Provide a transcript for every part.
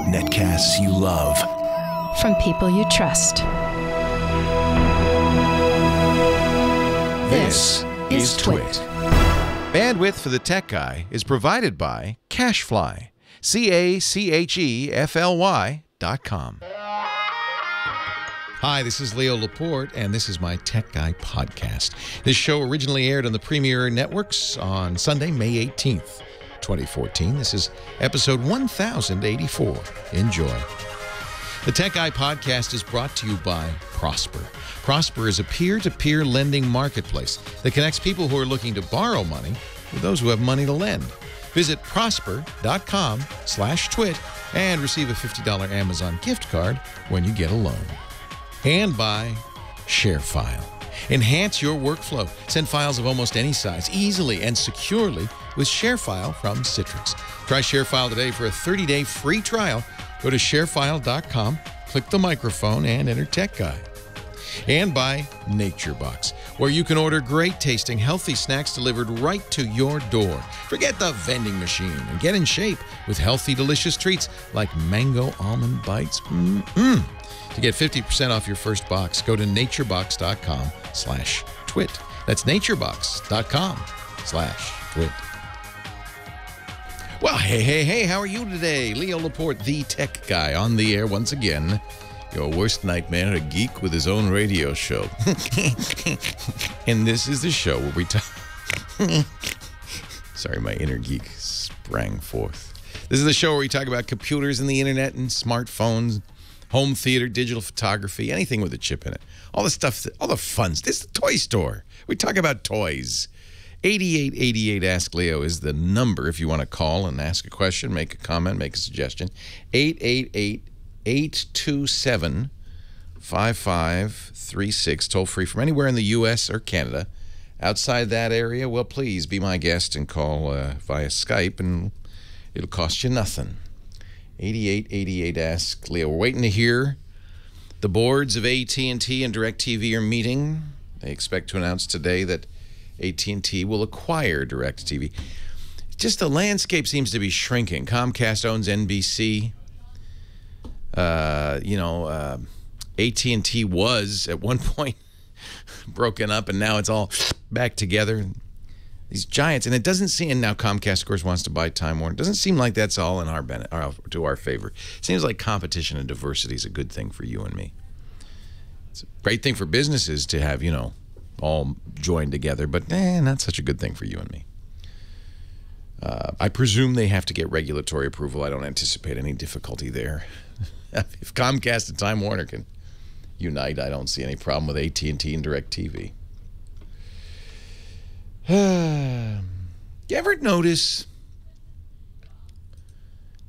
Netcasts you love. From people you trust. This is Twit. Bandwidth for the Tech Guy is provided by CacheFly. CacheFly.com. Hi, this is Leo Laporte, and this is my Tech Guy podcast. This show originally aired on the Premier Networks on Sunday, May 18th, 2014. This is episode 1084. Enjoy. The Tech Guy podcast is brought to you by Prosper. Prosper is a peer-to-peer lending marketplace that connects people who are looking to borrow money with those who have money to lend. Visit prosper.com/twit and receive a $50 Amazon gift card when you get a loan. And by ShareFile. Enhance your workflow. Send files of almost any size easily and securely with ShareFile from Citrix. Try ShareFile today for a 30-day free trial. Go to sharefile.com, click the microphone, and enter Tech Guy. And by NatureBox, where you can order great-tasting, healthy snacks delivered right to your door. Forget the vending machine and get in shape with healthy, delicious treats like mango almond bites. To get 50% off your first box, go to naturebox.com/twit. That's naturebox.com/twit. Well, hey, how are you today? Leo Laporte, the Tech Guy, on the air once again. Your worst nightmare, a geek with his own radio show. And this is the show where we talk... Sorry, my inner geek sprang forth. This is the show where we talk about computers and the internet and smartphones, home theater, digital photography, anything with a chip in it. All the stuff, all the fun. This is the toy store. We talk about toys. 8888 Ask Leo is the number if you want to call and ask a question, make a comment, make a suggestion. 888-827-5536, toll free from anywhere in the U.S. or Canada. Outside that area, well, please be my guest and call via Skype, and it'll cost you nothing. 8888 Ask Leo. We're waiting to hear. The boards of AT&T and DIRECTV are meeting. They expect to announce today that AT&T will acquire DIRECTV. Just the landscape seems to be shrinking. Comcast owns NBC. AT&T was at one point broken up, and now it's all back together. These giants, and it doesn't seem, and now Comcast, of course, wants to buy Time Warner. It doesn't seem like that's all in our to our favor. It seems like competition and diversity is a good thing for you and me. It's a great thing for businesses to have, all joined together, but not such a good thing for you and me. I presume they have to get regulatory approval. I don't anticipate any difficulty there. If Comcast and Time Warner can unite, I don't see any problem with AT&T and DIRECTV. You ever notice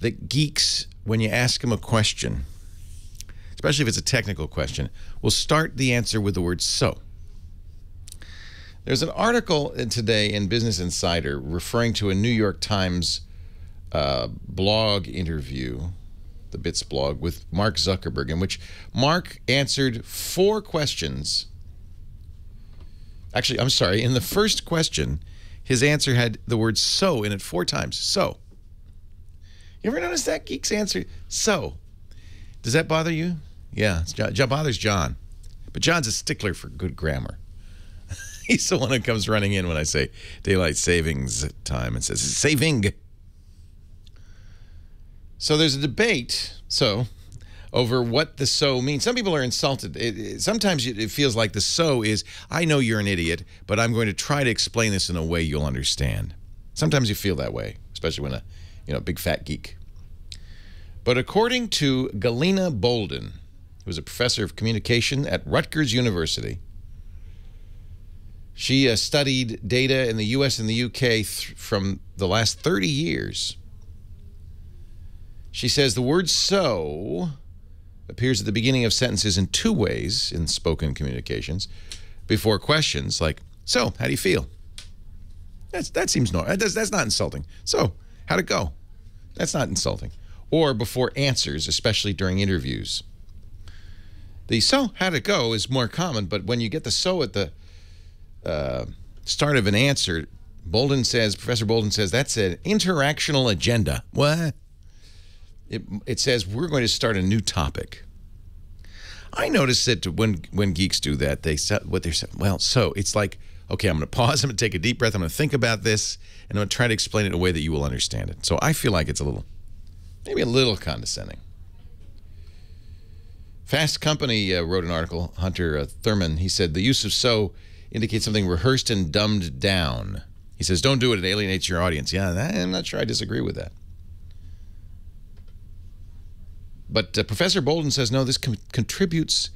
that geeks, when you ask them a question, especially if it's a technical question, will start the answer with the word "so"? There's an article today in Business Insider referring to a New York Times blog interview, the Bits blog, with Mark Zuckerberg, in which Mark answered 4 questions. Actually, I'm sorry, in the first question, his answer had the word "so" in it 4 times. So. You ever notice that? Geeks answer, "so." Does that bother you? Yeah, it bothers John. But John's a stickler for good grammar. He's the one that comes running in when I say daylight savings time and says, "saving." So there's a debate, over what the "so" means. Some people are insulted. Sometimes it feels like the "so" is, I know you're an idiot, but I'm going to try to explain this in a way you'll understand. Sometimes you feel that way, especially when a big fat geek. But according to Galena Bolden, who is a professor of communication at Rutgers University, she studied data in the U.S. and the U.K. from the last 30 years. She says the word "so" appears at the beginning of sentences in 2 ways in spoken communications. Before questions like, "So, how do you feel?" That seems normal. That's not insulting. "So, how'd it go?" That's not insulting. Or before answers, especially during interviews. The "so, how'd it go" is more common, but when you get the "so" at the start of an answer, Professor Bolden says, that's an interactional agenda. What? It says we're going to start a new topic. I notice that when geeks do that, they say what they're saying. Well, so it's like, okay, I'm going to pause. I'm going to take a deep breath. I'm going to think about this, and I'm going to try to explain it in a way that you will understand it. So I feel like it's maybe a little condescending. Fast Company wrote an article. Hunter Thurman, he said, the use of so indicates something rehearsed and dumbed down. He says, don't do it. It alienates your audience. Yeah, I'm not sure I disagree with that. But Professor Bolden says, no, this contributes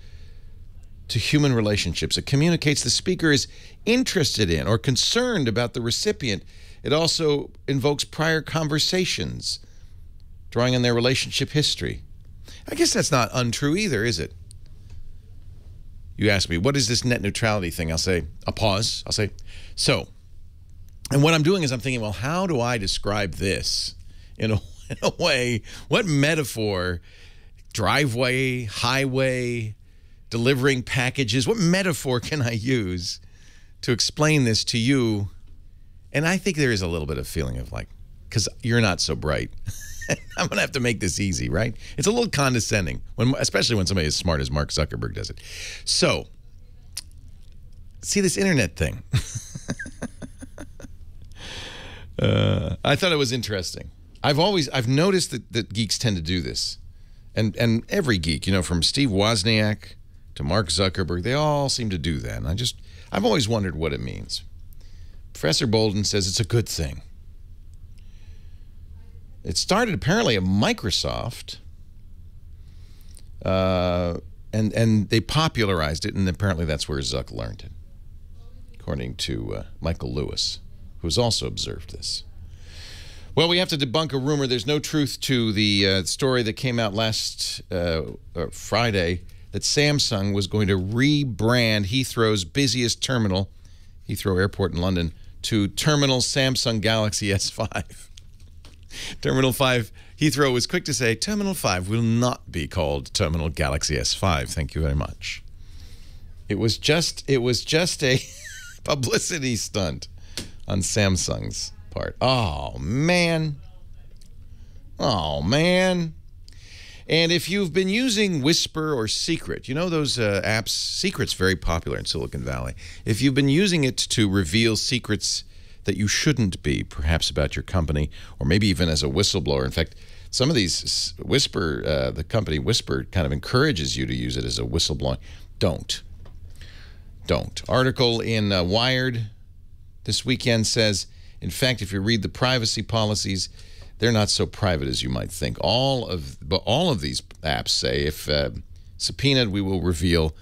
to human relationships. It communicates the speaker is interested in or concerned about the recipient. It also invokes prior conversations, drawing on their relationship history. I guess that's not untrue either, is it? You ask me, what is this net neutrality thing? I'll pause. I'll say, so. And what I'm doing is I'm thinking, well, how do I describe this in a way? What metaphor, driveway, highway, delivering packages, what metaphor can I use to explain this to you? And I think there is a little bit of feeling of like, because you're not so bright. I'm going to have to make this easy, right? It's a little condescending, especially when somebody as smart as Mark Zuckerberg does it. So, see this internet thing. I thought it was interesting. I've noticed that geeks tend to do this. And every geek, you know, from Steve Wozniak to Mark Zuckerberg, they all seem to do that. And I've always wondered what it means. Professor Bolden says it's a good thing. It started apparently at Microsoft, and they popularized it, and apparently that's where Zuck learned it, according to Michael Lewis, who's also observed this. Well, we have to debunk a rumor. There's no truth to the story that came out last Friday that Samsung was going to rebrand Heathrow's busiest terminal, Heathrow Airport in London, to Terminal Samsung Galaxy S5. Terminal 5, Heathrow was quick to say, Terminal 5 will not be called Terminal Galaxy S5. Thank you very much. It was just a publicity stunt on Samsung's part. Oh, man. Oh, man. And if you've been using Whisper or Secret, you know those apps, Secret's very popular in Silicon Valley. If you've been using it to reveal secrets that you shouldn't be, perhaps about your company, or maybe even as a whistleblower. In fact, some of these Whisper, the company Whisper kind of encourages you to use it as a whistleblower. Don't. Article in Wired this weekend says, in fact, if you read the privacy policies, they're not so private as you might think. All of these apps say, if subpoenaed, we will reveal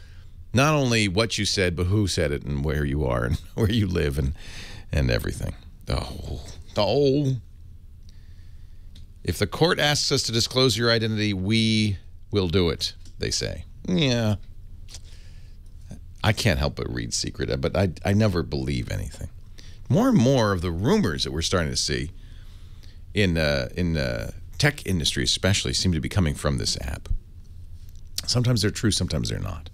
not only what you said, but who said it and where you are and where you live and everything. Oh. If the court asks us to disclose your identity, we will do it, they say. Yeah. I can't help but read Secret, but I never believe anything. More and more of the rumors that we're starting to see in tech industry especially seem to be coming from this app. Sometimes they're true, sometimes they're not.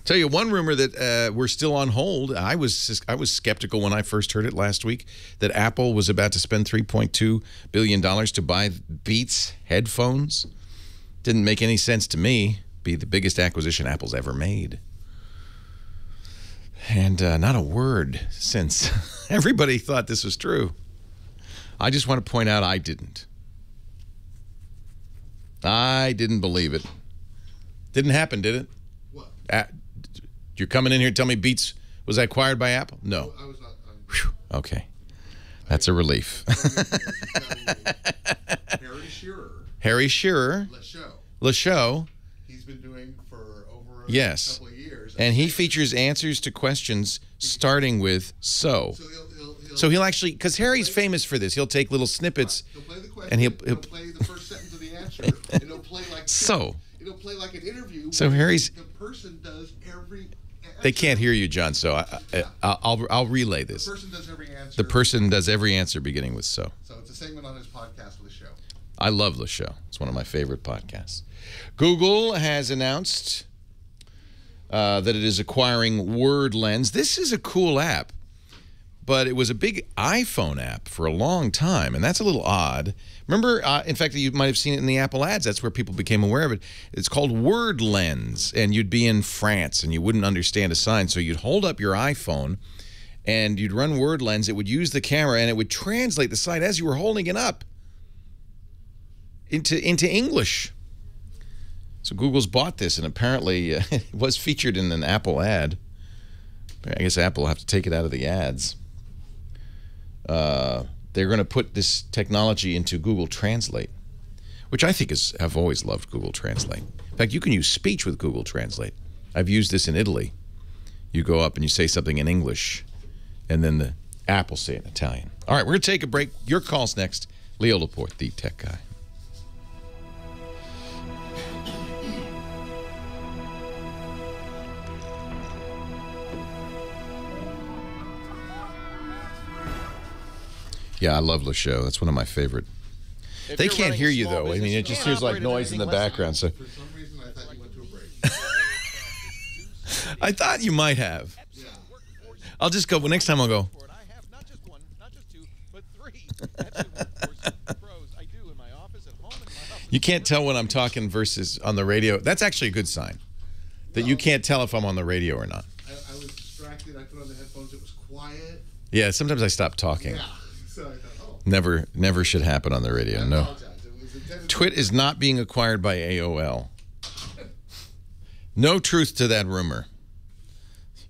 Tell you one rumor that we're still on hold. I was skeptical when I first heard it last week that Apple was about to spend $3.2 billion to buy Beats headphones. Didn't make any sense to me. Be the biggest acquisition Apple's ever made. And not a word since. Everybody thought this was true. I just want to point out I didn't. I didn't believe it. Didn't happen, did it? What? You're coming in here to tell me Beats was acquired by Apple? No. I was not. Whew. Okay. That's a relief. Harry Shearer. LaShow. He's been doing for over a yes. couple of years. And he features answers to questions starting with so. So he'll actually, because Harry's famous for this, he'll take little snippets. He'll play the question, and he'll play the first sentence of the answer, and he'll play like so. It'll play like an interview. So Harry's. The person does every. They can't hear you, John. So I'll relay this. The person does every answer. The person does every answer beginning with so. So it's a segment on his podcast with the show. I love the show. It's one of my favorite podcasts. Google has announced that it is acquiring WordLens. This is a cool app. but it was a big iPhone app for a long time, and that's a little odd. Remember, in fact, you might have seen it in the Apple ads. That's where people became aware of it. It's called Word Lens, and you'd be in France, and you wouldn't understand a sign, so you'd hold up your iPhone, and you'd run Word Lens. It would use the camera, and it would translate the sign as you were holding it up into English. So Google's bought this, and apparently it was featured in an Apple ad. I guess Apple will have to take it out of the ads. They're going to put this technology into Google Translate, which I think I've always loved Google Translate. In fact, you can use speech with Google Translate. I've used this in Italy. You go up and you say something in English, and then the app will say it in Italian. All right, we're going to take a break. Your call's next. Leo Laporte, the tech guy. Yeah, I love the show. That's one of my favorite. They can't hear you, though. I mean, it just hears like noise in the background. So For some reason, I thought you went to a break. I thought you might have. Yeah. I'll just go. Well, next time I'll go. I have not just one, not just two, but three. Pros. I do in my office, at home, in my house. You can't tell when I'm talking versus on the radio. That's actually a good sign. That you can't tell if I'm on the radio or not. I was distracted. I put on the headphones. It was quiet. Yeah, sometimes I stop talking. Yeah. So I thought, oh. Never should happen on the radio. I No. apologize. It was intended to- Twit is not being acquired by AOL. No truth to that rumor.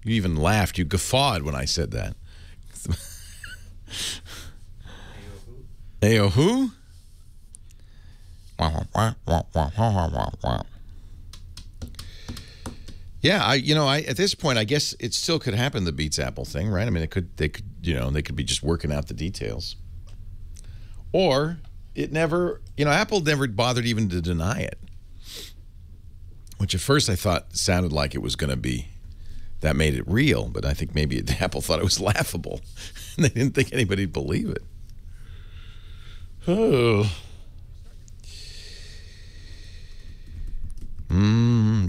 You even laughed. You guffawed when I said that. AO who? Yeah, at this point, I guess it still could happen, the Beats Apple thing, right? I mean, they could be just working out the details. Or it never, Apple never bothered even to deny it. Which at first I thought sounded like it was going to be, that made it real, but I think maybe Apple thought it was laughable. And they didn't think anybody'd believe it. Oh.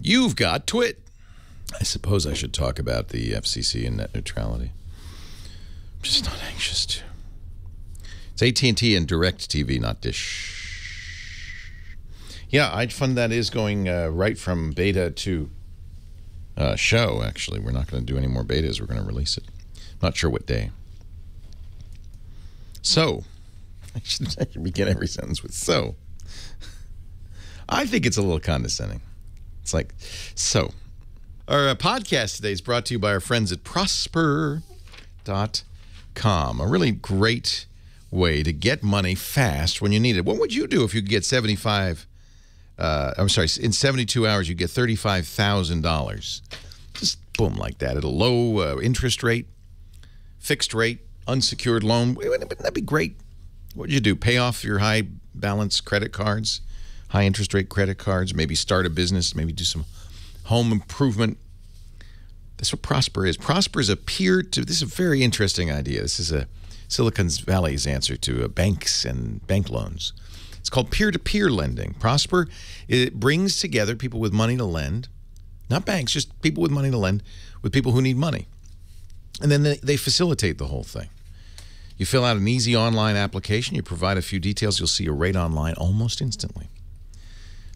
You've got Twit. I suppose I should talk about the FCC and net neutrality. I'm just not anxious to. It's AT&T and DIRECTV, not Dish. Yeah, iFund that is going right from beta to show, actually. We're not going to do any more betas. We're going to release it. Not sure what day. So, I should begin every sentence with so. I think it's a little condescending. It's like, so. Our podcast today is brought to you by our friends at Prosper.com. A really great way to get money fast when you need it. What would you do if you could get in 72 hours, you get $35,000? Just boom, like that, at a low interest rate, fixed rate, unsecured loan. Wouldn't that be great? What would you do? Pay off your high balance credit cards, high interest rate credit cards, maybe start a business, maybe do some home improvement. That's what Prosper is. Prosper is this is a very interesting idea. This is a Silicon Valley's answer to banks and bank loans. It's called peer-to-peer lending. Prosper, it brings together people with money to lend, not banks, just people with money to lend with people who need money. And then they facilitate the whole thing. You fill out an easy online application, you provide a few details, you'll see a rate online almost instantly.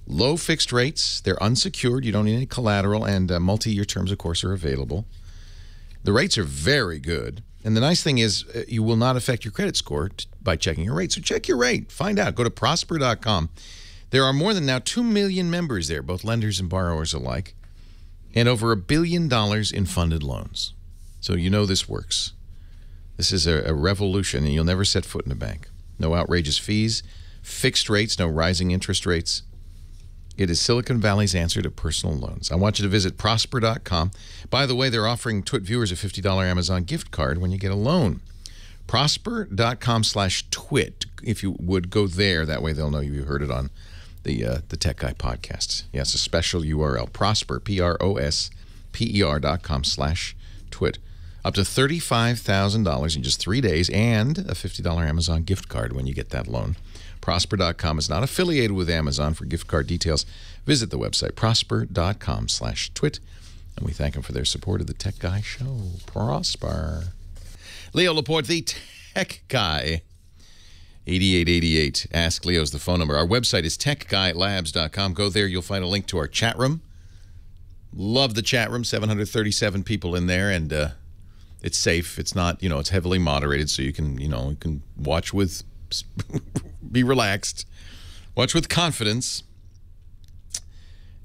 Low fixed rates, they're unsecured, you don't need any collateral, and multi-year terms, of course, are available. The rates are very good. And the nice thing is you will not affect your credit score by checking your rate. So check your rate. Find out. Go to Prosper.com. There are more than now 2 million members there, both lenders and borrowers alike, and over $1 billion in funded loans. So you know this works. This is a revolution, and you'll never set foot in a bank. No outrageous fees, fixed rates, no rising interest rates. It is Silicon Valley's answer to personal loans. I want you to visit Prosper.com. By the way, they're offering Twit viewers a $50 Amazon gift card when you get a loan. Prosper.com/twit. If you would go there, that way they'll know you heard it on the Tech Guy podcast. Yeah, it's a special URL. Prosper, PROSPER.com/twit. Up to $35,000 in just 3 days and a $50 Amazon gift card when you get that loan. Prosper.com is not affiliated with Amazon. For gift card details, visit the website Prosper.com/twit. And we thank them for their support of the Tech Guy Show. Prosper. Leo Laporte, the tech guy. 8888. Ask Leo's the phone number. Our website is techguylabs.com. Go there. You'll find a link to our chat room. Love the chat room. 737 people in there, and it's safe. It's not, it's heavily moderated, so you can, you can watch with, be relaxed. Watch with confidence.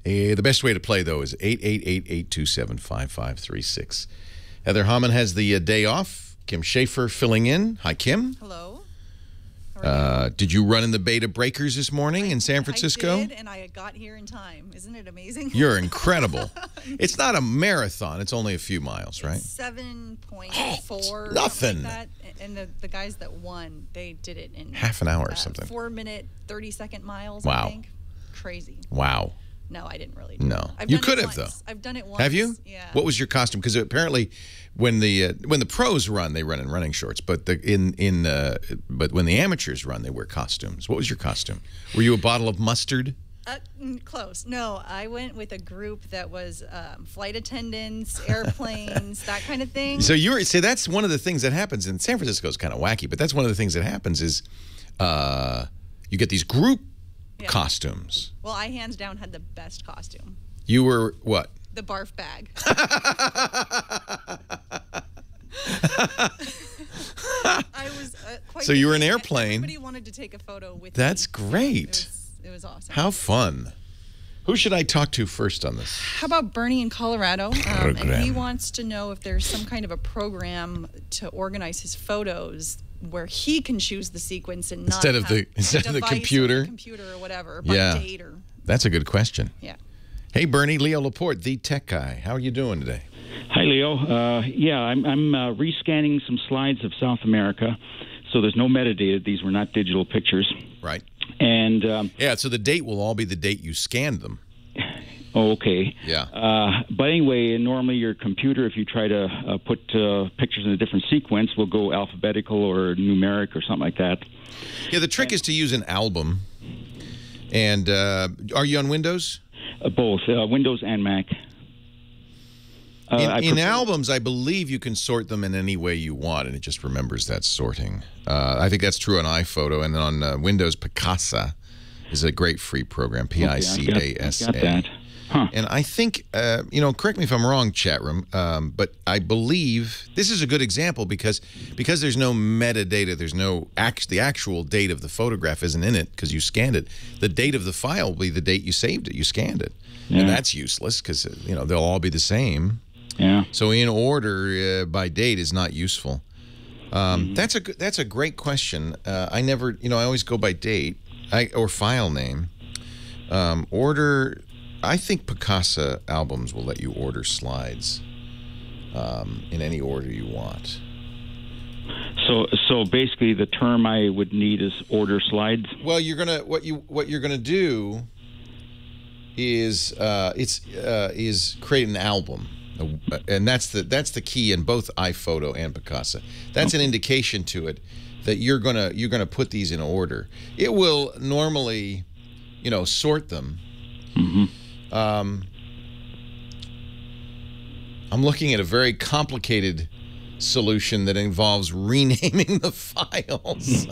The best way to play, though, is 888-827-5536. Heather Hammond has the day off. Kim Schaefer filling in. Hi, Kim. Hello. How are you? Did you run in the Beta Breakers this morning in San Francisco? I did, and I got here in time. Isn't it amazing? You're incredible. It's not a marathon. It's only a few miles, right? 7.4. Nothing. Like that. And the guys that won, they did it in half an hour or something. 4-minute, 30-second miles, wow. I think. Crazy. Wow. No, I didn't really do No. it. You could have, though. I've done it once. Have you? Yeah. What was your costume? Because apparently when the pros run, they run in running shorts, but but when the amateurs run, they wear costumes. What was your costume? Were you a bottle of mustard? Close. No, I went with a group that was flight attendants, airplanes, that kind of thing. So that's one of the things that happens in San Francisco is kind of wacky, but that's one of the things that happens is you get these group costumes. Well, I hands down had the best costume. You were what? The barf bag. I was quite. So you were an airplane. Everybody wanted to take a photo with me. That's great. It was awesome. How fun. Who should I talk to first on this? How about Bernie in Colorado? And he wants to know if there's some kind of a program to organize his photos where he can choose the sequence and not instead of the computer, or whatever, by date or. That's a good question. Yeah. Hey, Bernie, Leo Laporte, the tech guy. How are you doing today? Hi, Leo. Yeah, I'm rescanning some slides of South America, so there's no metadata. These were not digital pictures. Right. And yeah, so the date will all be the date you scanned them. Oh, okay. Yeah. But anyway, normally your computer, if you try to put pictures in a different sequence, will go alphabetical or numeric or something like that. Yeah, the trick is to use an album. And are you on Windows? Both, Windows and Mac. In albums, I believe you can sort them in any way you want, and it just remembers that sorting. I think that's true on iPhoto, and on Windows, Picasa is a great free program, P-I-C-A-S-A. Got that. Huh. And I think, correct me if I'm wrong, chat room, but I believe this is a good example because there's no metadata, there's no the actual date of the photograph isn't in it because you scanned it. The date of the file will be the date you saved it, you scanned it. Yeah. And that's useless because, they'll all be the same. Yeah. So in order by date is not useful. That's a great question. I never, I always go by date or file name. I think Picasa albums will let you order slides in any order you want. So basically, the term I would need is order slides. Well, what you're gonna do is create an album, and that's the key in both iPhoto and Picasa. That's an indication to it that you're gonna put these in order. It will normally, sort them. Mm-hmm. I'm looking at a very complicated solution that involves renaming the files.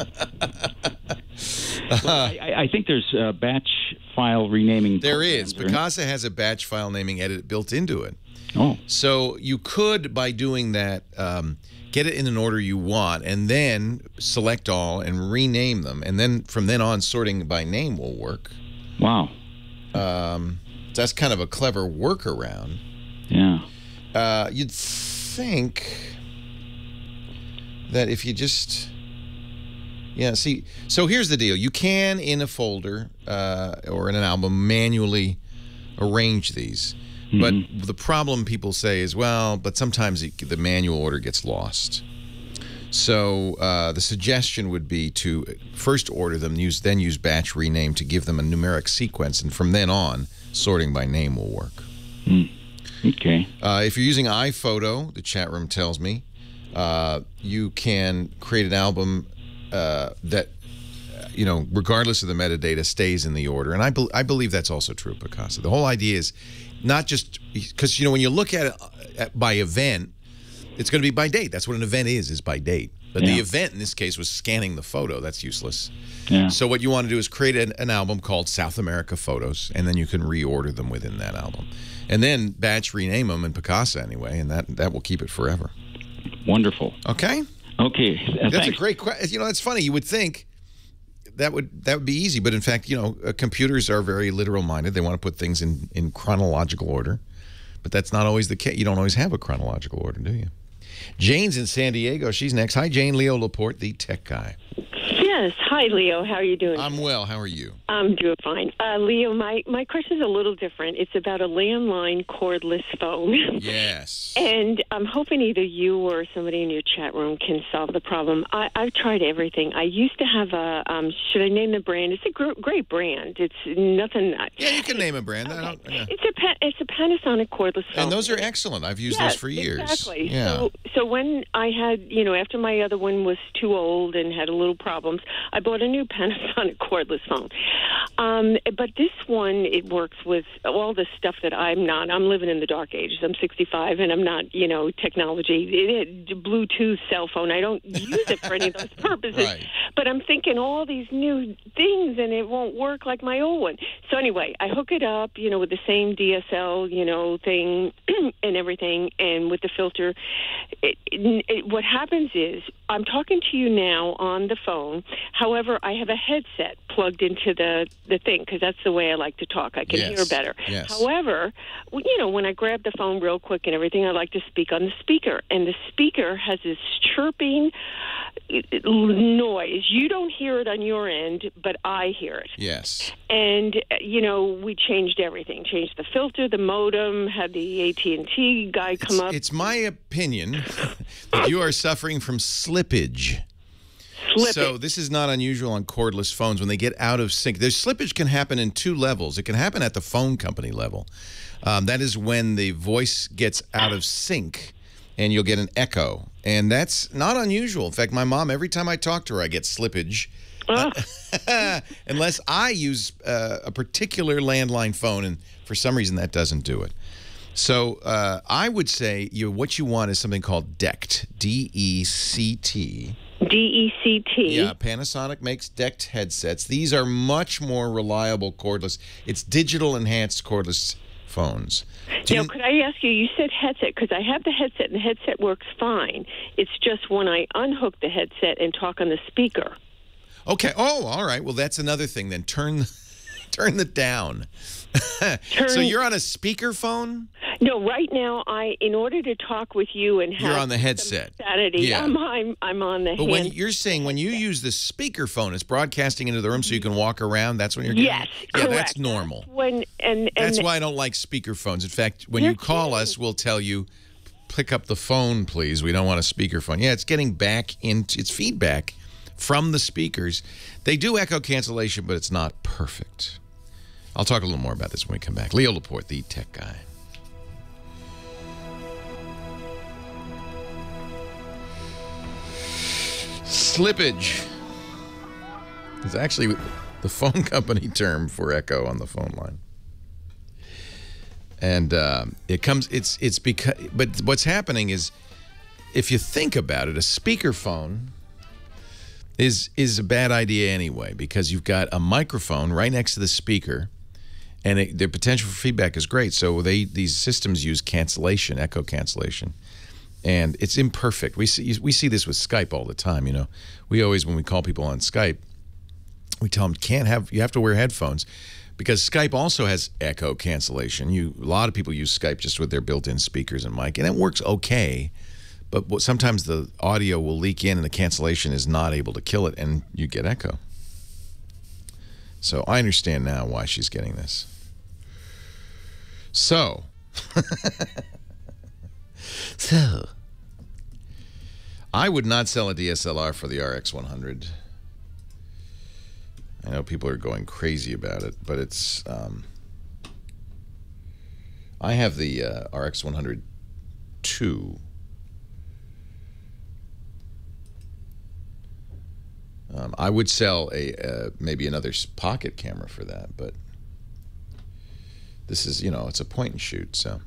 Well, I think there's a batch file renaming. There is. Picasa has a batch file naming edit built into it. Oh. So you could, by doing that, get it in an order you want, and then select all and rename them, and then from then on, sorting by name will work. Wow. That's kind of a clever workaround. Yeah. You'd think that if you just... Yeah, see, so here's the deal. You can, in a folder or in an album, manually arrange these. Mm-hmm. But the problem people say is, well, but sometimes the manual order gets lost. So the suggestion would be to first order them, then use batch rename to give them a numeric sequence, and from then on, sorting by name will work. Mm. Okay. If you're using iPhoto, the chat room tells me, you can create an album that, regardless of the metadata, stays in the order. And I believe that's also true of Picasa. The whole idea is not just because, when you look at it by event, It's going to be by date. That's what an event is by date. But the event in this case was scanning the photo. That's useless. Yeah. So what you want to do is create an album called South America Photos, and then you can reorder them within that album. And then batch rename them in Picasa anyway, and that will keep it forever. Wonderful. Okay? Okay. That's Thanks. a great question. You know, it's funny. You would think that would be easy, but in fact, you know, computers are very literal-minded. They want to put things in chronological order, but that's not always the case. You don't always have a chronological order, do you? Jane's in San Diego. She's next. Hi, Jane. Leo Laporte, the tech guy. Yes. Hi, Leo. How are you doing? I'm well. How are you? I'm doing fine. Leo, my question is a little different. It's about a landline cordless phone. Yes. And I'm hoping either you or somebody in your chat room can solve the problem. I've tried everything. I used to have a, should I name the brand? It's a great brand. It's nothing. Yeah, you can name a brand. Okay. It's a Panasonic cordless phone. And those are excellent. I've used those for years. Exactly. Yeah. So when I had, you know, after my other one was too old and had a little problems, I bought a new Panasonic cordless phone. But this one, it works with all the stuff that I'm not. I'm living in the dark ages. I'm 65, and I'm not, you know, technology. Bluetooth cell phone. I don't use it for any of those purposes. Right. But I'm thinking all these new things, and it won't work like my old one. So anyway, I hook it up, you know, with the same DSL, you know, thing and everything, and with the filter. What happens is I'm talking to you now on the phone. However, I have a headset plugged into the thing because that's the way I like to talk. I can hear better. Yes. However, you know, when I grab the phone real quick and everything, I like to speak on the speaker. And the speaker has this chirping noise. You don't hear it on your end, but I hear it. Yes. And, you know, we changed everything. Changed the filter, the modem, had the AT&T guy come up. It's my opinion that you are suffering from slippage. So this is not unusual on cordless phones when they get out of sync. There's slippage can happen in two levels. It can happen at the phone company level. That is when the voice gets out of sync and you'll get an echo. And that's not unusual. In fact, my mom, every time I talk to her, I get slippage. Unless I use a particular landline phone, and for some reason that doesn't do it. So I would say what you want is something called DECT, D-E-C-T. D-E-C-T. Yeah, Panasonic makes DECT headsets. These are much more reliable cordless. It's digital enhanced cordless phones. Now, could I ask you, you said headset, because I have the headset, and the headset works fine. It's just when I unhook the headset and talk on the speaker. Okay. Oh, all right. Well, that's another thing then. Turn the down. So you're on a speakerphone? No, right now, in order to talk with you and have you're on the headset. Sanity, Yeah. I'm on the. But when you're saying when you use the speakerphone, it's broadcasting into the room so you can walk around. That's when you're getting. Yes, yeah, correct. that's normal. That's why I don't like speakerphones. In fact, when you call us, we'll tell you, pick up the phone, please. We don't want a speakerphone. Yeah, it's getting back into its feedback from the speakers. They do echo cancellation, but it's not perfect. I'll talk a little more about this when we come back. Leo Laporte, the tech guy. Slippage is actually the phone company term for echo on the phone line. And it's because, but what's happening is, if you think about it, a speakerphone is a bad idea anyway, because you've got a microphone right next to the speaker, and the potential for feedback is great. So these systems use cancellation, echo cancellation, and it's imperfect. We see this with Skype all the time. You know, we always, when we call people on Skype, we tell them you have to wear headphones, because Skype also has echo cancellation. A lot of people use Skype just with their built-in speakers and mic, and it works okay. But sometimes the audio will leak in and the cancellation is not able to kill it, and you get echo. So I understand now why she's getting this. So, I would not sell a DSLR for the RX100. I know people are going crazy about it, but it's... I have the RX100 II. I would sell maybe another pocket camera for that, but this is, it's a point and shoot, so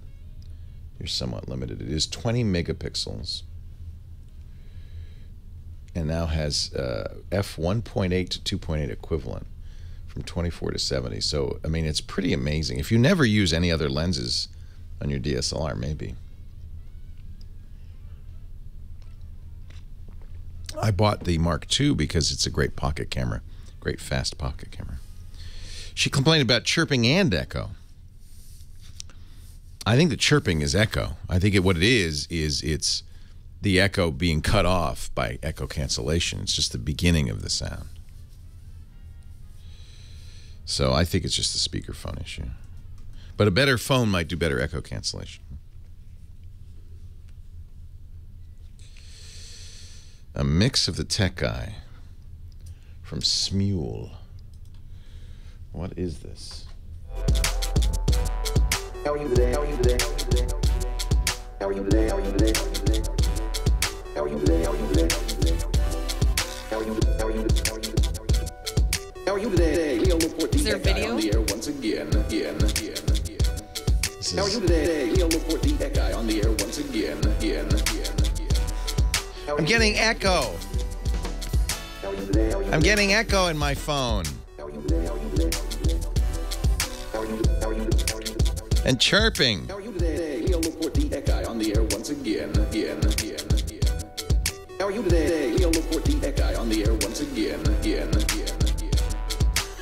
you're somewhat limited. It is 20 megapixels. And now has f1.8 to 2.8 equivalent from 24 to 70. So, I mean, it's pretty amazing. If you never use any other lenses on your DSLR, maybe. I bought the Mark II because it's a great pocket camera, great fast pocket camera. She complained about chirping and echo. I think the chirping is echo. I think what it is it's the echo being cut off by echo cancellation. It's just the beginning of the sound. So I think it's just a speakerphone issue. But a better phone might do better echo cancellation. A mix of the tech guy from Smule. What is this? How are you today? How are you today? How are you today? How are you today? How are you today? How are you today? How are you today? How are you today? How are you today? Leo Laporte. Is there a video? On the air once again. How are you today? Leo Laporte, the tech guy on the air once again. I'm getting echo. I'm getting echo in my phone. And chirping. How are you today? Leo Laporte, the tech guy on the air once again. How are you today? Leo Laporte, the tech guy on the air once again.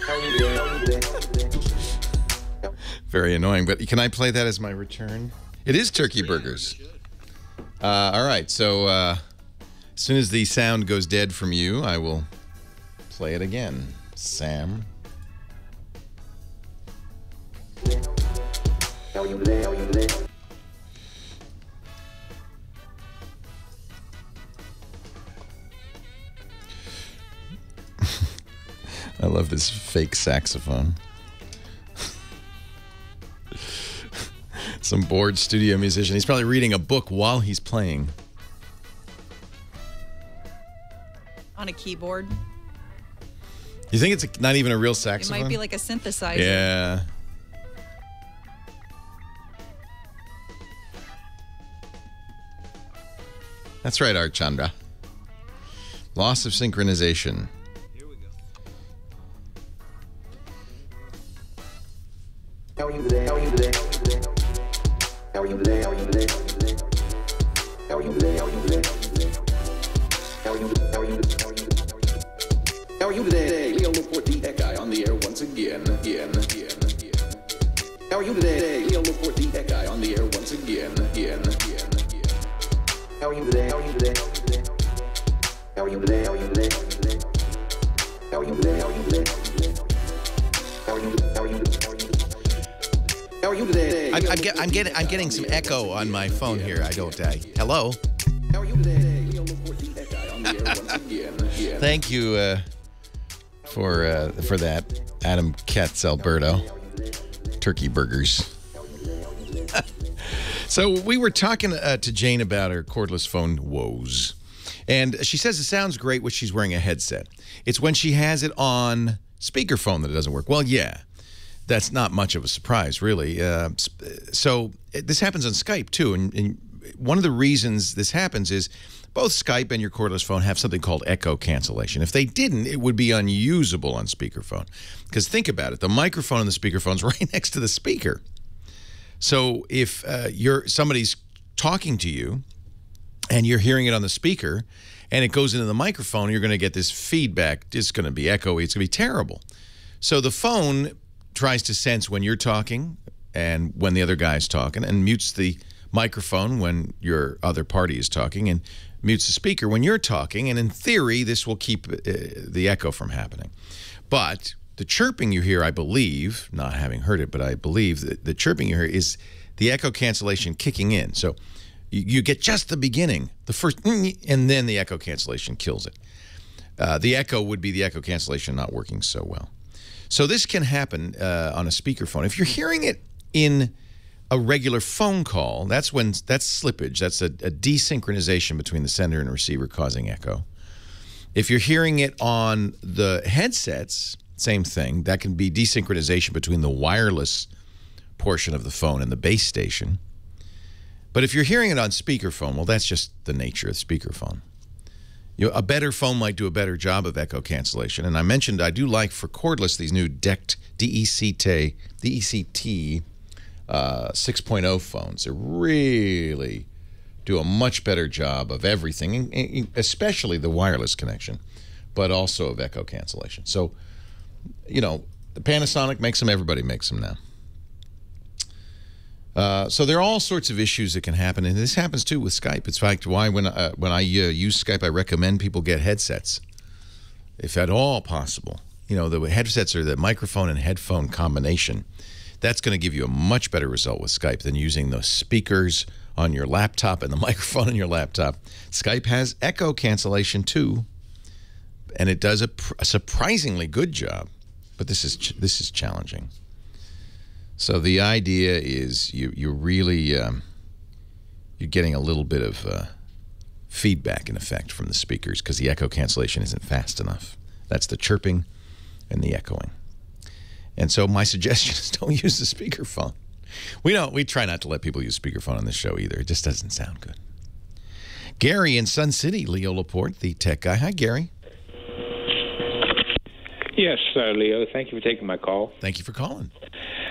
How are you today? How are you today? Very annoying, but can I play that as my return? It is turkey burgers. All right, so as soon as the sound goes dead from you, I will play it again. Sam. How are you today? How are you today? I love this fake saxophone. Some bored studio musician. He's probably reading a book while he's playing. On a keyboard. You think it's not even a real It saxophone? might be like a synthesizer. Yeah. That's right, Art Chandra. Loss of synchronization. How are you today? How are you today? How are you today? How are you today? How are you today? How are you today? How are you today? How are you today? How are you today? Leo Laporte, the tech guy on the air once again. How are you today? Leo Laporte, the tech guy on the air once again. How are you today? How are you today? How are you today? How are you today? How are you today? How are you today? How are you today? How are you today? How are you today? I'm getting some echo on my phone here. I don't. Hello. How are you today? Leo Laporte, the tech guy on the air once again. Thank you for that, Adam Ketz, Alberto. Turkey burgers. So we were talking to Jane about her cordless phone woes. And she says it sounds great when she's wearing a headset. It's when she has it on speakerphone that it doesn't work. Well, yeah, that's not much of a surprise, really. So this happens on Skype, too. And one of the reasons this happens is both Skype and your cordless phone have something called echo cancellation. If they didn't, it would be unusable on speakerphone. Because think about it. The microphone and the speakerphone's right next to the speaker. So if somebody's talking to you and you're hearing it on the speaker and it goes into the microphone, you're going to get this feedback. It's going to be echoey. It's going to be terrible. So the phone tries to sense when you're talking and when the other guy's talking and mutes the microphone when your other party is talking and mutes the speaker when you're talking. And in theory, this will keep the echo from happening. But the chirping you hear, I believe, not having heard it, but I believe that the chirping you hear is the echo cancellation kicking in. So you get just the beginning, the first, and then the echo cancellation kills it. The echo would be the echo cancellation not working so well. So this can happen on a speakerphone. If you're hearing it in a regular phone call, that's slippage. That's a desynchronization between the sender and receiver causing echo. If you're hearing it on the headsets, same thing. That can be desynchronization between the wireless portion of the phone and the base station. But if you're hearing it on speakerphone, well, that's just the nature of speakerphone. A better phone might do a better job of echo cancellation. And I mentioned I do like for cordless these new DECT 6.0 phones. They really do a much better job of everything, especially the wireless connection, but also of echo cancellation. So, you know, Panasonic makes them. Everybody makes them now. So there are all sorts of issues that can happen, and this happens too with Skype. It's in fact why when I use Skype, I recommend people get headsets, if at all possible. You know, the headsets are the microphone and headphone combination. That's going to give you a much better result with Skype than using the speakers on your laptop and the microphone on your laptop. Skype has echo cancellation too, and it does a surprisingly good job. But this is challenging. So the idea is you're really you're getting a little bit of feedback in effect from the speakers because the echo cancellation isn't fast enough. That's the chirping and the echoing. And so my suggestion is don't use the speakerphone. We try not to let people use speakerphone on this show either. It just doesn't sound good. Gary in Sun City, Leo Laporte, the tech guy. Hi, Gary. Yes, Leo. Thank you for taking my call. Thank you for calling.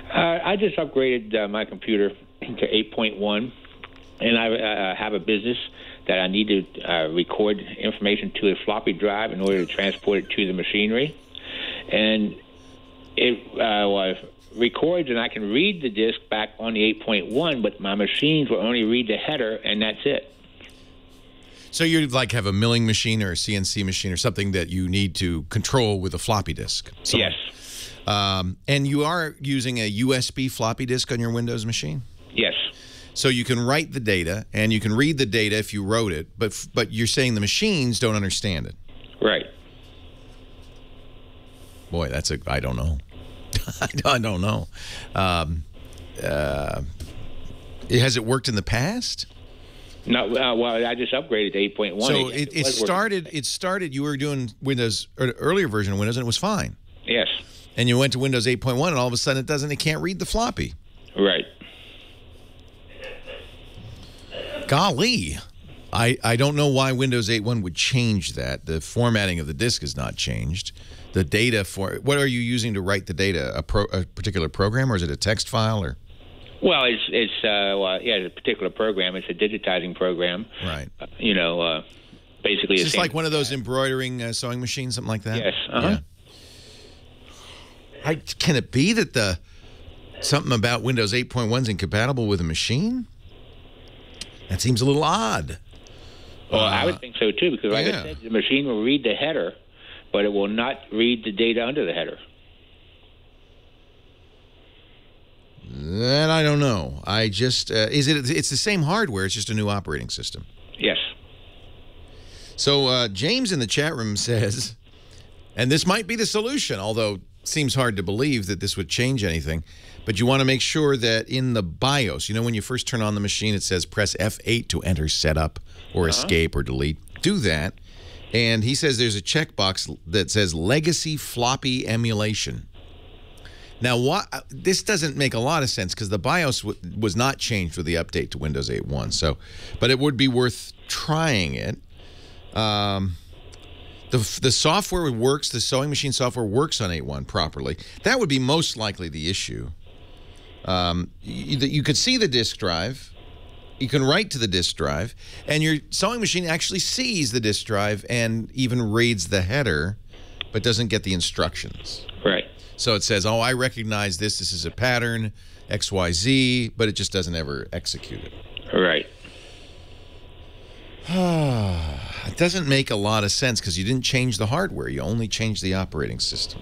I just upgraded my computer to 8.1, and I have a business that I need to record information to a floppy drive in order to transport it to the machinery. And it records, and I can read the disk back on the 8.1, but my machines will only read the header, and that's it. So you like have a milling machine or a CNC machine or something that you need to control with a floppy disk. So, yes. And you are using a USB floppy disk on your Windows machine? Yes. So you can write the data, and you can read the data if you wrote it, but you're saying the machines don't understand it. Right. Boy, I don't know. I don't know. Has it worked in the past? No, well, I just upgraded to 8.1. So it started, you were doing Windows, or earlier version of Windows, and it was fine. Yes. And you went to Windows 8.1, and all of a sudden it can't read the floppy. Right. Golly. I don't know why Windows 8.1 would change that. The formatting of the disk has not changed. The data what are you using to write the data? A particular program, or is it a text file, or? Well, it's a particular program. It's a digitizing program. Right. Basically, it's just like one of those embroidering sewing machines, something like that. Yes. Yeah. Can it be that something about Windows 8.1 is incompatible with a machine? That seems a little odd. Well, I would think so too, because like I said, the machine will read the header, but it will not read the data under the header. That I don't know. I just it's the same hardware. It's just a new operating system. Yes. So James in the chat room says, and this might be the solution, although it seems hard to believe that this would change anything, but you want to make sure that in the BIOS, when you first turn on the machine, it says press F8 to enter setup or escape or delete. Do that. And he says there's a checkbox that says legacy floppy emulation. Now, this doesn't make a lot of sense because the BIOS was not changed with the update to Windows 8.1. But it would be worth trying it. The software works. The sewing machine software works on 8.1 properly. That would be most likely the issue. You could see the disk drive. You can write to the disk drive, and your sewing machine actually sees the disk drive and even reads the header, but doesn't get the instructions. Right. So it says, oh, I recognize this. This is a pattern, XYZ, but it just doesn't ever execute it. Right. It doesn't make a lot of sense because you didn't change the hardware. You only changed the operating system.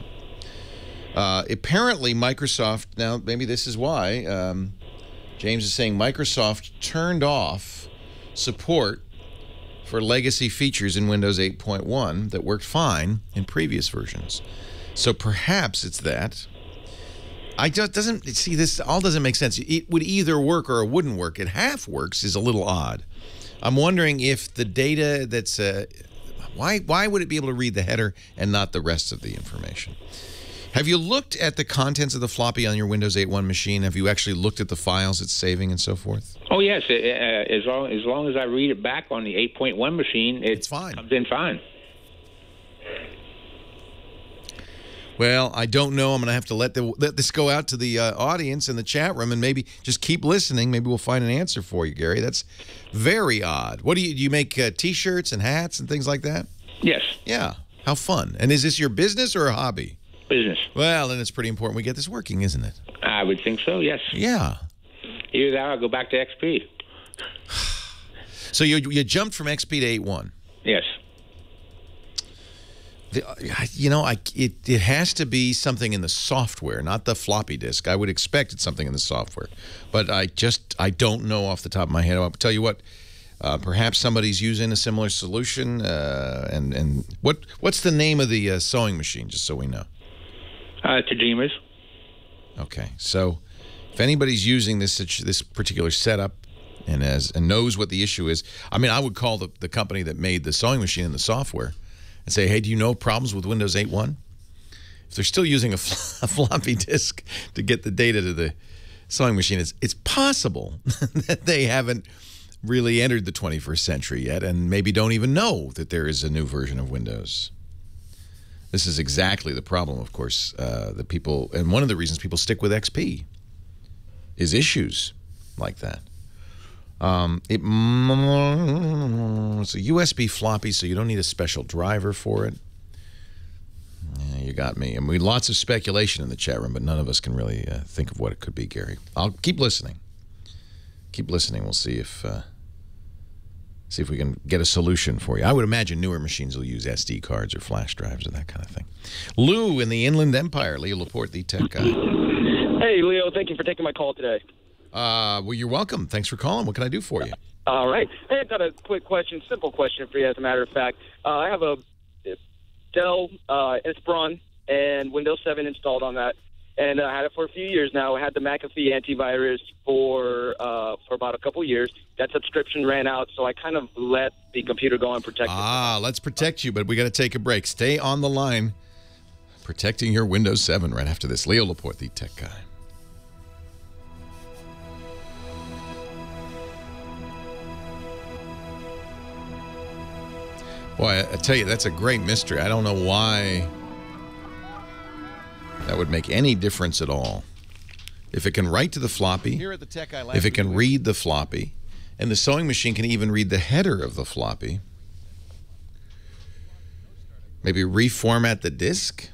Apparently, Microsoft, now maybe this is why, James is saying Microsoft turned off support for legacy features in Windows 8.1 that worked fine in previous versions. So perhaps it's that. This all doesn't make sense. It would either work or it wouldn't work. It half works is a little odd. I'm wondering if the data why would it be able to read the header and not the rest of the information? Have you looked at the contents of the floppy on your Windows 8.1 machine? Have you actually looked at the files it's saving and so forth? Oh, yes. As long as I read it back on the 8.1 machine, it's fine. Comes in fine. Well, I don't know. I'm going to have to let this go out to the audience in the chat room and maybe just keep listening. Maybe we'll find an answer for you, Gary. That's very odd. What do you make T-shirts and hats and things like that? Yes. Yeah. How fun. And is this your business or a hobby? Business. Well, then it's pretty important we get this working, isn't it? I would think so, yes. Yeah. Either that or I'll go back to XP. So you jumped from XP to 8.1? Yes. It has to be something in the software, not the floppy disk. I would expect it's something in the software. But I don't know off the top of my head. I'll tell you what, perhaps somebody's using a similar solution. And what's the name of the sewing machine, just so we know? Tajima's. Okay, so if anybody's using this particular setup and knows what the issue is, I mean, I would call the company that made the sewing machine and the software and say, hey, do you know problems with Windows 8.1? If they're still using a floppy disk to get the data to the sewing machine, it's possible that they haven't really entered the 21st century yet and maybe don't even know that there is a new version of Windows. This is exactly the problem, of course, that people, and one of the reasons people stick with XP is issues like that. It's a USB floppy, so you don't need a special driver for it. Yeah, you got me. And lots of speculation in the chat room, but none of us can really think of what it could be, Gary. I'll keep listening. Keep listening. We'll see if we can get a solution for you. I would imagine newer machines will use SD cards or flash drives or that kind of thing. Lou in the Inland Empire. Leo Laporte, the tech guy. Hey, Leo. Thank you for taking my call today. Well, you're welcome. Thanks for calling. What can I do for you? All right. Hey, I've got a quick question, simple question for you, as a matter of fact. I have a Dell Inspiron and Windows 7 installed on that, and I had it for a few years now. I had the McAfee antivirus for about a couple years. That subscription ran out, so I kind of let the computer go unprotected. Let's protect you, but we got to take a break. Stay on the line. Protecting your Windows 7 right after this. Leo Laporte, the tech guy. Boy, I tell you, that's a great mystery. I don't know why that would make any difference at all. If it can write to the floppy, if it can read the floppy, and the sewing machine can even read the header of the floppy, maybe reformat the disk?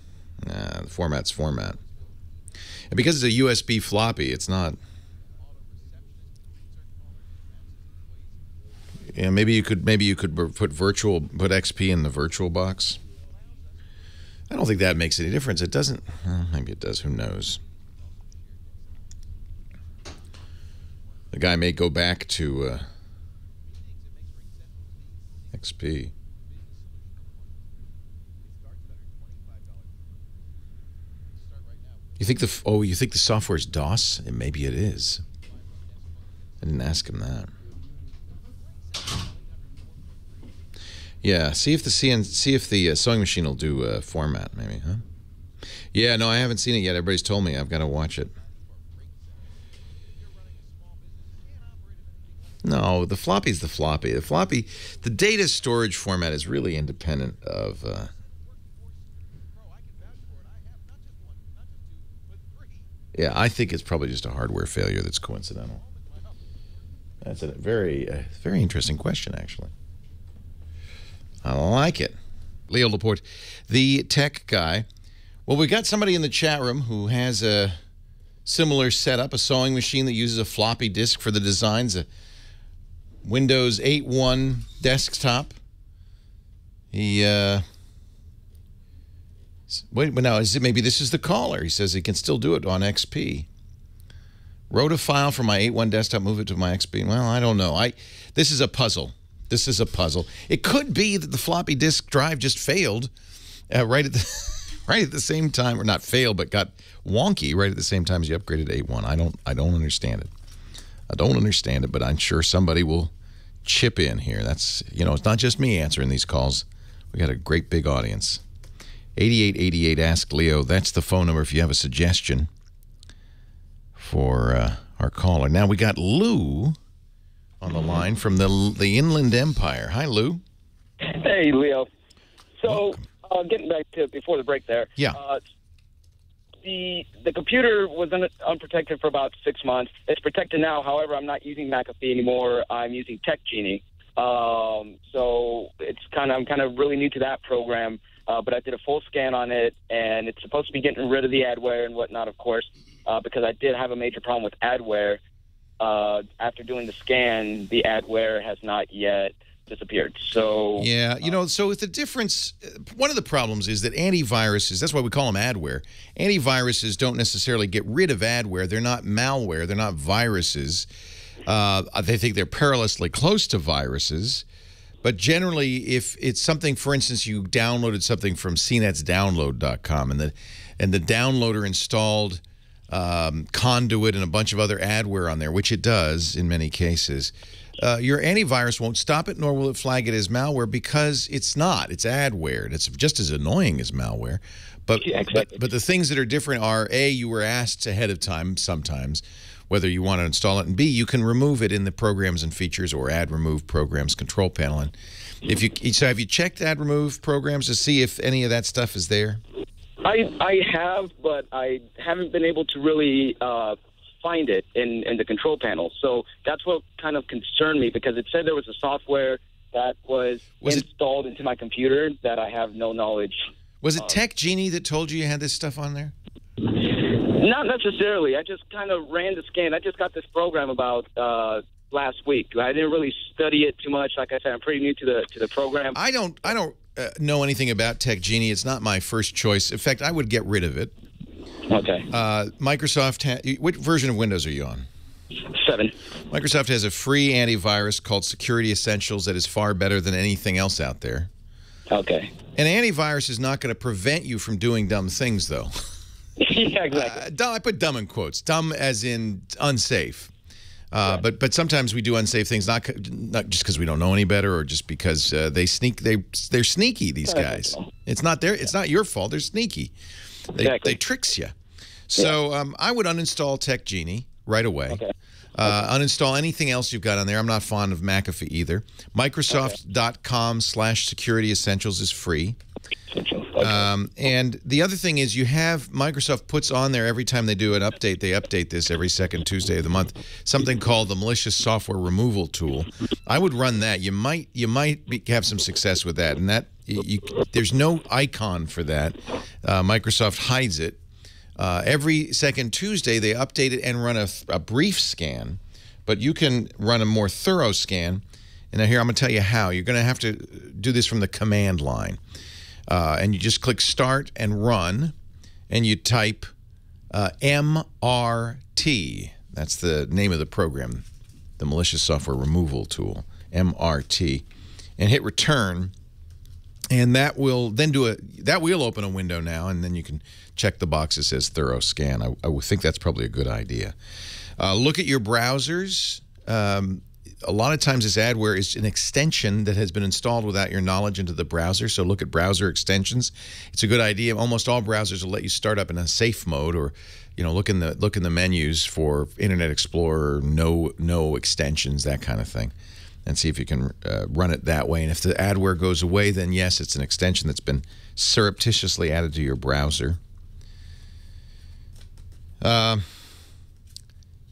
Nah, the format's format. And because it's a USB floppy, it's not... Yeah, maybe you could put XP in the virtual box. I don't think that makes any difference. It doesn't. Well, maybe it does. Who knows? The guy may go back to XP. You think the software's DOS? And maybe it is. I didn't ask him that. Yeah, see if the sewing machine will do format, maybe, huh? Yeah, no, I haven't seen it yet. Everybody's told me I've got to watch it. No, the floppy's the floppy. The data storage format is really independent of. Yeah, I think it's probably just a hardware failure that's coincidental. That's a very interesting question, actually. I like it. Leo Laporte, the tech guy. Well, we got somebody in the chat room who has a similar setup, a sewing machine that uses a floppy disk for the designs, a Windows 8.1 desktop. He, wait, but now, maybe this is the caller. He says he can still do it on XP. Wrote a file from my 8.1 desktop, move it to my XP. Well, I don't know. This is a puzzle. This is a puzzle. It could be that the floppy disk drive just failed right at the same time, or not failed, but got wonky right at the same time as you upgraded to 8.1. I don't understand it. I don't understand it, but I'm sure somebody will chip in here. That's, it's not just me answering these calls. We got a great big audience. 8888 Ask Leo. That's the phone number if you have a suggestion for our caller. Now we got Lou on the line from the Inland Empire. Hi, Lou. Hey, Leo. So, getting back to before the break there. Yeah. The computer was unprotected for about 6 months. It's protected now. However, I'm not using McAfee anymore. I'm using TechGenie. So I'm kind of really new to that program. But I did a full scan on it, and it's supposed to be getting rid of the adware and whatnot, of course, because I did have a major problem with adware. After doing the scan, the adware has not yet disappeared. So yeah, so with the difference, one of the problems is that antiviruses, that's why we call them adware. Antiviruses don't necessarily get rid of adware. They're not malware. They're not viruses. They think they're perilously close to viruses. But generally, if it's something, for instance, you downloaded something from cnetsdownload.com and the downloader installed Conduit and a bunch of other adware on there, which it does in many cases, your antivirus won't stop it, nor will it flag it as malware, because it's not. It's adware. It's just as annoying as malware. But, yeah, exactly. but the things that are different are, A, you were asked ahead of time sometimes whether you want to install it, and B, you can remove it in the programs and features or add remove programs control panel. And have you checked add remove programs to see if any of that stuff is there? I have, but I haven't been able to really find it in the control panel. So that's what kind of concerned me, because it said there was a software that was installed into my computer that I have no knowledge. Was it TechGenie that told you had this stuff on there? Not necessarily. I just kind of ran the scan. I just got this program about last week. I didn't really study it too much. Like I said, I'm pretty new to the program. I don't know anything about TechGenie. It's not my first choice. In fact, I would get rid of it. Okay. Microsoft, what version of Windows are you on? 7. Microsoft has a free antivirus called Security Essentials that is far better than anything else out there. Okay. An antivirus is not going to prevent you from doing dumb things, though. Yeah, exactly. I put dumb in quotes. Dumb as in unsafe. Right. But sometimes we do unsafe things, not just because we don't know any better, or just because they're sneaky. These guys. It's not your fault. They're sneaky. They tricks you. So I would uninstall TechGenie right away. Okay. Uninstall anything else you've got on there. I'm not fond of McAfee either. Microsoft.com/security essentials is free. And the other thing is, Microsoft puts on there every time they do an update. They update this every second Tuesday of the month. Something called the malicious software removal tool. I would run that. You might have some success with that. And there's no icon for that. Microsoft hides it. Every second Tuesday, they update it and run a brief scan, but you can run a more thorough scan. And now here, I'm going to tell you how. You're going to have to do this from the command line. And you just click Start and Run, and you type MRT. That's the name of the program, the malicious software removal tool, MRT, and hit Return. And that will then open a window now, and then you can check the box that says thorough scan. I would think that's probably a good idea. Look at your browsers. A lot of times this adware is an extension that has been installed without your knowledge into the browser. So look at browser extensions. It's a good idea. Almost all browsers will let you start up in a safe mode, or look in the menus for Internet Explorer, no extensions, that kind of thing, and see if you can run it that way. And if the adware goes away, then yes, it's an extension that's been surreptitiously added to your browser.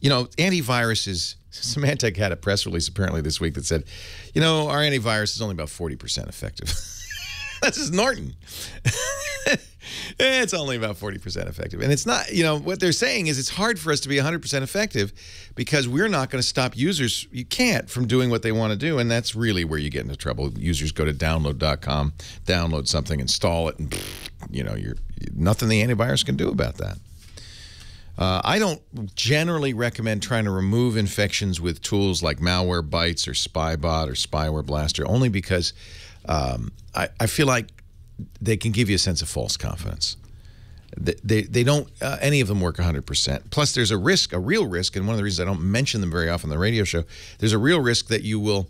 Antiviruses. Symantec had a press release apparently this week that said, our antivirus is only about 40% effective. That's just Norton. It's only about 40% effective. And it's not, what they're saying is it's hard for us to be 100% effective because we're not going to stop users. You can't from doing what they want to do. And that's really where you get into trouble. Users go to download.com, download something, install it, and, nothing the antivirus can do about that. I don't generally recommend trying to remove infections with tools like Malwarebytes or Spybot or Spyware Blaster, only because I feel like they can give you a sense of false confidence. They don't, any of them work 100%. Plus, there's a real risk, and one of the reasons I don't mention them very often on the radio show, there's a real risk that you will,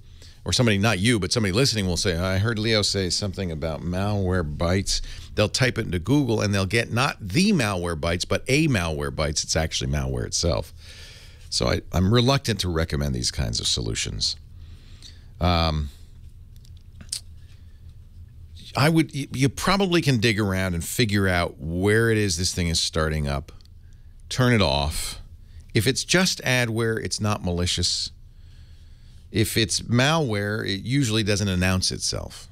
or somebody, not you, but somebody listening will say, I heard Leo say something about Malwarebytes. They'll type it into Google and they'll get not the Malwarebytes, but a Malwarebytes. It's actually malware itself. So I'm reluctant to recommend these kinds of solutions. You probably can dig around and figure out where it is this thing is starting up. Turn it off. If it's just adware, it's not malicious. If it's malware, it usually doesn't announce itself.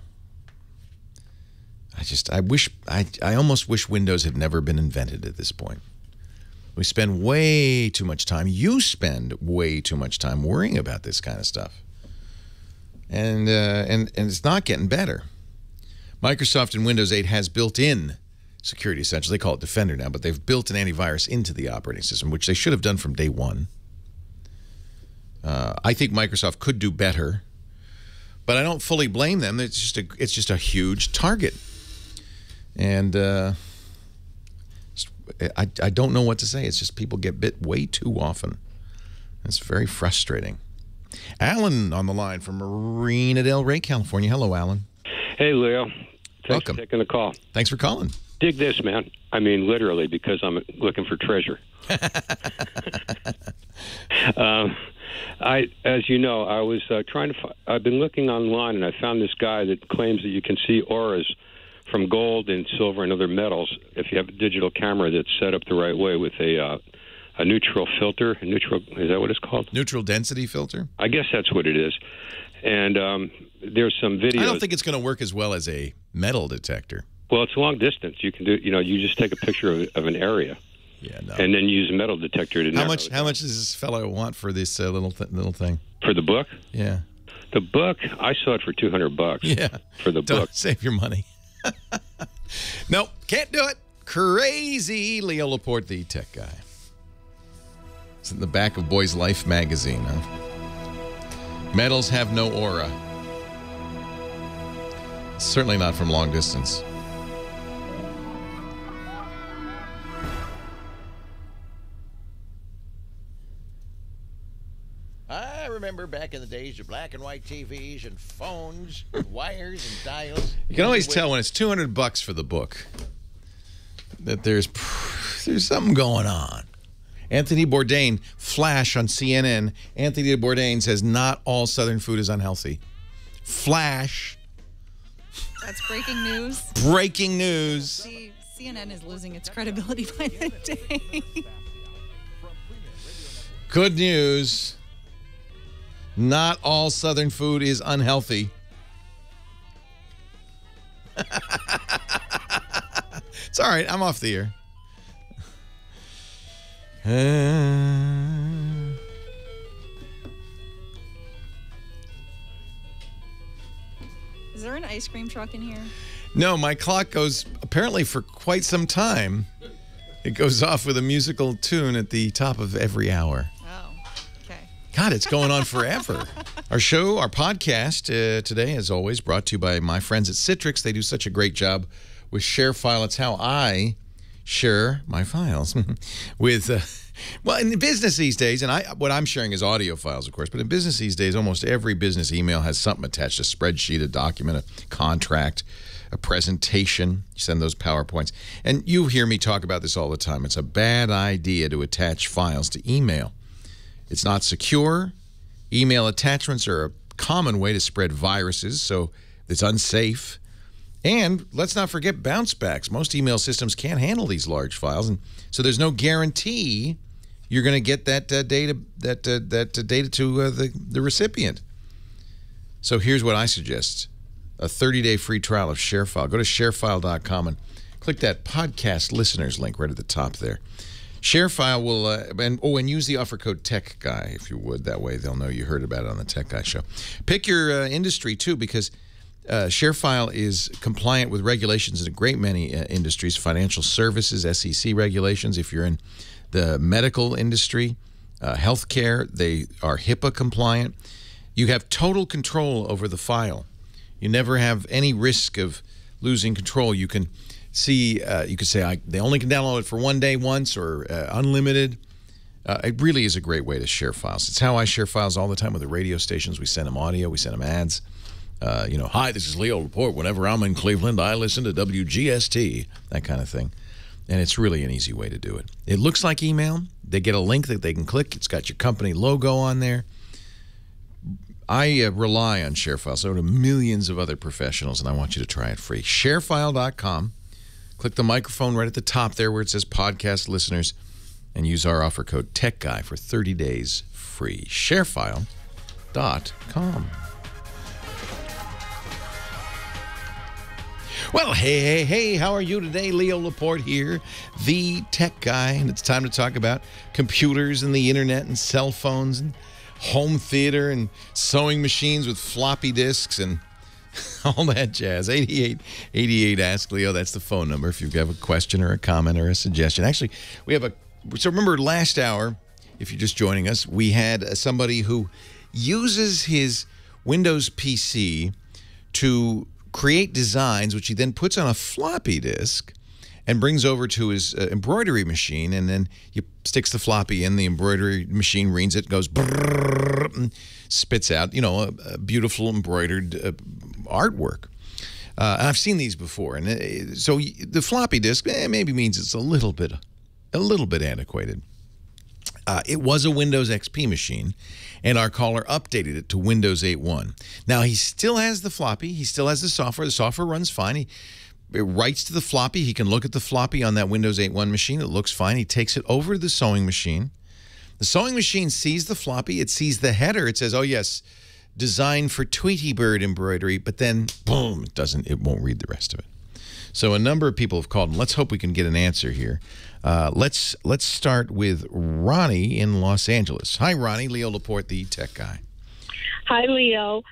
I almost wish Windows had never been invented at this point. We spend way too much time. You spend way too much time worrying about this kind of stuff. And it's not getting better. Microsoft in Windows 8 has built-in security essentials. They call it Defender now, but they've built an antivirus into the operating system, which they should have done from day one. I think Microsoft could do better, but I don't fully blame them. It's just a huge target, and I don't know what to say. It's just people get bit way too often. It's very frustrating. Alan on the line from Marina Del Rey, California. Hello, Alan. Hey, Leo. Thanks Welcome. for taking the call. Thanks for calling. Dig this, man. I mean, literally, because I'm looking for treasure. As you know, I was trying to. I've been looking online, and I found this guy that claims that you can see auras from gold and silver and other metals if you have a digital camera that's set up the right way with a neutral filter. Is that what it's called? Neutral density filter? I guess that's what it is. And there's some videos. I don't think it's going to work as well as a metal detector. Well, it's long distance. You can do. You just take a picture of an area. Yeah, no. And then use a metal detector to How much does this fellow want for this little thing? For the book? Yeah. The book, I saw it for $200. Yeah. For the book. Save your money. Nope, can't do it. Crazy. Leo Laporte, the tech guy. It's in the back of Boy's Life magazine, huh? Metals have no aura. Certainly not from long distance. I remember back in the days of black and white TVs and phones, wires and dials. You can always tell when it's $200 for the book that there's something going on. Anthony Bourdain, Flash on CNN. Anthony Bourdain says not all Southern food is unhealthy. Flash. That's breaking news. Breaking news. See, CNN is losing its credibility by the day. Good news. Not all Southern food is unhealthy. It's all right. I'm off the air. Is there an ice cream truck in here? No, my clock goes, apparently for quite some time, it goes off with a musical tune at the top of every hour. Oh, okay. God, it's going on forever. Our show, our podcast today, as always, brought to you by my friends at Citrix. They do such a great job with ShareFile. It's how I share my files with, well, in the business these days, and what I'm sharing is audio files, of course, but in business these days, almost every business email has something attached, a spreadsheet, a document, a contract, a presentation. You send those PowerPoints. And you hear me talk about this all the time. It's a bad idea to attach files to email. It's not secure. Email attachments are a common way to spread viruses, so it's unsafe. And let's not forget bounce backs. Most email systems can't handle these large files, and so there's no guarantee you're going to get that data to the recipient. So here's what I suggest: a 30-day free trial of ShareFile. Go to sharefile.com and click that podcast listeners link right at the top there. ShareFile will and use the offer code Tech Guy if you would. That way they'll know you heard about it on the Tech Guy show. Pick your industry too, because ShareFile is compliant with regulations in a great many industries, financial services, SEC regulations. If you're in the medical industry, healthcare, they are HIPAA compliant. You have total control over the file. You never have any risk of losing control. You can see, you could say they only can download it for one day once or unlimited. It really is a great way to share files. It's how I share files all the time with the radio stations. We send them audio. We send them ads. Hi, this is Leo Laporte. Whenever I'm in Cleveland, I listen to WGST, that kind of thing. And it's really an easy way to do it. It looks like email. They get a link that they can click. It's got your company logo on there. I rely on ShareFile. So do millions of other professionals, and I want you to try it free. ShareFile.com. Click the microphone right at the top there where it says podcast listeners, and use our offer code TechGuy for 30 days free. ShareFile.com. Well, hey, how are you today? Leo Laporte here, the tech guy, and it's time to talk about computers and the internet and cell phones and home theater and sewing machines with floppy disks and all that jazz. 8888 Ask Leo, that's the phone number if you have a question or a comment or a suggestion. Actually, we have so remember last hour, if you're just joining us, we had somebody who uses his Windows PC to create designs, which he then puts on a floppy disk and brings over to his embroidery machine, and then he sticks the floppy in, the embroidery machine reads it, goes brrrr, and spits out, a beautiful embroidered artwork. And I've seen these before, and so the floppy disk maybe means it's a little bit antiquated. It was a Windows XP machine, and our caller updated it to Windows 8.1. Now, he still has the floppy. He still has the software. The software runs fine. It writes to the floppy. He can look at the floppy on that Windows 8.1 machine. It looks fine. He takes it over to the sewing machine. The sewing machine sees the floppy. It sees the header. It says, oh, yes, designed for Tweety Bird embroidery, but then, boom, it won't read the rest of it. So a number of people have called, and let's hope we can get an answer here. Let's start with Ronnie in Los Angeles. Hi, Ronnie. Leo Laporte, the tech guy. Hi, Leo.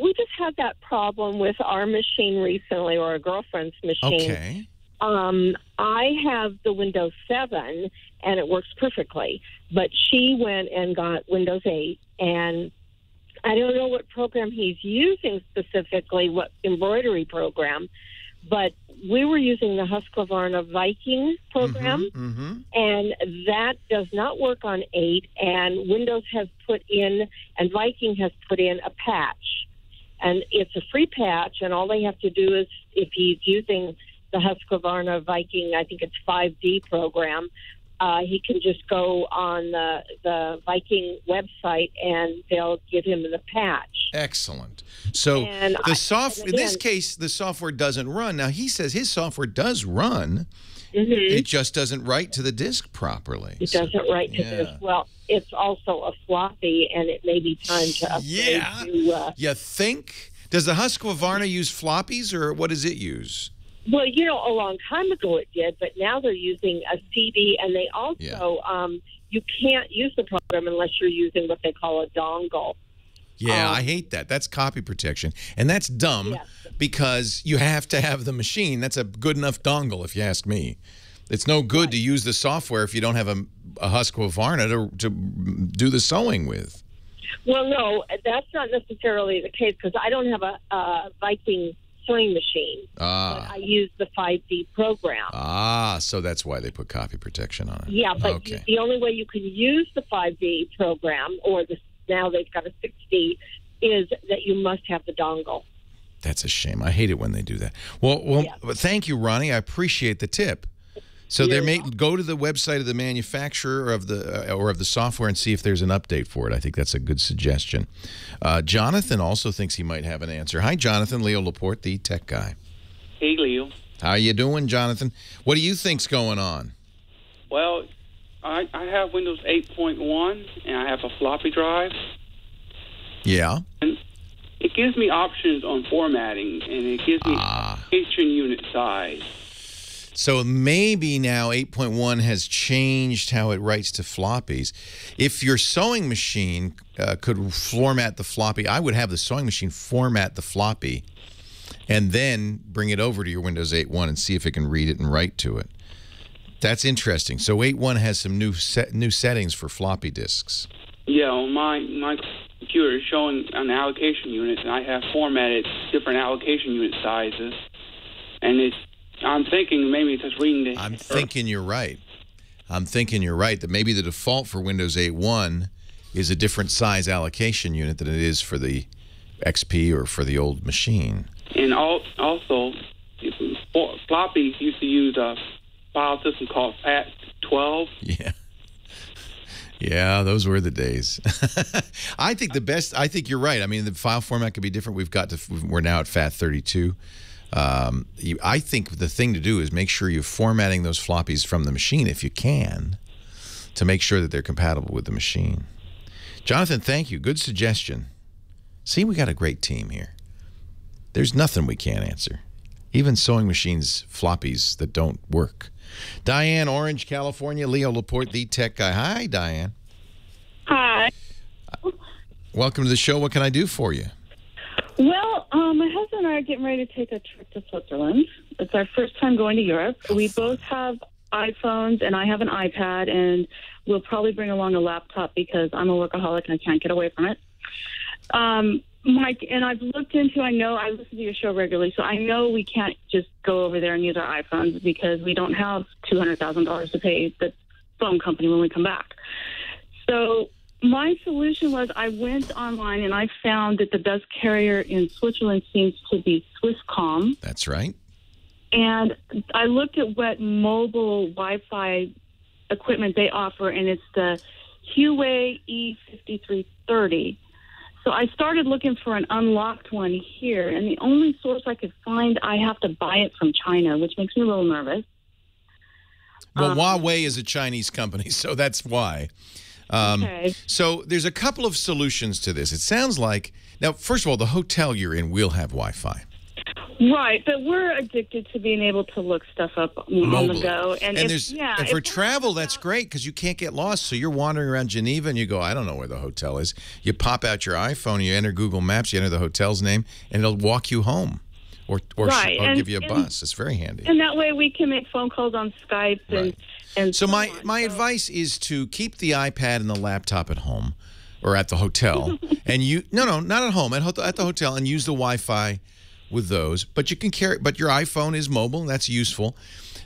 We just had that problem with our machine recently, or a girlfriend's machine. Okay. I have the Windows 7, and it works perfectly. But she went and got Windows 8, and I don't know what program he's using specifically, what embroidery program, but we were using the Husqvarna Viking program, and that does not work on 8, and Windows has put in, and Viking has put in a patch. And it's a free patch, and all they have to do is, if he's using the Husqvarna Viking, I think it's 5D program, he can just go on the Viking website, and they'll give him the patch. Excellent. So in this case, the software doesn't run. Now, he says his software does run. It just doesn't write to the disk properly. It doesn't write to the disk. Well, it's also a floppy, and it may be time to upgrade to... You think? Does the Husqvarna use floppies, or what does it use? Well, a long time ago it did, but now they're using a CD, and they also, you can't use the program unless you're using what they call a dongle. Yeah, I hate that. That's copy protection. And that's dumb because you have to have the machine. That's a good enough dongle, if you ask me. It's no good to use the software if you don't have a Husqvarna to do the sewing with. Well, no, that's not necessarily the case because I don't have a Viking sewing machine. But I use the 5D program. So that's why they put copy protection on it. Yeah, but the only way you can use the 5D program, or now they've got a 6D, is that you must have the dongle. That's a shame. I hate it when they do that. Well, thank you, Ronnie. I appreciate the tip. So go to the website of the manufacturer or of the software and see if there's an update for it. I think that's a good suggestion. Jonathan also thinks he might have an answer. Hi, Jonathan. Leo Laporte, the tech guy. Hey, Leo. How you doing, Jonathan? What do you think's going on? Well, I have Windows 8.1, and I have a floppy drive. Yeah. And it gives me options on formatting, and it gives me application unit size. So maybe now 8.1 has changed how it writes to floppies. If your sewing machine could format the floppy, I would have the sewing machine format the floppy and then bring it over to your Windows 8.1 and see if it can read it and write to it. That's interesting. So 8.1 has some new settings for floppy disks. Yeah, on my computer is showing an allocation unit, and I have formatted different allocation unit sizes, and I'm thinking maybe it's just reading the... I'm thinking you're right. I'm thinking you're right, that maybe the default for Windows 8.1 is a different size allocation unit than it is for the XP or for the old machine. And also, floppy used to use a file system called FAT12. Yeah. Yeah, those were the days. I think you're right. I mean, the file format could be different. We're now at FAT32. I think the thing to do is make sure you're formatting those floppies from the machine, if you can, to make sure that they're compatible with the machine. Jonathan, thank you. Good suggestion. See, we got a great team here. There's nothing we can't answer. Even sewing machines, floppies that don't work. Diane, Orange, California. Leo Laporte, the tech guy. Hi, Diane. Hi. Welcome to the show. What can I do for you? Well, my husband and I are getting ready to take a trip to Switzerland. It's our first time going to Europe. We both have iPhones, and I have an iPad, and we'll probably bring along a laptop because I'm a workaholic and I can't get away from it. Mike, and I've looked into, I listen to your show regularly, so I know we can't just go over there and use our iPhones because we don't have $200,000 to pay the phone company when we come back. So my solution was I went online and I found that the best carrier in Switzerland seems to be Swisscom. That's right. And I looked at what mobile Wi-Fi equipment they offer, and it's the Huawei E5330. So I started looking for an unlocked one here, and the only source I could find, I have to buy it from China, which makes me a little nervous. Well, Huawei is a Chinese company, so that's why. Okay. So there's a couple of solutions to this. It sounds like, now, first of all, the hotel you're in will have Wi-Fi. Right, but we're addicted to being able to look stuff up on the go. And for travel, that's great because you can't get lost. So you're wandering around Geneva and you go, I don't know where the hotel is. You pop out your iPhone, you enter Google Maps, you enter the hotel's name, and it'll walk you home or give you a bus. It's very handy. And that way we can make phone calls on Skype and so my advice is to keep the iPad and the laptop at home or at the hotel. And not at home, at the hotel, and use the Wi-Fi with those, but you can carry. But your iPhone is mobile, and that's useful.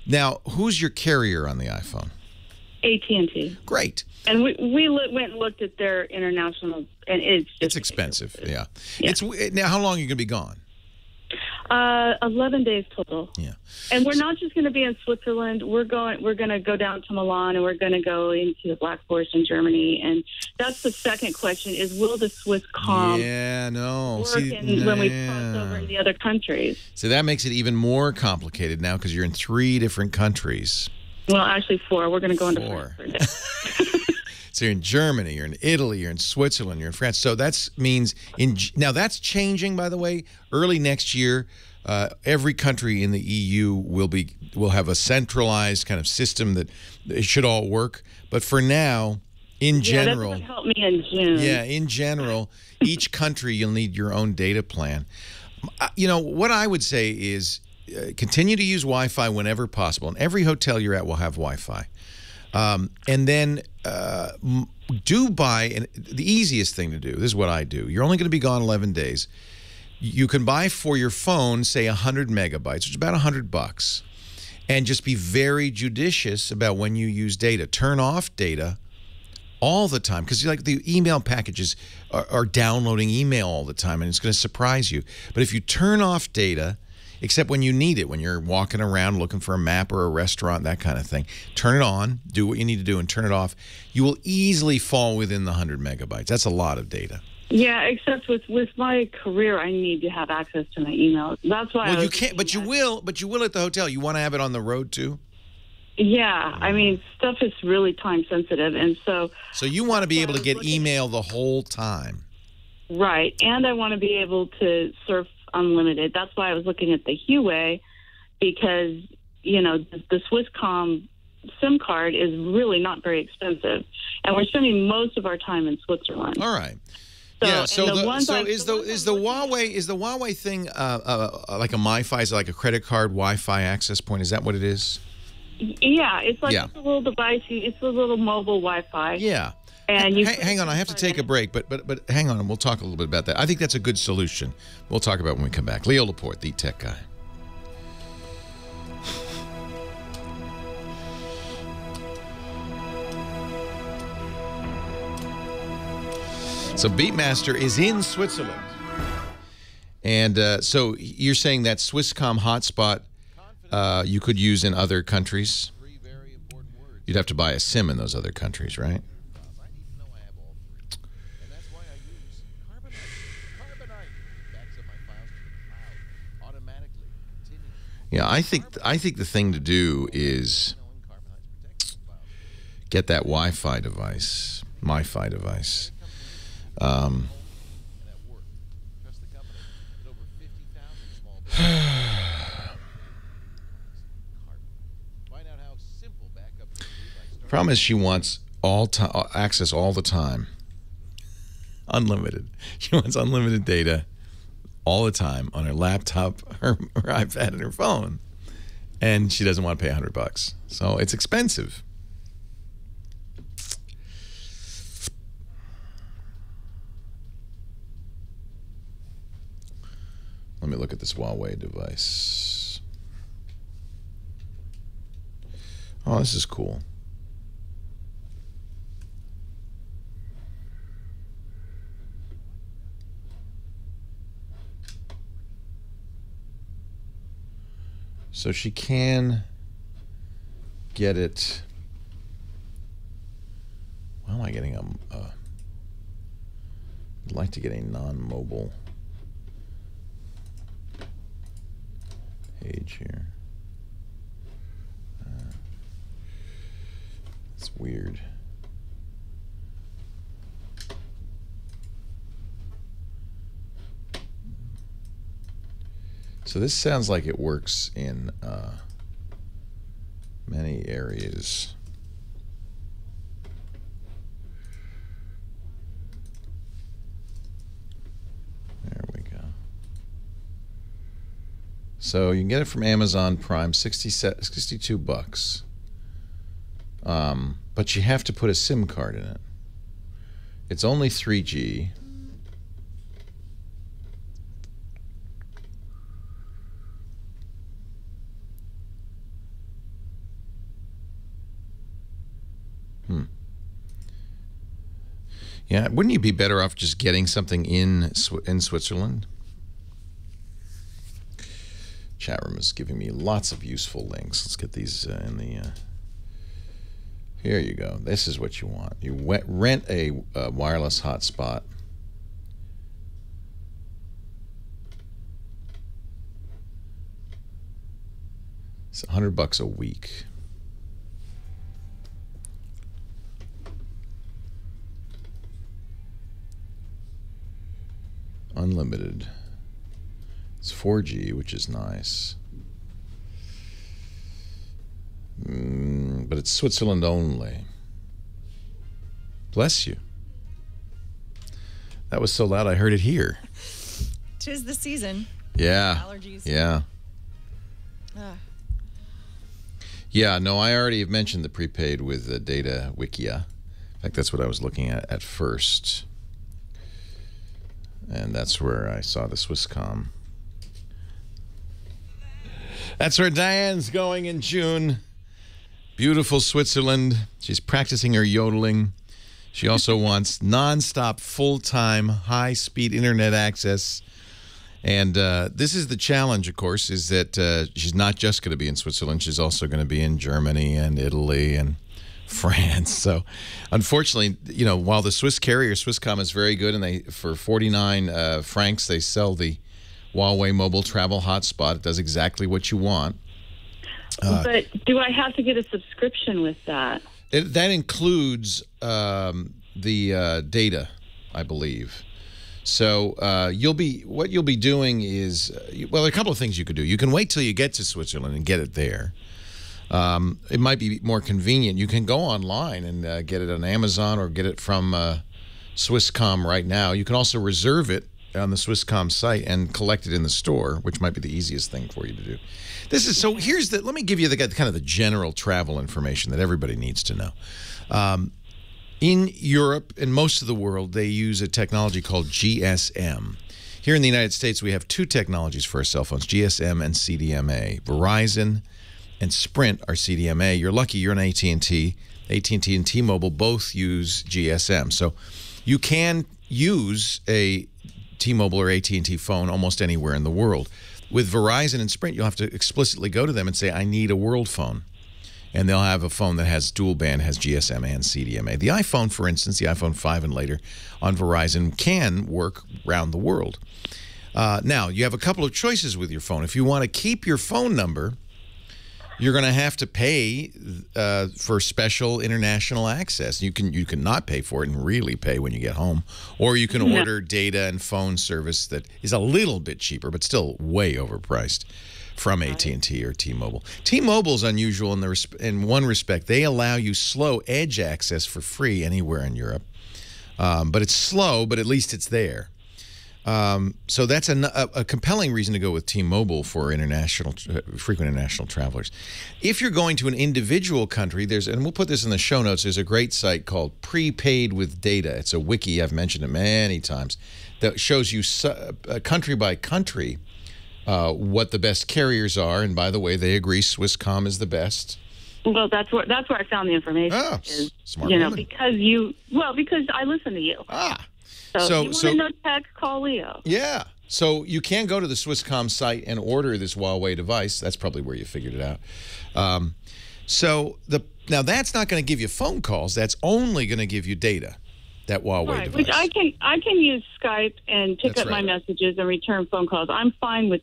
Now, who's your carrier on the iPhone? AT&T. Great. And we went and looked at their international, and it's expensive. Yeah. Now, how long are you going to be gone? 11 days total. Yeah. And we're not just going to be in Switzerland. We're going to go down to Milan, and we're going to go into the Black Forest in Germany. And that's the second question: is will the Swisscom work when we cross over in the other countries? So that makes it even more complicated now because you're in 3 different countries. Well, actually 4. We're going to go into 4. So you're in Germany, you're in Italy, you're in Switzerland, you're in France. So that means now that's changing, by the way. Early next year, every country in the EU will have a centralized kind of system that it should all work. But for now, in general, that doesn't help me in June. Yeah, in general, each country you'll need your own data plan. What I would say is continue to use Wi-Fi whenever possible, and every hotel you're at will have Wi-Fi. And then do buy, and the easiest thing to do, this is what I do. You're only going to be gone 11 days. You can buy for your phone, say 100 megabytes, which is about $100, and just be very judicious about when you use data. Turn off data all the time because the email packages are downloading email all the time, and it's going to surprise you. But if you turn off data, except when you need it, when you're walking around looking for a map or a restaurant, that kind of thing. Turn it on, do what you need to do, and turn it off. You will easily fall within the 100 megabytes. That's a lot of data. Yeah, except with my career, I need to have access to my email. That's why. Well, you can't, but you will at the hotel. You want to have it on the road too? Yeah, I mean, stuff is really time sensitive, and so. So you want to be able to get email the whole time. Right, and I want to be able to surf unlimited. That's why I was looking at the Huawei, because the Swisscom SIM card is really not very expensive, and we're spending most of our time in Switzerland. All right. So is the Huawei thing like a MiFi? Is it like a credit card Wi-Fi access point? Is that what it is? Yeah, it's like It's a little device. It's a little mobile Wi-Fi. Yeah. And hang on, I have to take a break, but hang on, and we'll talk a little bit about that. I think that's a good solution. We'll talk about it when we come back. Leo Laporte, the tech guy. So Beatmaster is in Switzerland. And so you're saying that Swisscom hotspot you could use in other countries? You'd have to buy a SIM in those other countries, right? Yeah, I think the thing to do is get that Wi-Fi device, MiFi device. Problem is, she wants access all the time, unlimited. She wants unlimited data all the time on her laptop, her iPad, and her phone, and she doesn't want to pay $100. So it's expensive. Let me look at this Huawei device. Oh, this is cool. So she can get it. Why am I getting I'd like to get a non-mobile page here. It's weird. So this sounds like it works in many areas. There we go. So you can get it from Amazon Prime, $62. But you have to put a SIM card in it. It's only 3G. Yeah, wouldn't you be better off just getting something in Switzerland? Chat room is giving me lots of useful links. Let's get these in the... Here you go. This is what you want. You rent a wireless hotspot. It's $100 a week. Unlimited. It's 4G, which is nice. But it's Switzerland only. Bless you. That was so loud I heard it here. 'Tis the season. Yeah. Allergies. Yeah. Yeah, no, I already have mentioned the prepaid with Data Wikia. In fact, that's what I was looking at first. And that's where I saw the Swisscom. That's where Diane's going in June. Beautiful Switzerland. She's practicing her yodeling. She also wants nonstop, full-time, high-speed internet access. And this is the challenge, of course, is that she's not just going to be in Switzerland. She's also going to be in Germany and Italy and France. So, unfortunately, you know, while the Swiss carrier Swisscom is very good, and they for 49 francs they sell the Huawei mobile travel hotspot. It does exactly what you want. But do I have to get a subscription with that? That includes the data, I believe. So what you'll be doing is, well, there are a couple of things you could do. You can wait till you get to Switzerland and get it there. It might be more convenient. You can go online and get it on Amazon or get it from Swisscom right now. You can also reserve it on the Swisscom site and collect it in the store, which might be the easiest thing for you to do. This is so. Here's the. Let me give you the kind of the general travel information that everybody needs to know. In Europe and most of the world, they use a technology called GSM. Here in the United States, we have two technologies for our cell phones: GSM and CDMA. Verizon and Sprint are CDMA. You're lucky you're an AT&T. AT&T and T-Mobile both use GSM. So you can use a T-Mobile or AT&T phone almost anywhere in the world. With Verizon and Sprint, you'll have to explicitly go to them and say, I need a world phone. And they'll have a phone that has dual band, has GSM and CDMA. The iPhone, for instance, the iPhone 5 and later on Verizon can work around the world. Now, you have a couple of choices with your phone. If you want to keep your phone number, you're going to have to pay for special international access. You can not pay for it and really pay when you get home. Or you can order data and phone service that is a little bit cheaper, but still way overpriced, from AT&T or T-Mobile. T-Mobile's unusual in one respect. They allow you slow edge access for free anywhere in Europe. But it's slow, but at least it's there. So that's a compelling reason to go with T-Mobile for frequent international travelers. If you're going to an individual country, and we'll put this in the show notes, there's a great site called Prepaid with Data. It's a wiki, I've mentioned it many times, that shows you country by country what the best carriers are. And by the way, they agree Swisscom is the best. Well, that's where I found the information. Oh, smart woman. Because I listen to you. So if you want to know tech, call Leo. Yeah. So you can go to the Swisscom site and order this Huawei device. That's probably where you figured it out. Now that's not going to give you phone calls. That's only going to give you data. That Huawei device. Which I can use Skype and pick up my messages and return phone calls. I'm fine with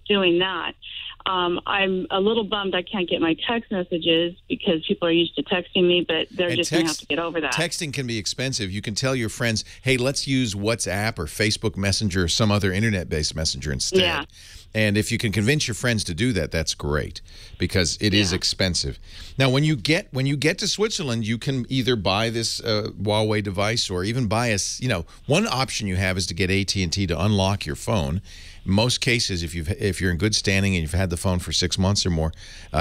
doing that. I'm a little bummed I can't get my text messages because people are used to texting me, but they're just going to have to get over that. Texting can be expensive. You can tell your friends, hey, let's use WhatsApp or Facebook Messenger or some other internet-based messenger instead. Yeah. And if you can convince your friends to do that, that's great because it is expensive. Now, when you get to Switzerland, you can either buy this Huawei device or even buy one option you have is to get AT&T to unlock your phone. In most cases, if you're in good standing and you've had the phone for 6 months or more,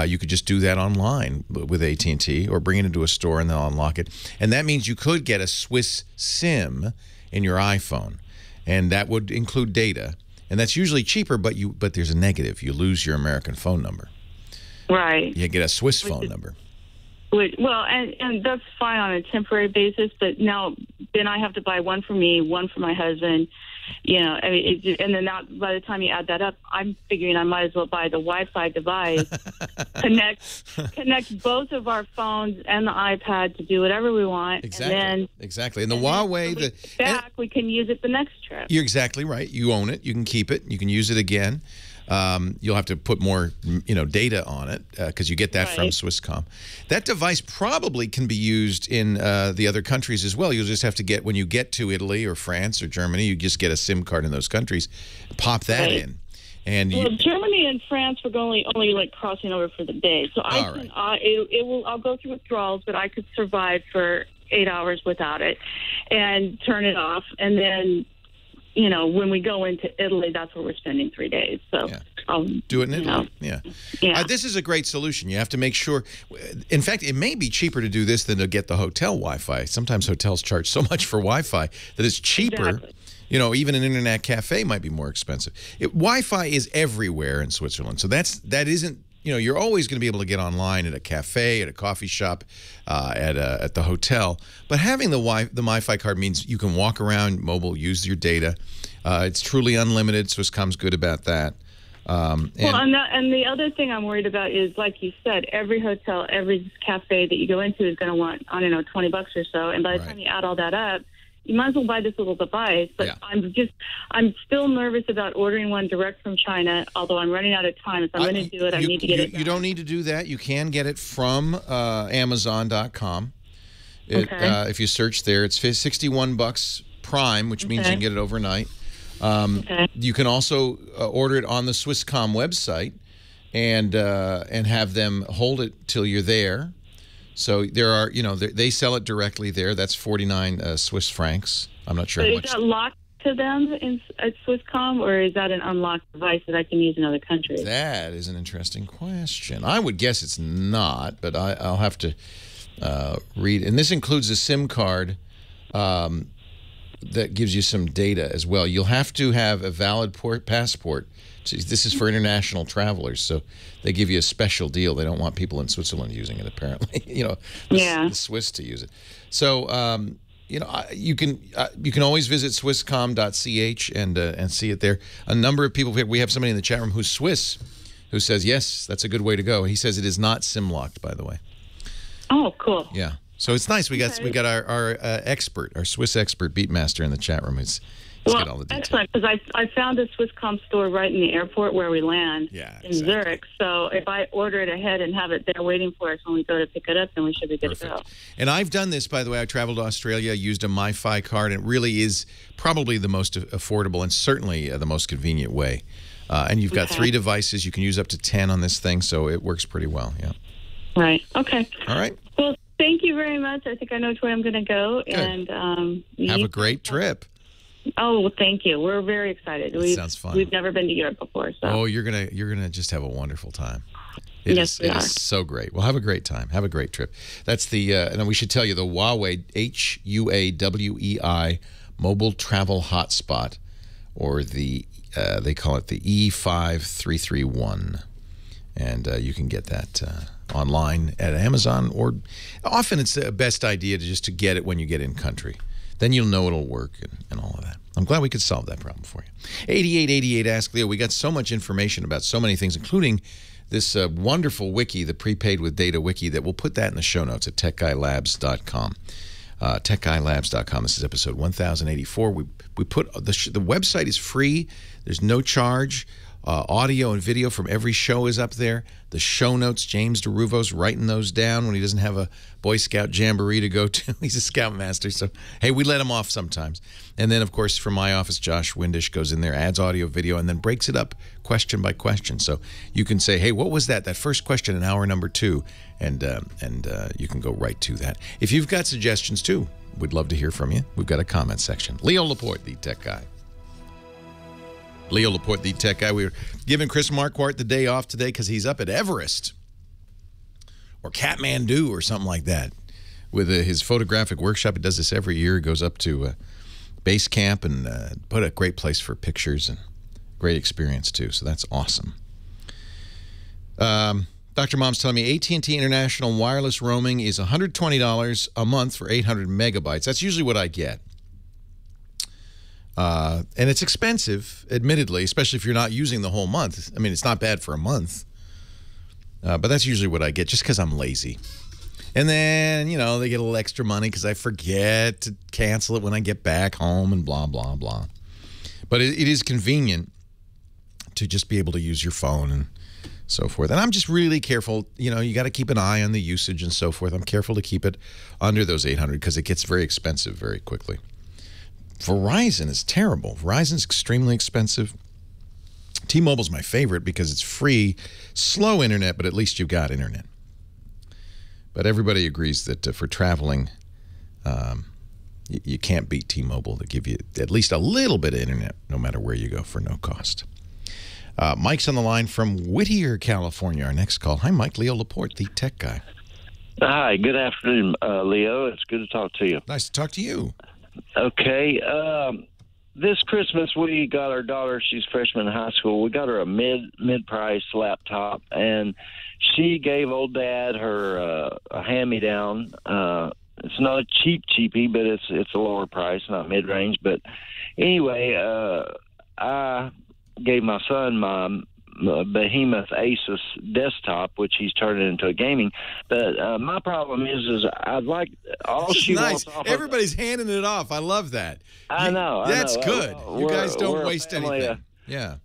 you could just do that online with AT&T or bring it into a store and they'll unlock it. And that means you could get a Swiss SIM in your iPhone, and that would include data. And that's usually cheaper, but there's a negative. You lose your American phone number. Right. You get a Swiss phone number. And that's fine on a temporary basis, but now then I have to buy one for me, one for my husband. And then by the time you add that up, I'm figuring I might as well buy the Wi-Fi device, connect both of our phones and the iPad to do whatever we want. Exactly. And the Huawei, we can use it the next trip. You're exactly right. You own it. You can keep it. You can use it again. You'll have to put more, data on it because you get that from Swisscom. That device probably can be used in the other countries as well. You'll just have to get, when you get to Italy or France or Germany, you just get a SIM card in those countries, pop that in. And Germany and France were only like crossing over for the day, so I'll go through withdrawals, but I could survive for 8 hours without it, and turn it off, and then. When we go into Italy, that's where we're spending 3 days. So I'll do it in Italy. Yeah. This is a great solution. You have to make sure. In fact, it may be cheaper to do this than to get the hotel Wi-Fi. Sometimes hotels charge so much for Wi-Fi that it's cheaper. Exactly. Even an internet cafe might be more expensive. Wi-Fi is everywhere in Switzerland, so that isn't. You're always going to be able to get online at a cafe, at a coffee shop, at the hotel. But having the MiFi card means you can walk around mobile, use your data. It's truly unlimited. Swisscom's good about that. And the other thing I'm worried about is, like you said, every hotel, every cafe that you go into is going to want, $20 or so. And by the time you add all that up, you might as well buy this little device. But I'm still nervous about ordering one direct from China, although I'm running out of time. If I'm going to do it, I need to get it done. You don't need to do that. You can get it from Amazon.com. If you search there, it's $61 Prime, which means you can get it overnight. You can also order it on the Swisscom website and have them hold it till you're there. So there are, they sell it directly there. That's 49 Swiss francs. I'm not sure how much. Is that locked to them at Swisscom, or is that an unlocked device that I can use in other countries? That is an interesting question. I would guess it's not, but I'll have to read. And this includes a SIM card that gives you some data as well. You'll have to have a valid passport. This is for international travelers, so they give you a special deal. They don't want people in Switzerland using it, apparently. The Swiss to use it. So you can always visit swisscom.ch and see it there. A number of people, we have somebody in the chat room who's Swiss who says, yes, that's a good way to go. He says it is not SIM locked, by the way. Oh, cool. Yeah. So it's nice. We got our expert, our Swiss expert Beatmaster in the chat room. He's got all the details. Excellent, because I found a Swisscom store right in the airport where we land in Zurich. So if I order it ahead and have it there waiting for us when we go to pick it up, then we should be good to go. And I've done this, by the way. I traveled to Australia, used a MiFi card, and it really is probably the most affordable and certainly the most convenient way. And you've got 3 devices. You can use up to 10 on this thing, so it works pretty well. Yeah. Right. Okay. All right. Well, thank you very much. I think I know which way I'm going to go. Good. And have a great trip. Oh, well, thank you. We're very excited. Sounds fun. We've never been to Europe before. So. Oh, you're gonna just have a wonderful time. It is so great. Well, have a great time. Have a great trip. That's the and we should tell you the Huawei HUAWEI mobile travel hotspot, or the they call it the E5331, and you can get that online at Amazon, or often it's the best idea to get it when you get in country. Then you'll know it'll work and all of that. I'm glad we could solve that problem for you. 8888 Ask Leo. We got so much information about so many things, including this wonderful wiki, the Prepaid with Data wiki, that we'll put that in the show notes at techguylabs.com. Techguylabs.com. This is episode 1084. We put the website is free. There's no charge. Audio and video from every show is up there. The show notes, James DeRuvo's writing those down when he doesn't have a Boy Scout jamboree to go to. He's a Scoutmaster, so, hey, we let him off sometimes. And then, of course, from my office, Josh Windish goes in there, adds audio, video, and then breaks it up question by question. So you can say, hey, what was that first question in hour number 2? And you can go right to that. If you've got suggestions, too, we'd love to hear from you. We've got a comment section. Leo Laporte, the tech guy. Leo Laporte, the tech guy. We were giving Chris Marquardt the day off today because he's up at Everest or Kathmandu or something like that with his photographic workshop. He does this every year. He goes up to base camp and put a great place for pictures and great experience, too. So that's awesome. Dr. Mom's telling me AT&T International Wireless Roaming is $120 a month for 800 megabytes. That's usually what I get. And it's expensive, admittedly, especially if you're not using the whole month. I mean, it's not bad for a month. But that's usually what I get just because I'm lazy. And then, they get a little extra money because I forget to cancel it when I get back home and blah, blah, blah. But it is convenient to just be able to use your phone and so forth. And I'm just really careful. You got to keep an eye on the usage and so forth. I'm careful to keep it under those 800 because it gets very expensive very quickly. Verizon is terrible. Verizon's extremely expensive. T-Mobile's my favorite because it's free, slow internet, but at least you've got internet. But everybody agrees that for traveling, you can't beat T-Mobile to give you at least a little bit of internet no matter where you go for no cost. Mike's on the line from Whittier, California. Our next call. Hi, Mike. Leo Laporte, the tech guy. Hi. Good afternoon, Leo. It's good to talk to you. Nice to talk to you. Okay. This Christmas, we got our daughter, she's freshman in high school, we got her a mid-price laptop, and she gave old Dad her a hand-me-down. It's not a cheapie, but it's a lower price, not mid-range. But anyway, I gave my son my behemoth Asus desktop, which he's turned into a gaming. But my problem is I'd like all she wants off. Everybody's handing it off. I love that. I know. That's good. You guys don't waste anything. Yeah.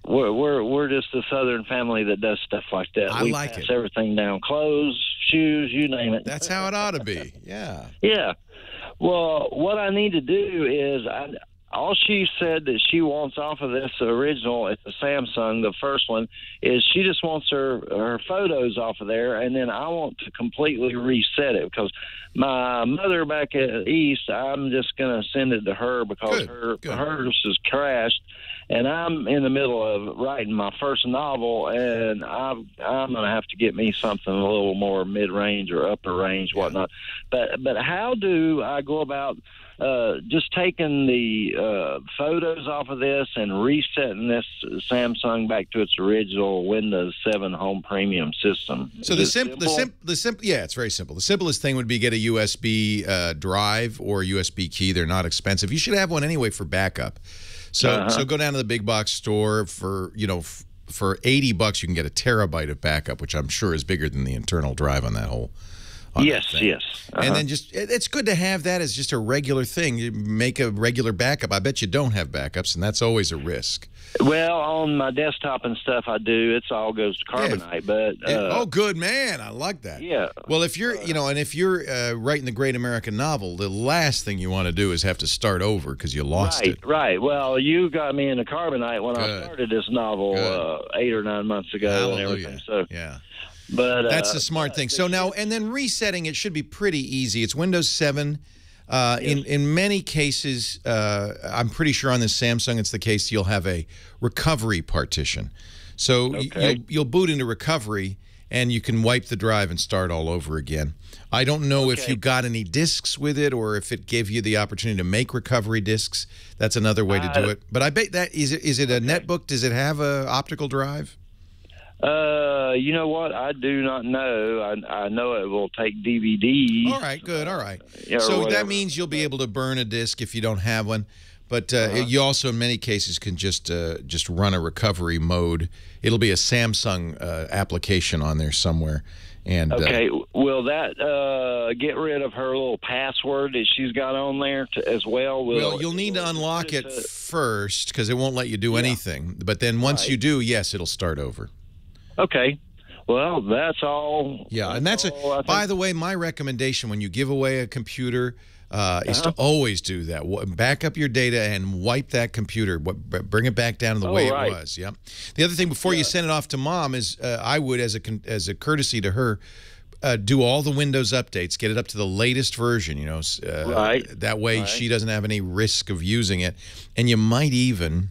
We're just a Southern family that does stuff like that. I we like pass it. everything down: clothes, shoes, you name it. That's how it ought to be. Yeah. Yeah. Well, what I need to do is all she said that she wants off of this original, it's the Samsung, the first one, is she just wants her photos off of there, and then I want to completely reset it because my mother back at East, I'm just going to send it to her because hers is crashed, and I'm in the middle of writing my first novel, and I'm going to have to get me something a little more mid-range or upper range, whatnot. But how do I go about just taking the photos off of this and resetting this Samsung back to its original Windows 7 Home Premium system? So the simple, yeah, it's very simple. The simplest thing would be get a USB drive or a USB key. They're not expensive. You should have one anyway for backup. So so go down to the big box store for for $80 you can get a terabyte of backup, which I'm sure is bigger than the internal drive on that whole. Yes. And then it's good to have that as just a regular thing. You make a regular backup. I bet you don't have backups, and that's always a risk. Well, on my desktop and stuff, I do. It all goes to carbonite, but oh, good man, I like that. Yeah. Well, if you're and if you're writing the great American novel, the last thing you want to do is have to start over because you lost it. Right. Well, you got me into carbonite when I started this novel 8 or 9 months ago. Hallelujah. And everything. So yeah. But that's the smart thing. So now, and then resetting it should be pretty easy. It's Windows 7. In many cases, I'm pretty sure on this Samsung it's the case, you'll have a recovery partition. So you'll boot into recovery, and you can wipe the drive and start all over again. I don't know if you got any discs with it or if it gave you the opportunity to make recovery discs. That's another way to do it. But I bet that is it a netbook? Does it have a optical drive? You know what? I do not know. I know it will take DVDs. All right, good. All right. Yeah, so that means you'll be able to burn a disc if you don't have one. But you also, in many cases, can just run a recovery mode. It'll be a Samsung application on there somewhere. And will that get rid of her little password that she's got on there as well? Well, you'll need to unlock it first because it won't let you do anything. But then once you do, yes, it'll start over. Okay. Well, that's all. Yeah, and that's by the way, my recommendation when you give away a computer is to always do that. Back up your data and wipe that computer. Bring it back down to the way it was. Yeah. The other thing before you send it off to mom is I would, as a courtesy to her, do all the Windows updates, get it up to the latest version. You know, that way she doesn't have any risk of using it, and you might even.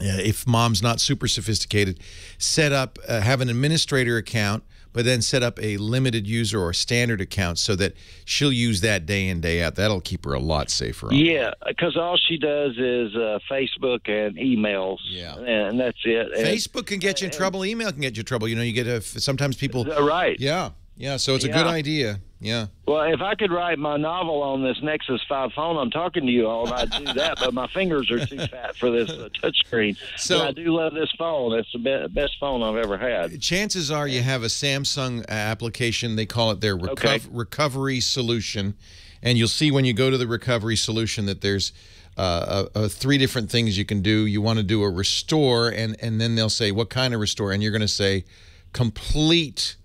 If mom's not super sophisticated, set up, have an administrator account, but then set up a limited user or standard account so that she'll use that day in, day out. That'll keep her a lot safer. Yeah, because all she does is Facebook and emails. Yeah. And that's it. Facebook can get you in trouble. Email can get you in trouble. You know, you get sometimes people. Right. Yeah. Yeah, so it's a good idea. Yeah. Well, if I could write my novel on this Nexus 5 phone I'm talking to you on, I'd do that, but my fingers are too fat for this touchscreen. So but I do love this phone. It's the best phone I've ever had. Chances are you have a Samsung application. They call it their recovery solution. And you'll see when you go to the recovery solution that there's 3 different things you can do. You want to do a restore, and then they'll say, what kind of restore? And you're going to say complete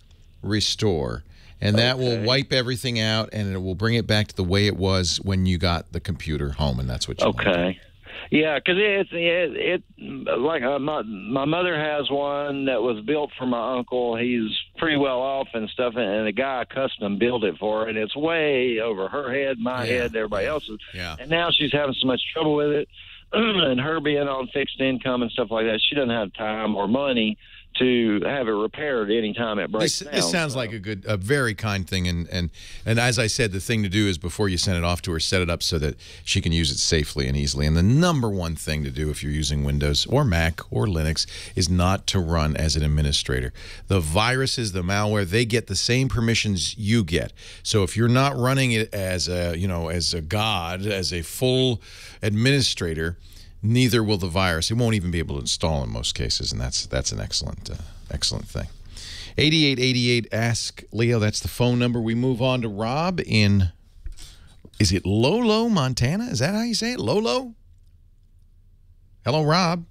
restore, and that will wipe everything out, and it will bring it back to the way it was when you got the computer home, and that's what you want. Yeah, because it like my mother has one that was built for my uncle. He's pretty well off and stuff, and the guy custom built it for her, and it's way over her head, my head, everybody else's. Yeah. And now she's having so much trouble with it, and her being on fixed income and stuff like that, she doesn't have time or money to have it repaired any time it breaks down. This sounds like a very kind thing, and as I said, the thing to do is before you send it off to her, set it up so that she can use it safely and easily. And the #1 thing to do if you're using Windows or Mac or Linux is not to run as an administrator. The viruses, the malware, they get the same permissions you get. So if you're not running it as a god, as a full administrator, neither will the virus. It won't even be able to install in most cases, and that's an excellent thing. 8888 Ask Leo. That's the phone number. We move on to Rob in, is it Lolo, Montana? Is that how you say it? Lolo? Hello, Rob.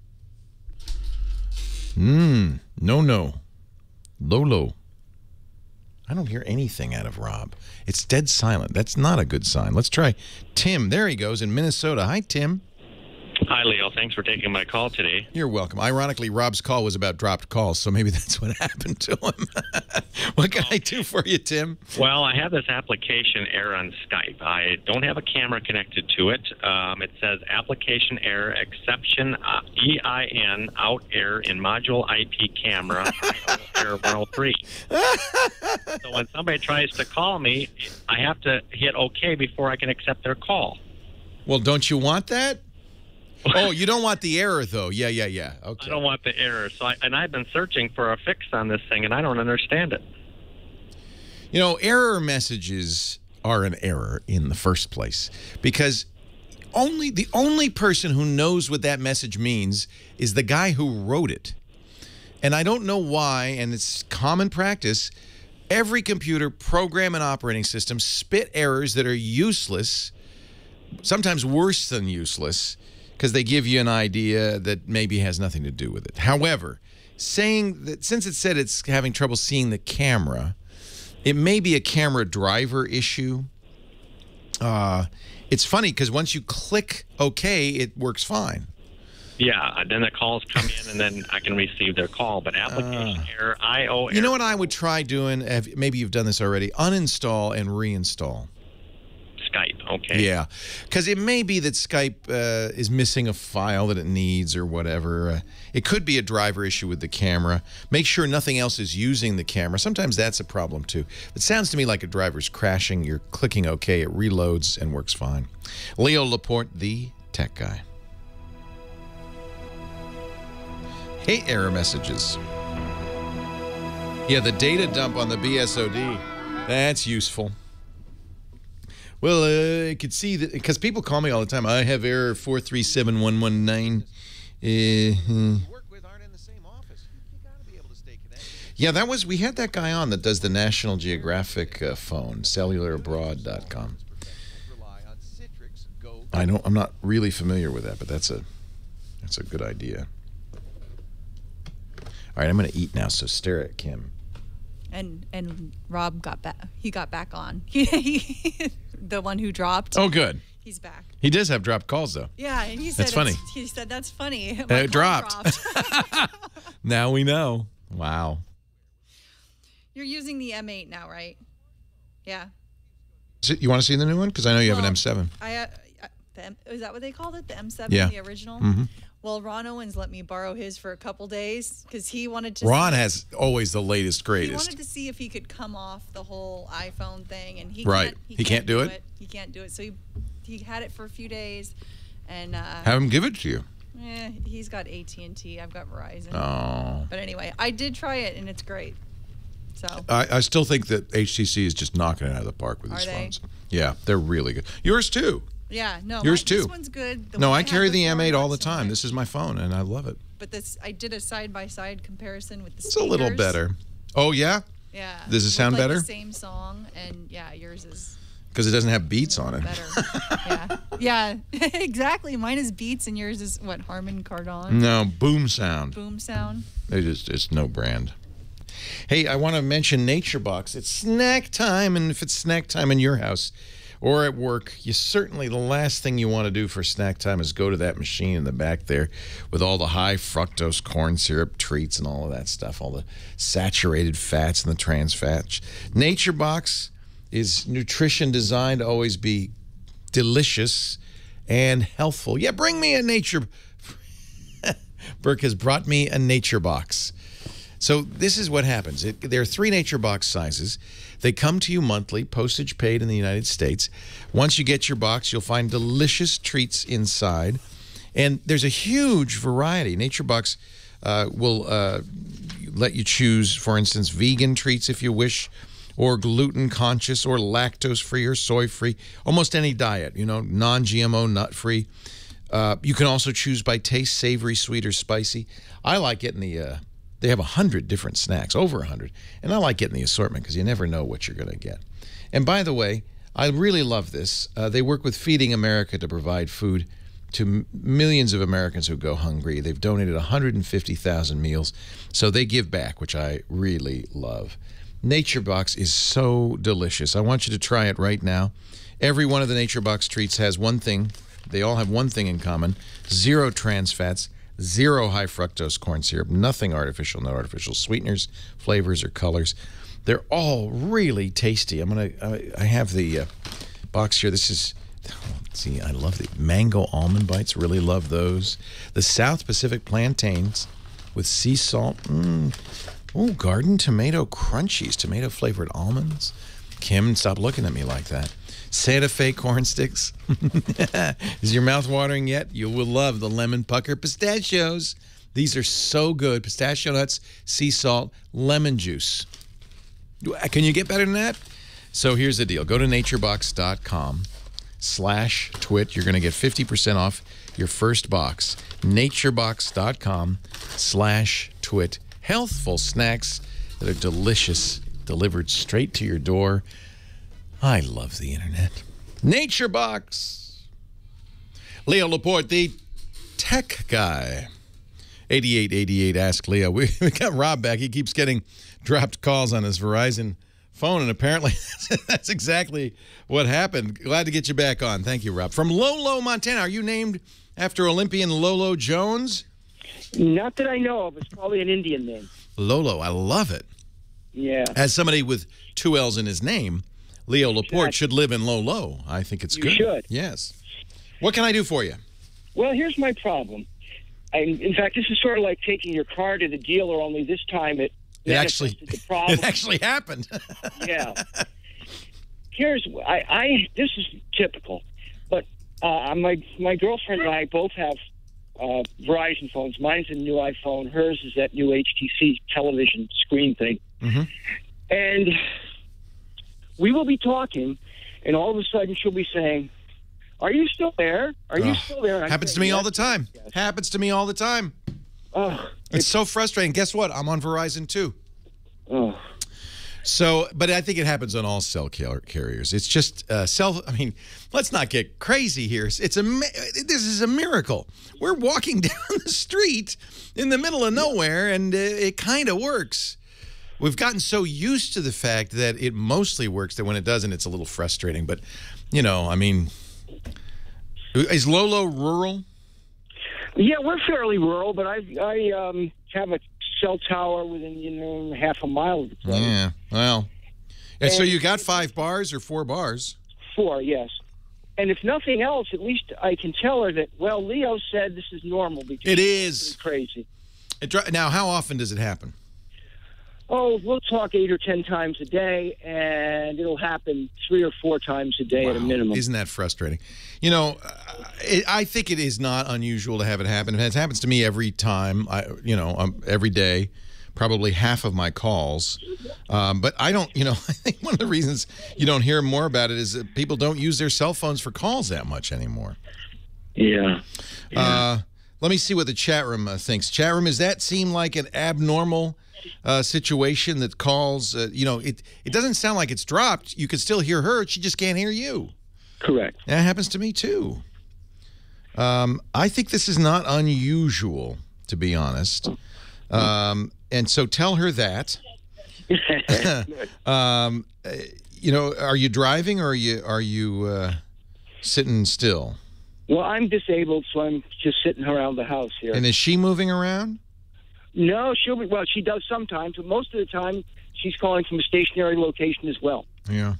No. Lolo. I don't hear anything out of Rob. It's dead silent. That's not a good sign. Let's try Tim. There he goes in Minnesota. Hi, Tim. Hi, Leo. Thanks for taking my call today. You're welcome. Ironically, Rob's call was about dropped calls, so maybe that's what happened to him. What can I do for you, Tim? Well, I have this application error on Skype. I don't have a camera connected to it. It says application error, exception EIN, out error in module IP camera, error 103. So when somebody tries to call me, I have to hit OK before I can accept their call. Well, don't you want that? Oh, you don't want the error, though. Yeah. Okay. I don't want the error. So I've been searching for a fix on this thing, and I don't understand it. You know, error messages are an error in the first place because the only person who knows what that message means is the guy who wrote it. And I don't know why, and it's common practice, every computer, program, and operating system spit errors that are useless, sometimes worse than useless, because they give you an idea that maybe has nothing to do with it. However, saying that since it said it's having trouble seeing the camera, it may be a camera driver issue. It's funny because once you click OK, it works fine. Yeah, then the calls come in, and then I can receive their call. But application error, IO error. You know what I would try doing? Maybe you've done this already. Uninstall and reinstall. Skype, okay. Yeah, because it may be that Skype is missing a file that it needs or whatever. It could be a driver issue with the camera. Make sure nothing else is using the camera. Sometimes that's a problem, too. It sounds to me like a driver's crashing. You're clicking OK. It reloads and works fine. Leo Laporte, the tech guy. Hate error messages. Yeah, the data dump on the BSOD. That's useful. Well, I could see that because people call me all the time. I have error 437119. Yeah, we had that guy on that does the National Geographic phone, cellularabroad.com. I'm not really familiar with that, but that's a good idea. All right, I'm going to eat now, so stare at Kim. And Rob got back. He got back on. The one who dropped. Oh, good. He's back. He does have dropped calls, though. Yeah, and he said that's funny. He said that's funny. It dropped. Now we know. Wow. You're using the M8 now, right? Yeah. You want to see the new one? Because I know you have an M7. Is that what they called it? The M7, yeah. The original? Mm-hmm. Well, Ron Owens let me borrow his for a couple days because he wanted to. Ron has always the latest, greatest. He wanted to see if he could come off the whole iPhone thing, and he can't do it. He can't do it. So he had it for a few days, and have him give it to you. He's got AT&T. I've got Verizon. Oh. But anyway, I did try it, and it's great. So I still think that HTC is just knocking it out of the park with these phones. Yeah, they're really good. Yours too. Yeah, no, yours too. This one's good. No, I carry the M8 all the time. This is my phone, and I love it. But I did a side-by-side comparison with the speakers. It's a little better. Oh, yeah? Yeah. Does it sound better? The same song, and yeah, yours is. Because it doesn't have beats on it. Better. Yeah, exactly. Mine is Beats, and yours is what, Harman Kardon? No, Boom Sound. Boom Sound. It's no brand. Hey, I want to mention NatureBox. It's snack time, and if it's snack time in your house or at work, the last thing you want to do for snack time is go to that machine in the back there with all the high fructose corn syrup treats and all of that stuff, all the saturated fats and the trans fats. NatureBox is nutrition designed to always be delicious and healthful. Yeah, bring me a Nature. Burke has brought me a NatureBox. So this is what happens. There are 3 NatureBox sizes. They come to you monthly, postage paid in the United States. Once you get your box, you'll find delicious treats inside. And there's a huge variety. NatureBox will let you choose, for instance, vegan treats if you wish, or gluten-conscious, or lactose-free, or soy-free, almost any diet, non-GMO, nut-free. You can also choose by taste, savory, sweet, or spicy. I like getting the... They have 100 different snacks, over 100. And I like getting the assortment because you never know what you're going to get. And by the way, I really love this. They work with Feeding America to provide food to millions of Americans who go hungry. They've donated 150,000 meals. So they give back, which I really love. NatureBox is so delicious. I want you to try it right now. Every one of the NatureBox treats has one thing They all have one thing in common: 0 trans fats, 0 high fructose corn syrup, nothing artificial, no artificial sweeteners, flavors, or colors. They're all really tasty. I have the box here. This is, see, I love the mango almond bites. Really love those. The South Pacific plantains with sea salt. Oh, garden tomato crunchies, tomato flavored almonds. Kim, stop looking at me like that. Santa Fe corn sticks. Is your mouth watering yet? You will love the lemon pucker pistachios. These are so good. Pistachio nuts, sea salt, lemon juice. Can you get better than that? So here's the deal. Go to naturebox.com/twit. You're going to get 50% off your first box. naturebox.com/twit. Healthful snacks that are delicious, delivered straight to your door. I love the internet. Nature Box. Leo Laporte, the tech guy. 8888 Ask Leo. We got Rob back. He keeps getting dropped calls on his Verizon phone, and apparently that's exactly what happened. Glad to get you back on. Thank you, Rob. From Lolo, Montana. Are you named after Olympian Lolo Jones? Not that I know of. It's probably an Indian name. Lolo. I love it. Yeah. As somebody with 2 L's in his name, Leo Laporte should live in Lolo. I think it's good. You should. Yes. What can I do for you? Well, here's my problem. In fact, this is sort of like taking your car to the dealer, only this time it actually happened. Yeah. This is typical, but my girlfriend and I both have Verizon phones. Mine's a new iPhone. Hers is that new HTC television screen thing. Mm-hmm. And we will be talking, and all of a sudden she'll be saying, "Are you still there? Are you still there?" Happens to me all the time. Happens to me all the time. Oh, it's so frustrating. Guess what? I'm on Verizon too. Oh. So, but I think it happens on all cell carriers. It's just I mean, let's not get crazy here. This is a miracle. We're walking down the street in the middle of nowhere, and it kind of works. We've gotten so used to the fact that it mostly works that when it doesn't, it's a little frustrating. But, you know, I mean, is Lolo rural? Yeah, we're fairly rural, but I have a cell tower within, half a mile of the place. Yeah, well. And so you got 5 bars or 4 bars? 4, yes. And if nothing else, at least I can tell her that, well, Leo said this is normal. Because it is. Crazy. Now, how often does it happen? Oh, we'll talk 8 or 10 times a day, and it'll happen 3 or 4 times a day at a minimum. Isn't that frustrating? You know, I think it is not unusual to have it happen. It happens to me every time, every day, probably half of my calls. But I don't, I think one of the reasons you don't hear more about it is that people don't use their cell phones for calls that much anymore. Yeah. Let me see what the chat room thinks. Chat room, does that seem like an abnormal situation that calls, it doesn't sound like it's dropped. You can still hear her. She just can't hear you. Correct. That happens to me, too. I think this is not unusual, to be honest. And so tell her that. Are you driving or are you sitting still? Well, I'm disabled, so I'm just sitting around the house here. And is she moving around? No, she does sometimes, but most of the time she's calling from a stationary location as well. Yeah.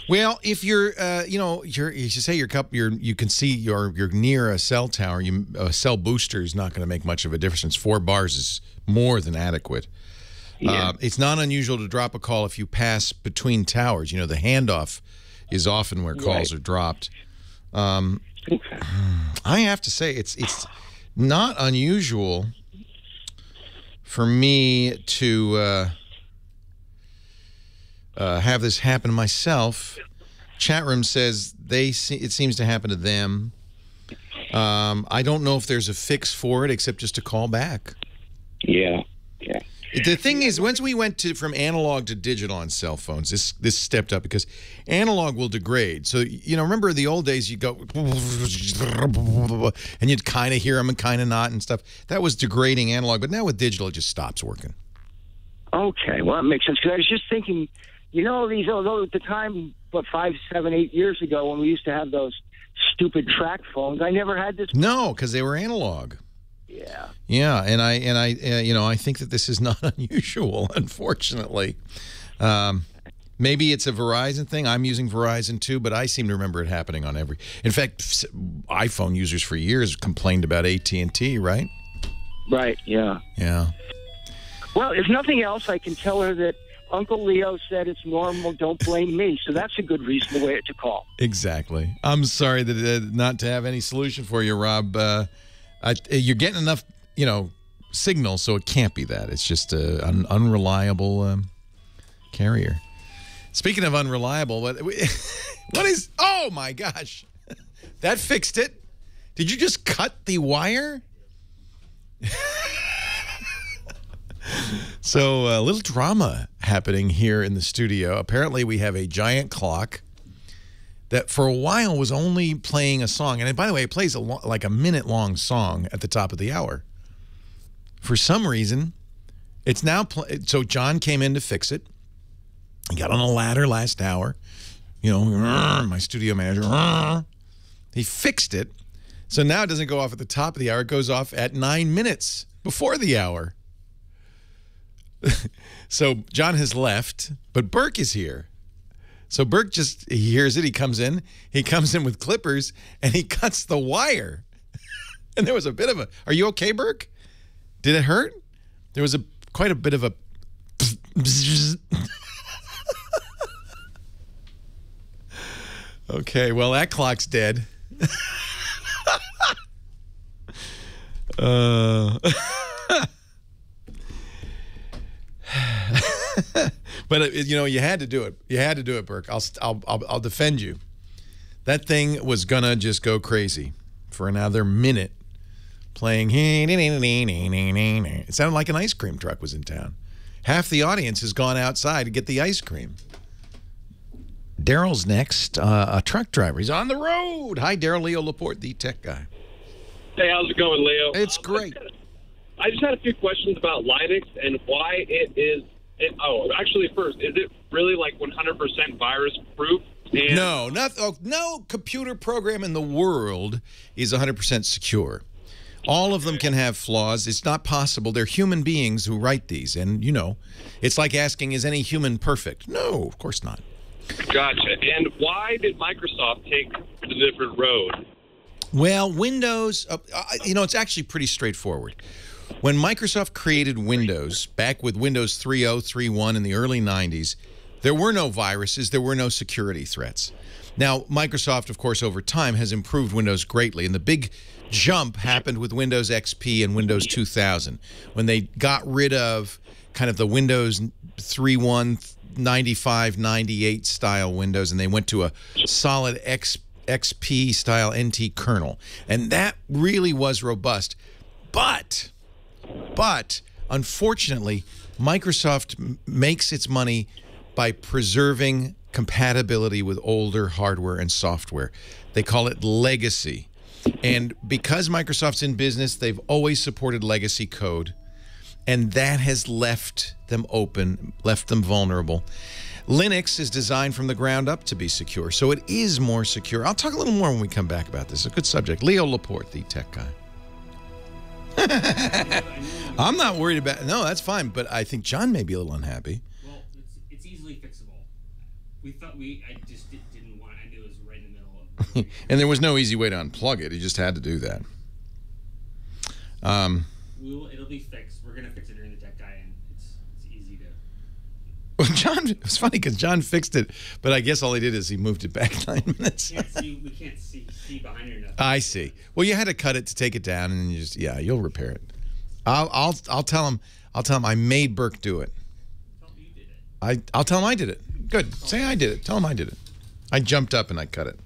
Well, if you're, you should say you can see you're near a cell tower. A cell booster is not going to make much of a difference. 4 bars is more than adequate. Yeah. It's not unusual to drop a call if you pass between towers. The handoff is often where calls are dropped. I have to say it's not unusual for me to have this happen myself. Chat room says it seems to happen to them. I don't know if there's a fix for it except just to call back. Yeah. The thing is, once we went from analog to digital on cell phones, this stepped up because analog will degrade. So, remember the old days, you go, and you'd kind of hear them and kind of not and stuff. That was degrading analog. But now with digital, it just stops working. Okay, well, that makes sense. Because I was just thinking, these, although at the time, 5, 7, 8 years ago, when we used to have those stupid track phones. I never had this. No, because they were analog. Yeah. Yeah, and I think that this is not unusual, unfortunately. Maybe it's a Verizon thing. I'm using Verizon too, but I seem to remember it happening on every. In fact, iPhone users for years complained about AT&T, right? Right. Yeah. Yeah. Well, if nothing else, I can tell her that Uncle Leo said it's normal. Don't blame me. So that's a good reason to call. Exactly. I'm sorry that not to have any solution for you, Rob. You're getting enough, signal, so it can't be that. It's just an unreliable carrier. Speaking of unreliable, what is? Oh my gosh, that fixed it. Did you just cut the wire? So a little drama happening here in the studio. Apparently, we have a giant clock that for a while was only playing a song. And by the way, it plays like a minute-long song at the top of the hour. For some reason, it's now so John came in to fix it. He got on a ladder last hour. My studio manager. He fixed it. So now it doesn't go off at the top of the hour. It goes off at 9 minutes before the hour. So John has left, but Burke is here. So Burke he hears it. He comes in with clippers, and he cuts the wire. And there was a bit of a, are you okay, Burke? Did it hurt? There was quite a bit of a okay, well, that clock's dead. But you had to do it. You had to do it, Burke. I'll defend you. That thing was gonna just go crazy for another minute, playing. It sounded like an ice cream truck was in town. Half the audience has gone outside to get the ice cream. Daryl's next, a truck driver. He's on the road. Hi, Daryl. Leo Laporte, the tech guy. Hey, how's it going, Leo? It's great. I just had a few questions about Linux and why it is. Actually, first, is it really like 100% virus proof? No, no computer program in the world is 100% secure. All of them can have flaws. It's not possible. They're human beings who write these, and it's like asking, is any human perfect? No, of course not. Gotcha. And why did Microsoft take a different road? Well, Windows, it's actually pretty straightforward. When Microsoft created Windows, back with Windows 3.0, 3.1 in the early 90s, there were no viruses, there were no security threats. Now, Microsoft, of course, over time has improved Windows greatly, and the big jump happened with Windows XP and Windows 2000, when they got rid of kind of the Windows 3.1, 95, 98 style Windows, and they went to a solid XP style NT kernel. And that really was robust. But unfortunately, Microsoft makes its money by preserving compatibility with older hardware and software. They call it legacy. And because Microsoft's in business, they've always supported legacy code. And that has left them open, left them vulnerable. Linux is designed from the ground up to be secure, so it is more secure. I'll talk a little more when we come back about this. It's a good subject. Leo Laporte, the tech guy. I'm not worried about. No, that's fine. But I think John may be a little unhappy. Well, it's easily fixable. I just didn't want. I knew it was right in the middle of. And there was no easy way to unplug it. You just had to do that. It'll be fixed. We're gonna fix it during the tech guy, and it's easy to. Well, John, it was funny because John fixed it, but I guess all he did is he moved it back 9 minutes. We can't see behind it or nothing. I see. Well, you had to cut it to take it down, and you just you'll repair it. I'll tell him. I'll tell him I made Burke do it. Tell him you did it. I'll tell him I did it. Good. Say I did it. Tell him I did it. I jumped up and I cut it.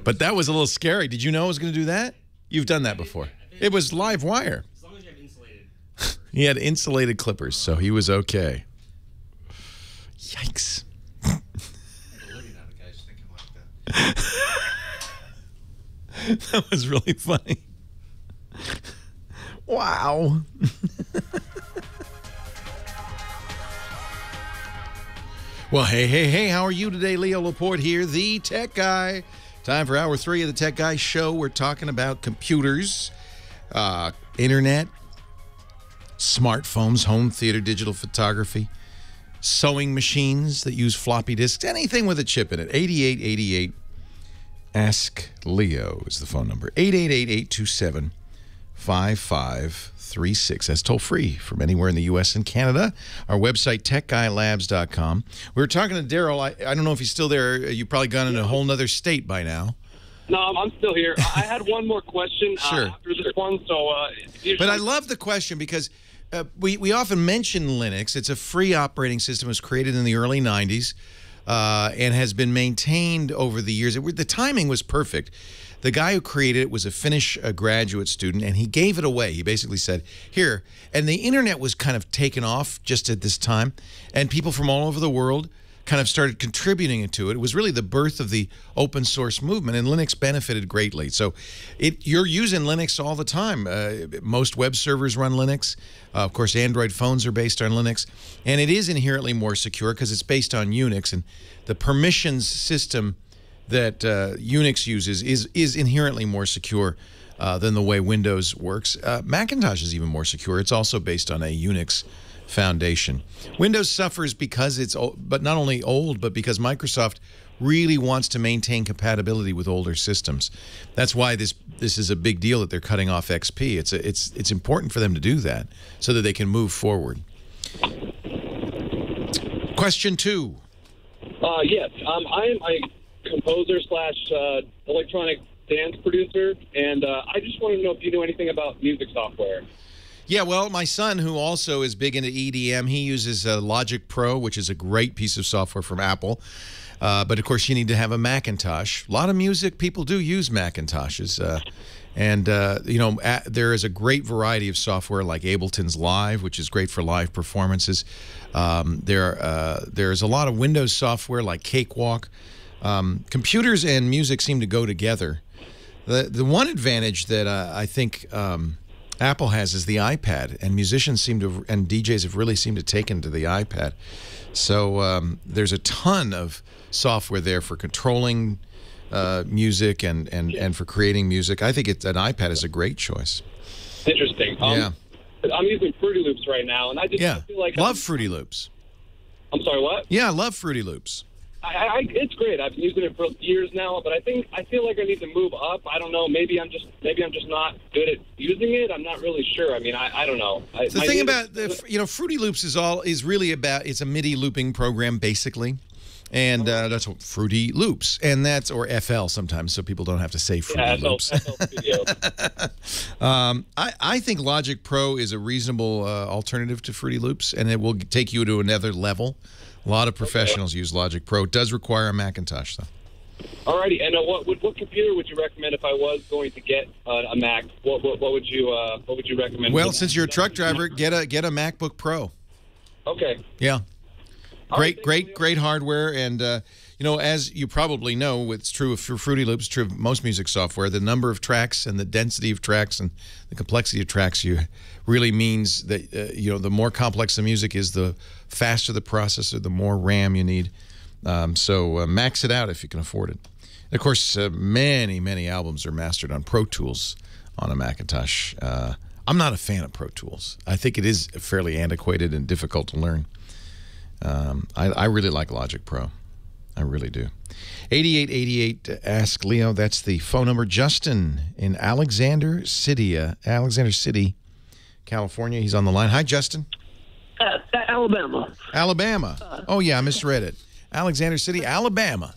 But that was a little scary. Did you know I was going to do that? You've done that before. It was live wire. As long as you have insulated. He had insulated clippers, so he was okay. Yikes. That was really funny. Wow. Well, hey, how are you today? Leo Laporte here, the Tech Guy. Time for Hour 3 of the Tech Guy Show. We're talking about computers, internet, smartphones, home theater, digital photography, sewing machines that use floppy disks, anything with a chip in it. 8888 Ask Leo is the phone number. 888-827-5536. That's toll free from anywhere in the U.S. and Canada. Our website, techguylabs.com. We were talking to Daryl. I don't know if he's still there. You've probably gone in a whole nother state by now. No, I'm still here. I had one more question Sure. after this one. So, But I love the question because we often mention Linux. It's a free operating system. It was created in the early 90s and has been maintained over the years. The timing was perfect. The guy who created it was a Finnish graduate student, and he gave it away. He basically said, here. And the internet was kind of taken off just at this time, and people from all over the world kind of started contributing to it. It was really the birth of the open source movement, and Linux benefited greatly. So you're using Linux all the time. Most web servers run Linux. Of course, Android phones are based on Linux. And it is inherently more secure because it's based on Unix. And the permissions system that Unix uses is inherently more secure than the way Windows works. Macintosh is even more secure. It's also based on a Unix foundation. Windows suffers because it's old, but not only old, but because Microsoft really wants to maintain compatibility with older systems. That's why this is a big deal that they're cutting off XP. It's important for them to do that so that they can move forward. Question 2. Yes, I am a composer / electronic dance producer, and I just wanted to know if you know anything about music software. Yeah, well, my son, who also is big into EDM, he uses Logic Pro, which is a great piece of software from Apple. But, of course, you need to have a Macintosh. A lot of music people do use Macintoshes. There is a great variety of software like Ableton's Live, which is great for live performances. There's a lot of Windows software like Cakewalk. Computers and music seem to go together. The one advantage that I think Apple has is the iPad, and musicians and DJs have really seemed to take to the iPad. So there's a ton of software there for controlling music and for creating music. I think an iPad is a great choice. Interesting. Yeah. I'm using Fruity Loops right now, and I feel like love Fruity Loops. I'm sorry, what? Yeah, I love Fruity Loops. It's great. I've been using it for years now, but I feel like I need to move up. I don't know. Maybe I'm just not good at using it. I'm not really sure. I mean, I don't know. The thing about Fruity Loops is really about, it's a MIDI looping program basically, and that's what Fruity Loops, and that's, or FL sometimes, so people don't have to say Fruity Loops. I think Logic Pro is a reasonable alternative to Fruity Loops, and it will take you to another level. A lot of professionals use Logic Pro. It does require a Macintosh, though. Alrighty, and what computer would you recommend if I was going to get a Mac? What would you recommend? Well, since you're a truck driver, get a MacBook Pro. Okay. Yeah. Great hardware, and as you probably know, it's true for Fruity Loops, true of most music software. The number of tracks and the density of tracks and the complexity of tracks really means that the more complex the music is, the faster the processor, the more RAM you need. So max it out if you can afford it. And of course, many albums are mastered on Pro Tools on a Macintosh. I'm not a fan of Pro Tools. I think it is fairly antiquated and difficult to learn. I really like Logic Pro. I really do. 8888 Ask Leo. That's the phone number. Justin in Alexander City, California. He's on the line. Hi, Justin. Alabama. Alabama. Oh, yeah, I misread it. Alexander City, Alabama.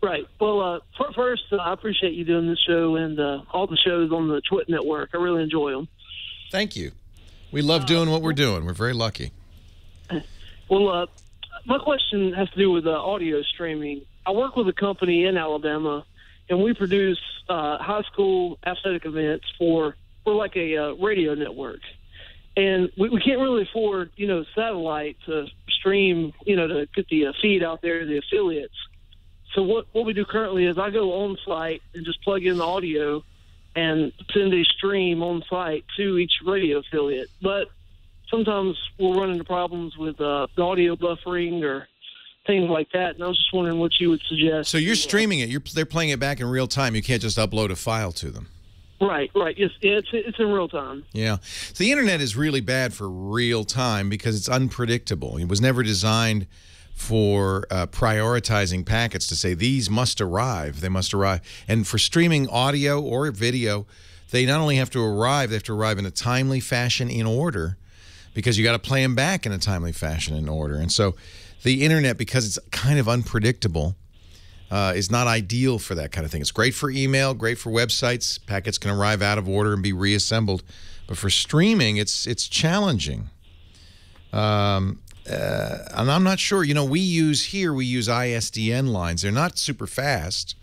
Right. Well, first, I appreciate you doing this show and all the shows on the Twit Network. I really enjoy them. Thank you. We love doing what we're doing. We're very lucky. Well, my question has to do with audio streaming. I work with a company in Alabama, and we produce high school athletic events for like a radio network. And we can't really afford, satellite to stream, to get the feed out there to the affiliates. So what we do currently is I go on site and just plug in the audio and send a stream on site to each radio affiliate. But sometimes we'll run into problems with the audio buffering or things like that. And I was just wondering what you would suggest. So you're streaming it. They're playing it back in real time. You can't just upload a file to them. Right. Yes, it's in real time. Yeah. So the internet is really bad for real time because it's unpredictable. It was never designed for prioritizing packets to say these must arrive. They must arrive. And for streaming audio or video, they not only have to arrive, they have to arrive in a timely fashion in order, because you got to play them back in a timely fashion in order. And so the internet, because it's kind of unpredictable, is not ideal for that kind of thing. It's great for email, great for websites. Packets can arrive out of order and be reassembled. But for streaming, it's challenging. And I'm not sure. You know, we use ISDN lines. They're not super fast.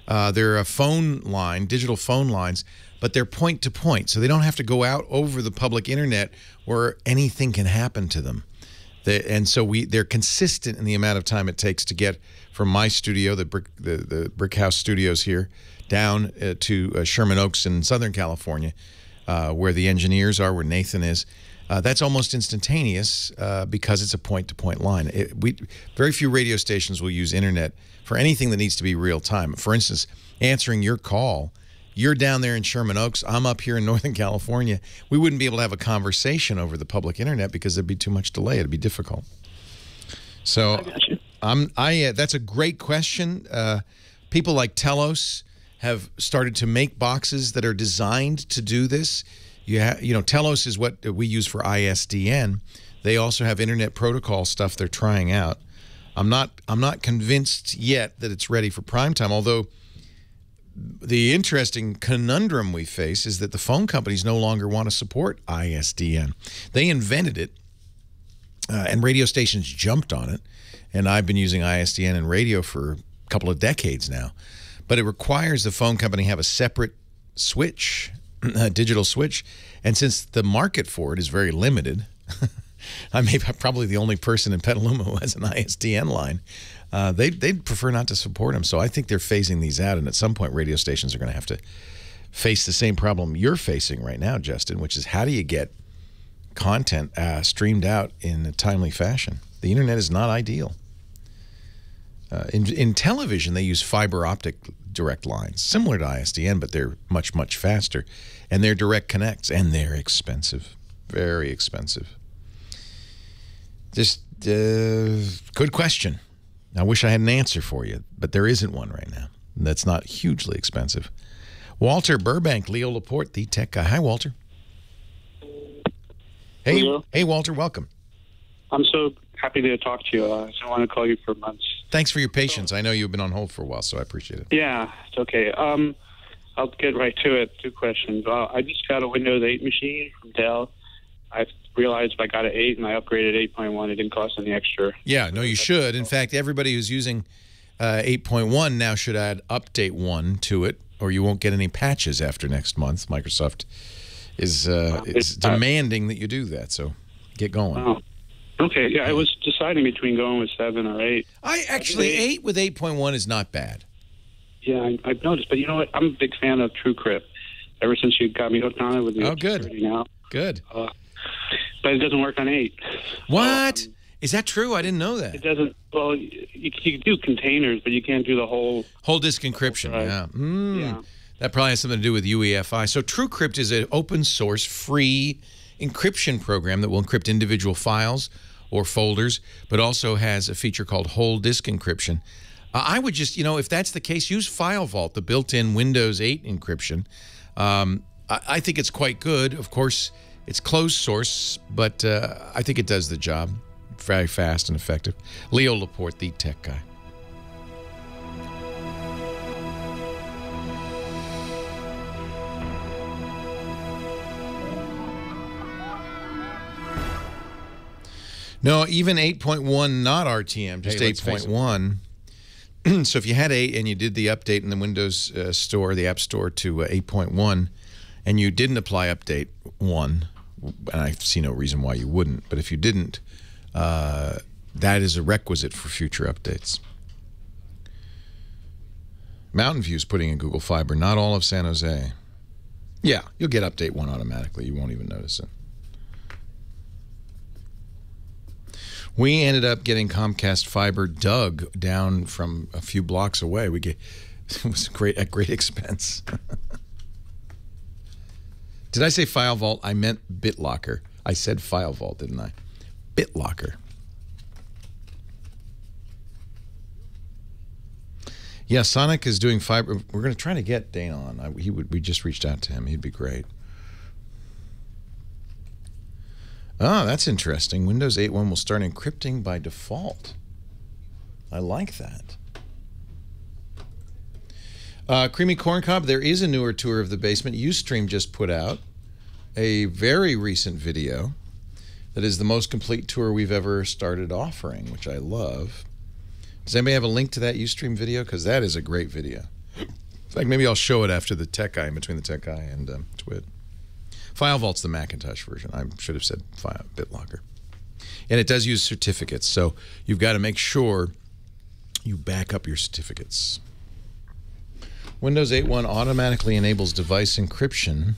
They're a phone line, digital phone lines, but they're point-to-point. So they don't have to go out over the public internet where anything can happen to them. And so they're consistent in the amount of time it takes to get from my studio, the Brick House Studios here, down to Sherman Oaks in Southern California, where the engineers are, where Nathan is. That's almost instantaneous because it's a point-to-point line. Very few radio stations will use internet for anything that needs to be real time. For instance, answering your call. You're down there in Sherman Oaks. I'm up here in Northern California. We wouldn't be able to have a conversation over the public internet because there'd be too much delay. It'd be difficult. So that's a great question. People like Telos have started to make boxes that are designed to do this. You know, Telos is what we use for ISDN. They also have internet protocol stuff they're trying out. I'm not convinced yet that it's ready for prime time, although the interesting conundrum we face is that the phone companies no longer want to support ISDN. They invented it, and radio stations jumped on it, and I've been using ISDN in radio for a couple of decades now. But it requires the phone company have a separate switch, a digital switch, and since the market for it is very limited, I'm probably the only person in Petaluma who has an ISDN line. They'd prefer not to support them, so I think they're phasing these out, and at some point radio stations are going to have to face the same problem you're facing right now, Justin, which is how do you get content streamed out in a timely fashion? The internet is not ideal. In television, they use fiber optic direct lines, similar to ISDN, but they're much, much faster, and they're direct connects, and they're expensive, very expensive. Just good question. I wish I had an answer for you, but there isn't one right now. That's not hugely expensive. Walter Burbank, Leo Laporte, the tech guy. Hi, Walter. Hey, Hello. Hey, Walter. Welcome. I'm so happy to talk to you. I want to call you for months. Thanks for your patience. I know you've been on hold for a while, so I appreciate it. Yeah, it's okay. I'll get right to it. 2 questions. I just got a Windows 8 machine from Dell. I realized if I got an 8 and I upgraded 8.1, it didn't cost any extra. Yeah, no, you should. In fact, everybody who's using 8.1 now should add Update 1 to it, or you won't get any patches after next month. Microsoft is demanding that you do that, so get going. Oh. Okay, yeah, I was deciding between going with 7 or 8. Actually, 8 with 8.1 is not bad. Yeah, I've noticed. But you know what? I'm a big fan of TrueCrypt. Ever since you got me hooked on it with the security now. Good. But it doesn't work on 8. What? Is that true? I didn't know that. It doesn't. Well, you can do containers, but you can't do the whole disk encryption. Yeah. That probably has something to do with UEFI. So TrueCrypt is an open source, free encryption program that will encrypt individual files or folders, but also has a feature called whole disk encryption. I would just, if that's the case, use FileVault, the built-in Windows 8 encryption. I think it's quite good. Of course, it's closed source, but I think it does the job. Very fast and effective. Leo Laporte, the tech guy. No, even 8.1, not RTM, just 8.1. So if you had 8 and you did the update in the Windows Store, the App Store, to 8.1, and you didn't apply Update 1, and I see no reason why you wouldn't, but if you didn't, that is a requisite for future updates. Mountain View's putting in Google Fiber, not all of San Jose. Yeah, you'll get Update 1 automatically. You won't even notice it. We ended up getting Comcast fiber dug down from a few blocks away. It was at great expense. Did I say File Vault? I meant BitLocker. I said File Vault, didn't I? BitLocker. Yeah, Sonic is doing fiber. We're going to try to get Dana on. We just reached out to him. He'd be great. Oh, that's interesting. Windows 8.1 will start encrypting by default. I like that. Creamy Corncob, there is a newer tour of the basement. Ustream just put out a very recent video that is the most complete tour we've ever started offering, which I love. Does anybody have a link to that Ustream video? Because that is a great video. In fact, maybe I'll show it after the Tech Guy, in between the Tech Guy and Twit. File Vault's the Macintosh version. I should have said BitLocker. And it does use certificates, so you've got to make sure you back up your certificates. Windows 8.1 automatically enables device encryption.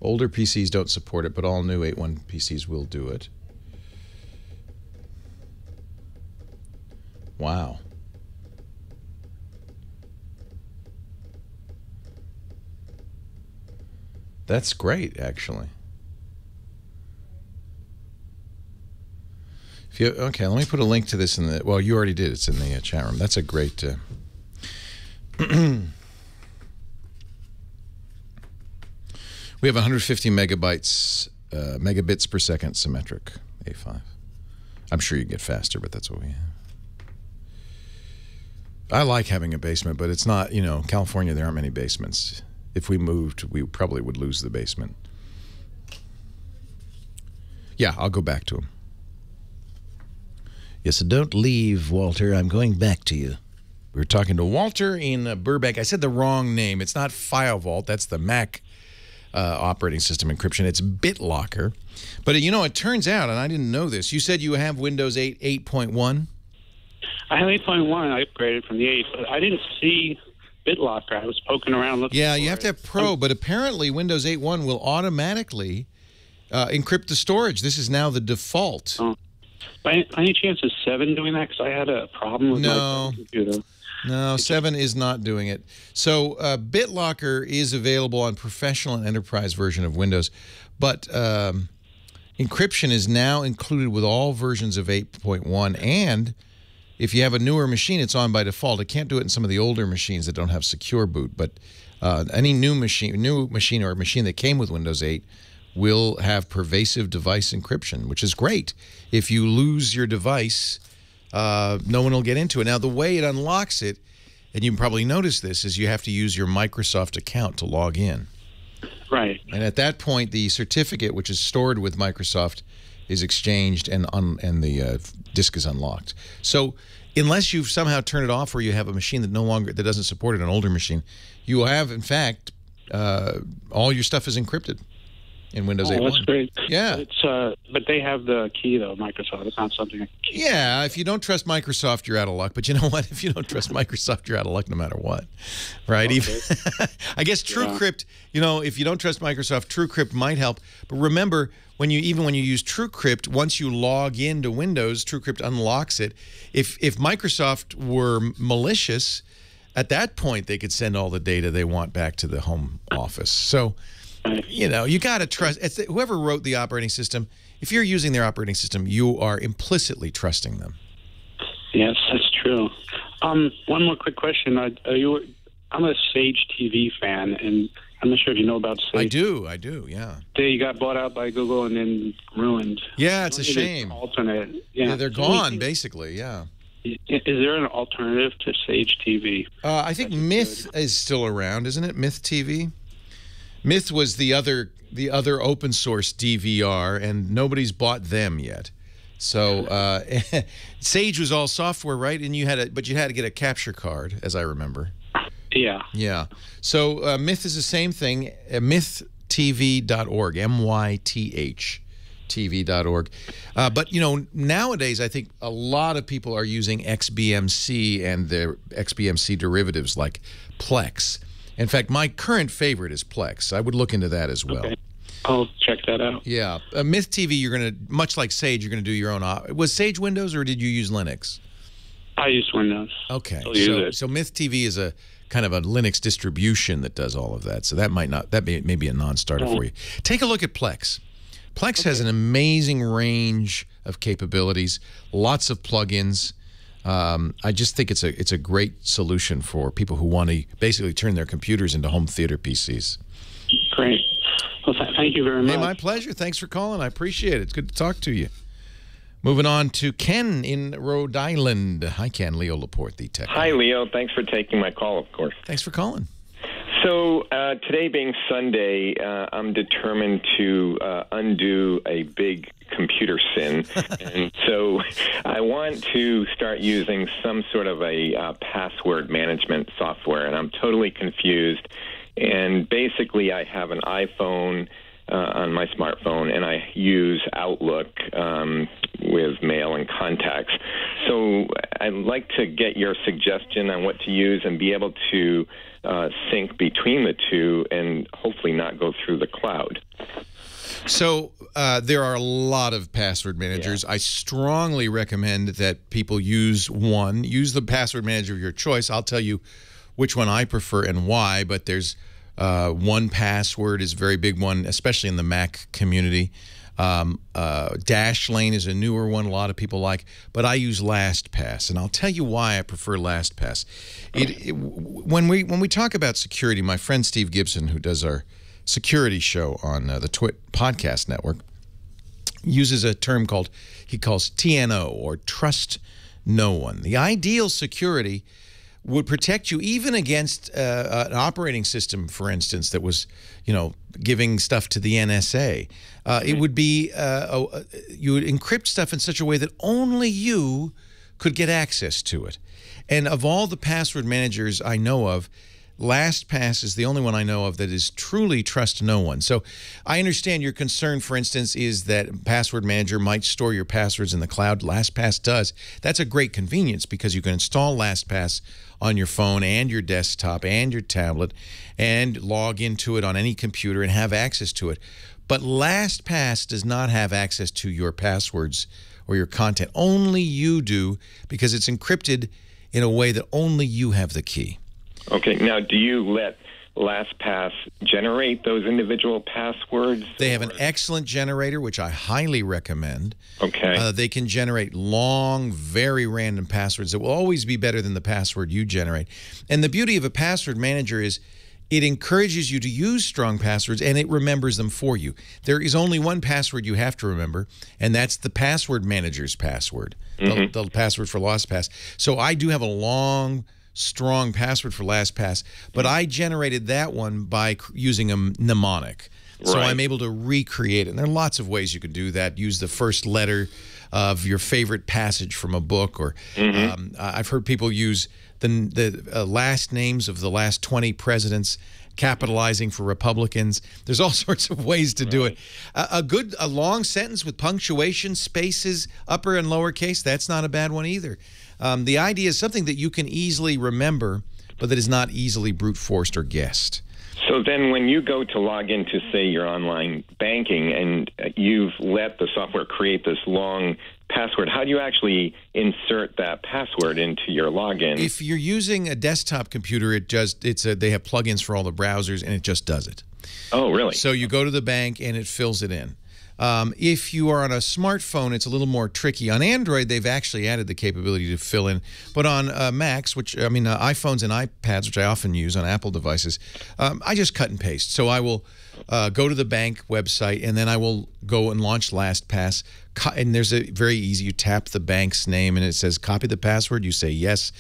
Older PCs don't support it, but all new 8.1 PCs will do it. Wow. That's great, actually. Okay, let me put a link to this in the... Well, you already did. It's in the chat room. That's a great... We have 150 megabits per second symmetric A5. I'm sure you get faster, but that's what we have. I like having a basement, but it's not, California, there aren't many basements. If we moved, we probably would lose the basement. Yeah, I'll go back to him. Yes, don't leave, Walter. I'm going back to you. We were talking to Walter in Burbank. I said the wrong name. It's not File Vault. That's the Mac operating system encryption. It's BitLocker. But, it turns out, and I didn't know this, you said you have Windows 8 8.1? I have 8.1. I upgraded from the 8, but I didn't see BitLocker. I was poking around looking for you have to have Pro, but apparently Windows 8.1 will automatically encrypt the storage. This is now the default. Oh. By any chance is 7 doing that? Because I had a problem with my computer. No, 7 is not doing it. So BitLocker is available on professional and enterprise version of Windows, but encryption is now included with all versions of 8.1, and if you have a newer machine, it's on by default. It can't do it in some of the older machines that don't have secure boot, but any new machine or a machine that came with Windows 8 will have pervasive device encryption, which is great. If you lose your device, no one will get into it. Now, the way it unlocks it, and you probably noticed this, is you have to use your Microsoft account to log in. Right. And at that point, the certificate, which is stored with Microsoft, is exchanged and the disk is unlocked. So unless you've somehow turned it off or you have a machine that that doesn't support it, an older machine, you have, in fact, all your stuff is encrypted in Windows 8.1. That's great. Yeah. But they have the key, though, Microsoft. It's not something I can keep. Yeah, if you don't trust Microsoft, you're out of luck. But you know what? If you don't trust Microsoft, you're out of luck no matter what. Right? Okay. I guess TrueCrypt, if you don't trust Microsoft, TrueCrypt might help. But remember, when you use TrueCrypt, once you log into Windows, TrueCrypt unlocks it. If Microsoft were malicious, at that point they could send all the data they want back to the home office. So, you got to trust. Whoever wrote the operating system, if you're using their operating system, you are implicitly trusting them. Yes, that's true. One more quick question. I'm a Sage TV fan, and I'm not sure if you know about Sage. I do, yeah. They got bought out by Google and then ruined. Yeah, it's a shame. Alternate. Yeah, they're gone, basically, yeah. Is there an alternative to Sage TV? I think Myth is still around, isn't it? Myth TV? Myth was the other open source DVR, and nobody's bought them yet. So Sage was all software, right? And you had to get a capture card, as I remember. Yeah. Yeah. So Myth is the same thing. MythTV.org. MYTH. TV.org. But, nowadays I think a lot of people are using XBMC and their XBMC derivatives like Plex. In fact, my current favorite is Plex. I would look into that as well. Okay. I'll check that out. Yeah. Myth TV, you're going to, much like Sage, you're going to do your own. Was Sage Windows or did you use Linux? I use Windows. Okay. I'll use it. So Myth TV is a kind of a Linux distribution that does all of that. So that may be a non-starter for you. Take a look at Plex. Plex has an amazing range of capabilities, lots of plugins. I just think it's a great solution for people who want to basically turn their computers into home theater PCs. Great. Well, thank you very much. Hey, my pleasure. Thanks for calling. I appreciate it. It's good to talk to you. Moving on to Ken in Rhode Island. Hi, Ken. Leo Laporte, the tech. Hi, Leo. Thanks for taking my call, of course. Thanks for calling. So today being Sunday, I'm determined to undo a big computer sin. And so I want to start using some sort of a password management software, and I'm totally confused. And basically, I have an iPhone on my smartphone, and I use Outlook with mail and contacts. So I'd like to get your suggestion on what to use and be able to sync between the two and hopefully not go through the cloud. So there are a lot of password managers. I strongly recommend that people use one. Use the password manager of your choice. I'll tell you which one I prefer and why, but there's 1Password is a very big one, especially in the Mac community. Dashlane is a newer one a lot of people like, but I use LastPass, and I'll tell you why I prefer LastPass. When we talk about security, my friend Steve Gibson, who does our security show on the Twit podcast network, uses a term he calls TNO, or Trust No One. The ideal security would protect you even against an operating system, for instance, that was, giving stuff to the NSA. It would be you would encrypt stuff in such a way that only you could get access to it. And of all the password managers I know of, LastPass is the only one I know of that is truly trust no one. So I understand your concern, for instance, is that password manager might store your passwords in the cloud. LastPass does. That's a great convenience because you can install LastPass on your phone and your desktop and your tablet and log into it on any computer and have access to it. But LastPass does not have access to your passwords or your content. Only you do, because it's encrypted in a way that only you have the key. Okay. Now, do you let LastPass generate those individual passwords? They have an excellent generator, which I highly recommend. Okay. They can generate long, very random passwords that will always be better than the password you generate. And the beauty of a password manager is it encourages you to use strong passwords, and it remembers them for you. There is only one password you have to remember, and that's the password manager's password, the password for LastPass. So I do have a long, strong password for LastPass, but I generated that one by using a mnemonic. So I'm able to recreate it. And there are lots of ways you can do that. Use the first letter of your favorite passage from a book, or I've heard people use the last names of the last 20 presidents, capitalizing for Republicans. There's all sorts of ways to do it. A long sentence with punctuation, spaces, upper and lower case, that's not a bad one either. The idea is something that you can easily remember, but that is not easily brute forced or guessed. So then when you go to log into, say, your online banking and you've let the software create this long password, how do you actually insert that password into your login? If you're using a desktop computer, they have plugins for all the browsers, and it just does it. Oh, really? So you go to the bank, and it fills it in. If you are on a smartphone, it's a little more tricky. On Android, they've actually added the capability to fill in. But on Macs, iPhones and iPads, which I often use on Apple devices, I just cut and paste. So I will go to the bank website, and then I will go and launch LastPass. And there's a very easy, you tap the bank's name, and it says copy the password. You say yes.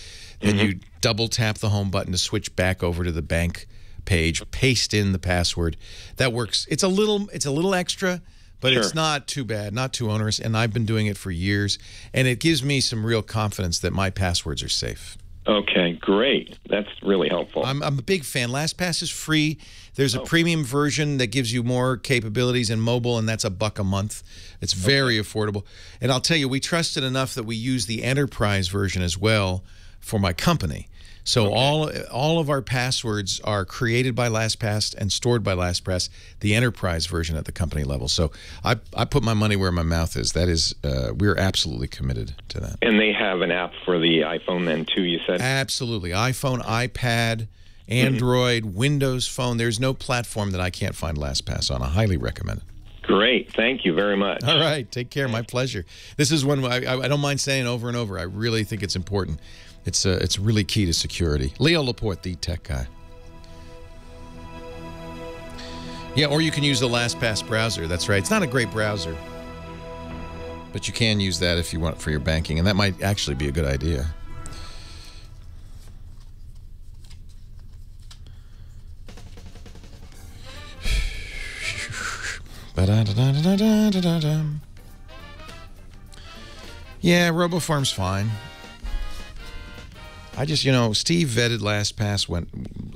Then you double tap the home button to switch back over to the bank page, paste in the password. That works. It's a little extra, but it's not too bad, not too onerous, and I've been doing it for years, and it gives me some real confidence that my passwords are safe. Okay, great. That's really helpful. I'm a big fan. LastPass is free. There's a premium version that gives you more capabilities in mobile, and that's $1 a month. It's very affordable. And I'll tell you, we trust it enough that we use the enterprise version as well for my company. So all of our passwords are created by LastPass and stored by LastPass, the enterprise version at the company level. So I put my money where my mouth is. That is, we're absolutely committed to that. And they have an app for the iPhone then too, you said? Absolutely. iPhone, iPad, Android, Windows Phone. There's no platform that I can't find LastPass on. I highly recommend it. Great. Thank you very much. All right. Take care. My pleasure. This is one I don't mind saying over and over. I really think it's important. It's really key to security. Leo Laporte, the tech guy. Yeah, or you can use the LastPass browser. That's right. It's not a great browser, but you can use that if you want it for your banking, and that might actually be a good idea. Yeah, RoboFarm's fine. I just, Steve vetted LastPass,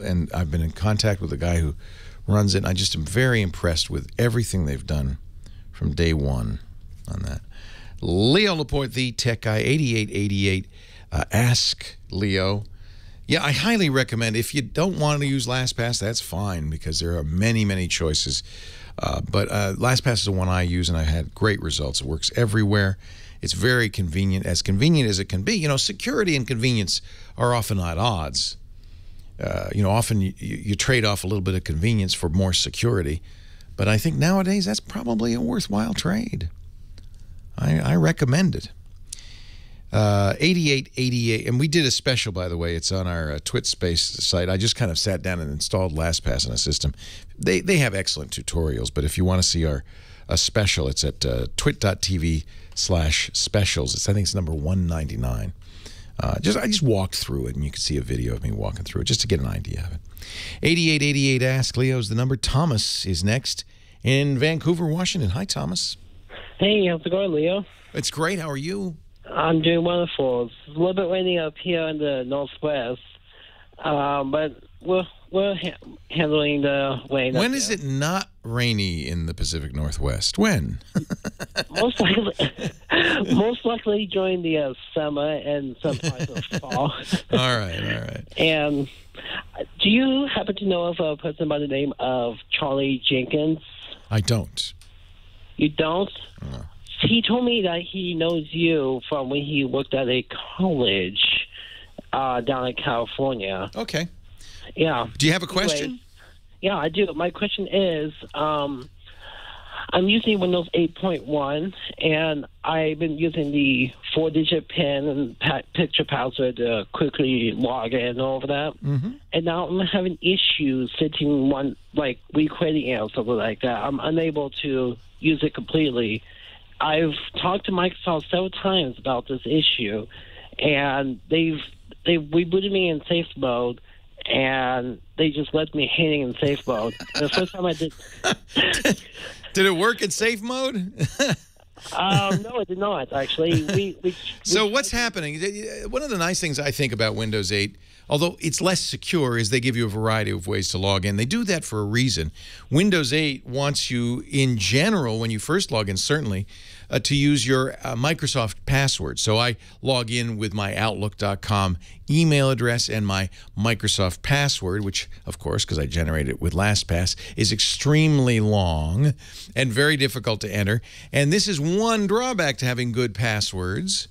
and I've been in contact with the guy who runs it, and I just am very impressed with everything they've done from day one on that. Leo Laporte, the tech guy, 8888. Ask Leo. Yeah, I highly recommend. If you don't want to use LastPass, that's fine, because there are many, many choices. But LastPass is the one I use, and I had great results. It works everywhere. It's very convenient as it can be. Security and convenience are often at odds. Often you trade off a little bit of convenience for more security. But I think nowadays that's probably a worthwhile trade. I recommend it. 8888, and we did a special, by the way. It's on our TwitSpace site. I just kind of sat down and installed LastPass in a system. They have excellent tutorials, but if you want to see a special, it's at twit.tv/specials. I think it's number 199. I just walked through it, and you can see a video of me walking through it just to get an idea of it. 8888 Ask Leo's the number. Thomas is next in Vancouver, Washington. Hi, Thomas. Hey, how's it going, Leo? It's great. How are you? I'm doing wonderful. It's a little bit rainy up here in the northwest, but we're handling the rain. When is it not rainy in the Pacific Northwest? When? most likely during the summer and some parts of fall. All right. And do you happen to know of a person by the name of Charlie Jenkins? I don't. You don't? No. He told me that he knows you from when he worked at a college down in California. Okay. Yeah. Do you have a question? Anyway, yeah, I do. My question is, I'm using Windows 8.1, and I've been using the 4-digit PIN and picture password to quickly log in and all of that. Mm-hmm. And now I'm having issues setting one, like recreating it or something like that. I'm unable to use it completely. I've talked to Microsoft several times about this issue, and they've rebooted me in safe mode, and they just left me hanging in safe mode. The first time I did... Did it work in safe mode? No, it did not, actually. So what's happening? One of the nice things I think about Windows 8, although it's less secure, is they give you a variety of ways to log in. They do that for a reason. Windows 8 wants you, in general, when you first log in, certainly, to use your Microsoft password. So I log in with my Outlook.com email address and my Microsoft password, which, of course, because I generated it with LastPass, is extremely long and very difficult to enter. And this is one drawback to having good passwords.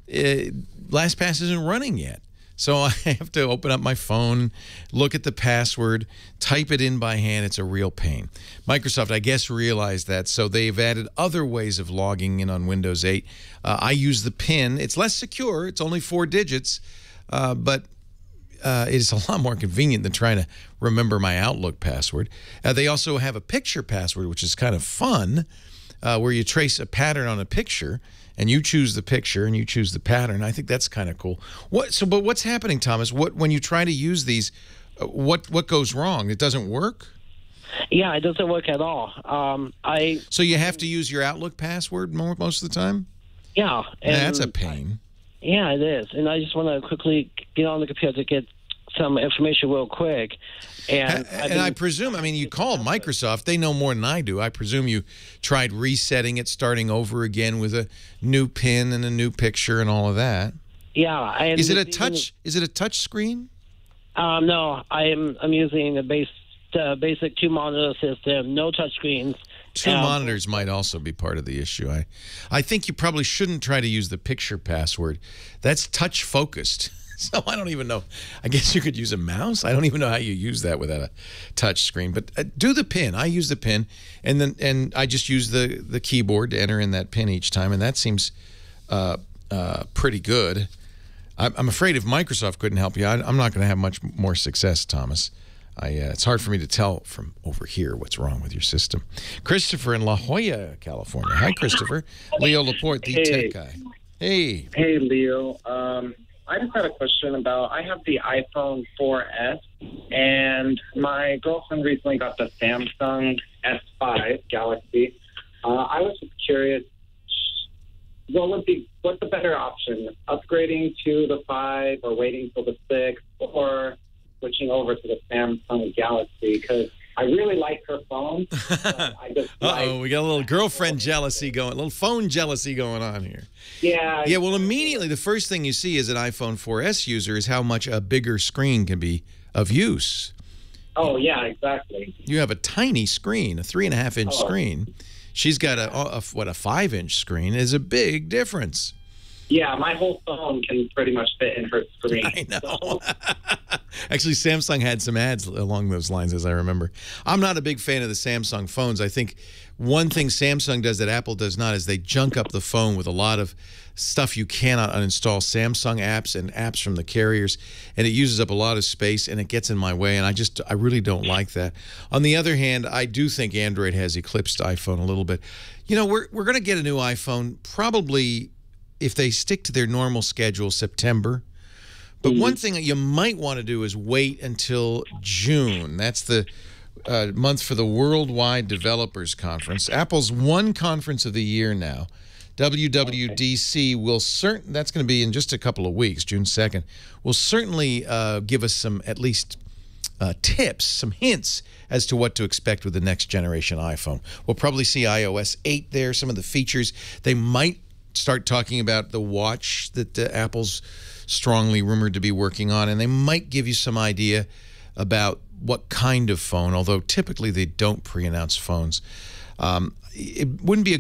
LastPass isn't running yet. So I have to open up my phone, look at the password, type it in by hand. It's a real pain. Microsoft, I guess, realized that, so they've added other ways of logging in on Windows 8. I use the PIN. It's less secure. It's only 4 digits, but it is a lot more convenient than trying to remember my Outlook password. They also have a picture password, which is kind of fun, where you trace a pattern on a picture, and you choose the picture and you choose the pattern. I think that's kind of cool. But what's happening, Thomas? When you try to use these, what goes wrong? It doesn't work? Yeah, it doesn't work at all. So you have to use your Outlook password most of the time? Yeah. And that's a pain. Yeah, it is. And I just want to quickly get on the computer to get some information real quick. And I presume, you called Microsoft. They know more than I do. I presume you tried resetting it, starting over again with a new PIN and a new picture and all of that. Yeah. Is it a touch screen? No, I'm using a basic 2-monitor system, no touchscreens. 2 monitors might also be part of the issue. I think you probably shouldn't try to use the picture password. That's touch focused. So I don't even know. I guess you could use a mouse. I don't even know how you use that without a touch screen. But do the PIN. I use the PIN, and I just use the keyboard to enter in that PIN each time, and that seems pretty good. I'm afraid if Microsoft couldn't help you, I'm not going to have much more success, Thomas. It's hard for me to tell from over here what's wrong with your system. Christopher in La Jolla, California. Hi, Christopher. Leo Laporte, the tech guy. Hey. Hey, Leo. I just had a question about, I have the iPhone 4S, and my girlfriend recently got the Samsung S5 Galaxy. I was just curious, what's the better option? Upgrading to the 5 or waiting till the 6, or switching over to the Samsung Galaxy? Because I really like her phone. We got a little girlfriend jealousy going, a little phone jealousy going on here. Yeah. Yeah, well, immediately the first thing you see as an iPhone 4S user is how much a bigger screen can be of use. Oh, yeah, exactly. You have a tiny screen, a 3.5-inch screen. She's got a 5-inch screen. Is a big difference. Yeah, my whole phone can pretty much fit in her screen. I know. Actually, Samsung had some ads along those lines, as I remember. I'm not a big fan of the Samsung phones. I think one thing Samsung does that Apple does not is they junk up the phone with a lot of stuff you cannot uninstall, Samsung apps and apps from the carriers, and it uses up a lot of space, and it gets in my way, and I really don't like that. On the other hand, I do think Android has eclipsed iPhone a little bit. You know, we're going to get a new iPhone probably, if they stick to their normal schedule, September. But one thing that you might want to do is wait until June. That's the month for the Worldwide Developers Conference. Apple's one conference of the year now. WWDC will that's going to be in just a couple of weeks, June 2nd, will certainly give us some, at least tips, some hints as to what to expect with the next generation iPhone. We'll probably see iOS 8 there, some of the features. They might start talking about the watch that Apple's strongly rumored to be working on, and they might give you some idea about what kind of phone, although typically they don't pre-announce phones. It wouldn't be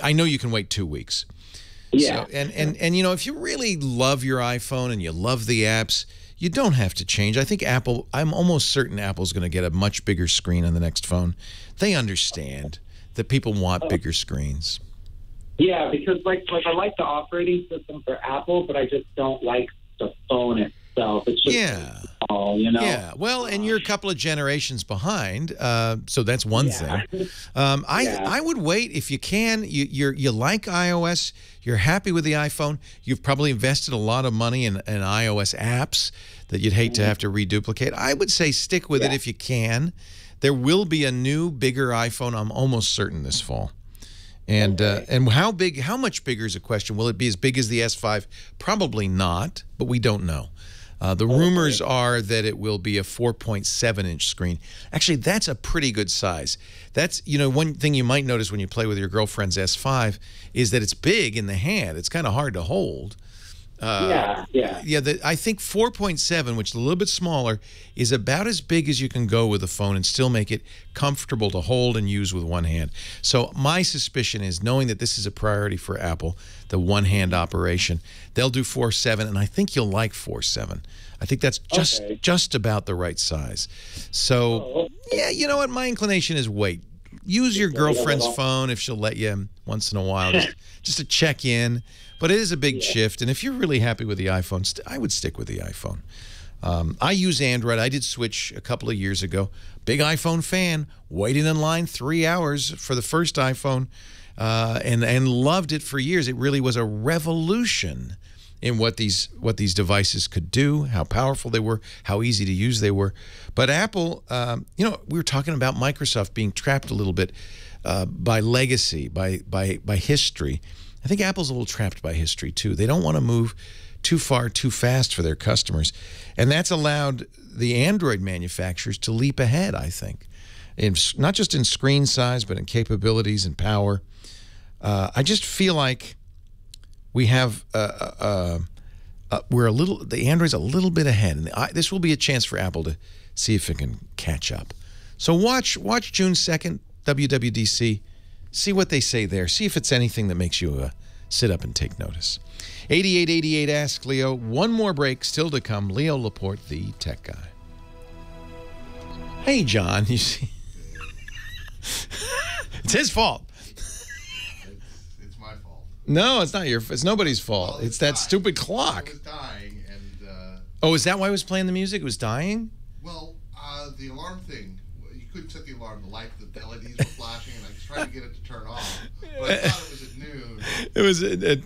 I know you can wait 2 weeks. Yeah. So, and you know, if you really love your iPhone and you love the apps, you don't have to change. I think I'm almost certain Apple's going to get a much bigger screen on the next phone. They understand that people want bigger screens. Yeah, because like I like the operating system for Apple, but I just don't like the phone itself. It's just small, you know. Yeah, well, and you're a couple of generations behind, so that's one thing. I would wait if you can. You like iOS. You're happy with the iPhone. You've probably invested a lot of money in iOS apps that you'd hate to have to reduplicate. I would say stick with it if you can. There will be a new, bigger iPhone, I'm almost certain, this fall. And how much bigger is a question. Will it be as big as the S5? Probably not, but we don't know. The rumors are that it will be a 4.7-inch screen. Actually, that's a pretty good size. That's, you know, one thing you might notice when you play with your girlfriend's S5 is that it's big in the hand. It's kind of hard to hold. Yeah. I think 4.7, which is a little bit smaller, is about as big as you can go with a phone and still make it comfortable to hold and use with one hand. So my suspicion is, knowing that this is a priority for Apple, the one-hand operation, they'll do 4.7, and I think you'll like 4.7. I think that's just about the right size. So, yeah, you know what? My inclination is wait. Use your girlfriend's phone if she'll let you once in a while, just to check in. But it is a big shift, and if you're really happy with the iPhone, I would stick with the iPhone. I use Android. I did switch a couple of years ago. Big iPhone fan. Waited in line 3 hours for the first iPhone, and loved it for years. It really was a revolution in what these devices could do, how powerful they were, how easy to use they were. But Apple, you know, we were talking about Microsoft being trapped a little bit by legacy, by history. I think Apple's a little trapped by history, too. They don't want to move too far, too fast for their customers. And that's allowed the Android manufacturers to leap ahead, I think. Not just in screen size, but in capabilities and power. I just feel like we have the Android's a little bit ahead, and this will be a chance for Apple to see if it can catch up. So watch June 2nd, WWDC. See what they say there. See if it's anything that makes you sit up and take notice. 8888 Ask Leo. One more break still to come. Leo Laporte, the tech guy. Hey, John. You see, it's his fault. It's my fault. No, it's not it's nobody's fault. Well, it's that stupid clock. It was dying, and oh, is that why it was playing the music? It was dying? Well, the alarm thing, you couldn't set the alarm. The LEDs were flashing, and I was trying to get it to turn off. But I thought it was at noon. It was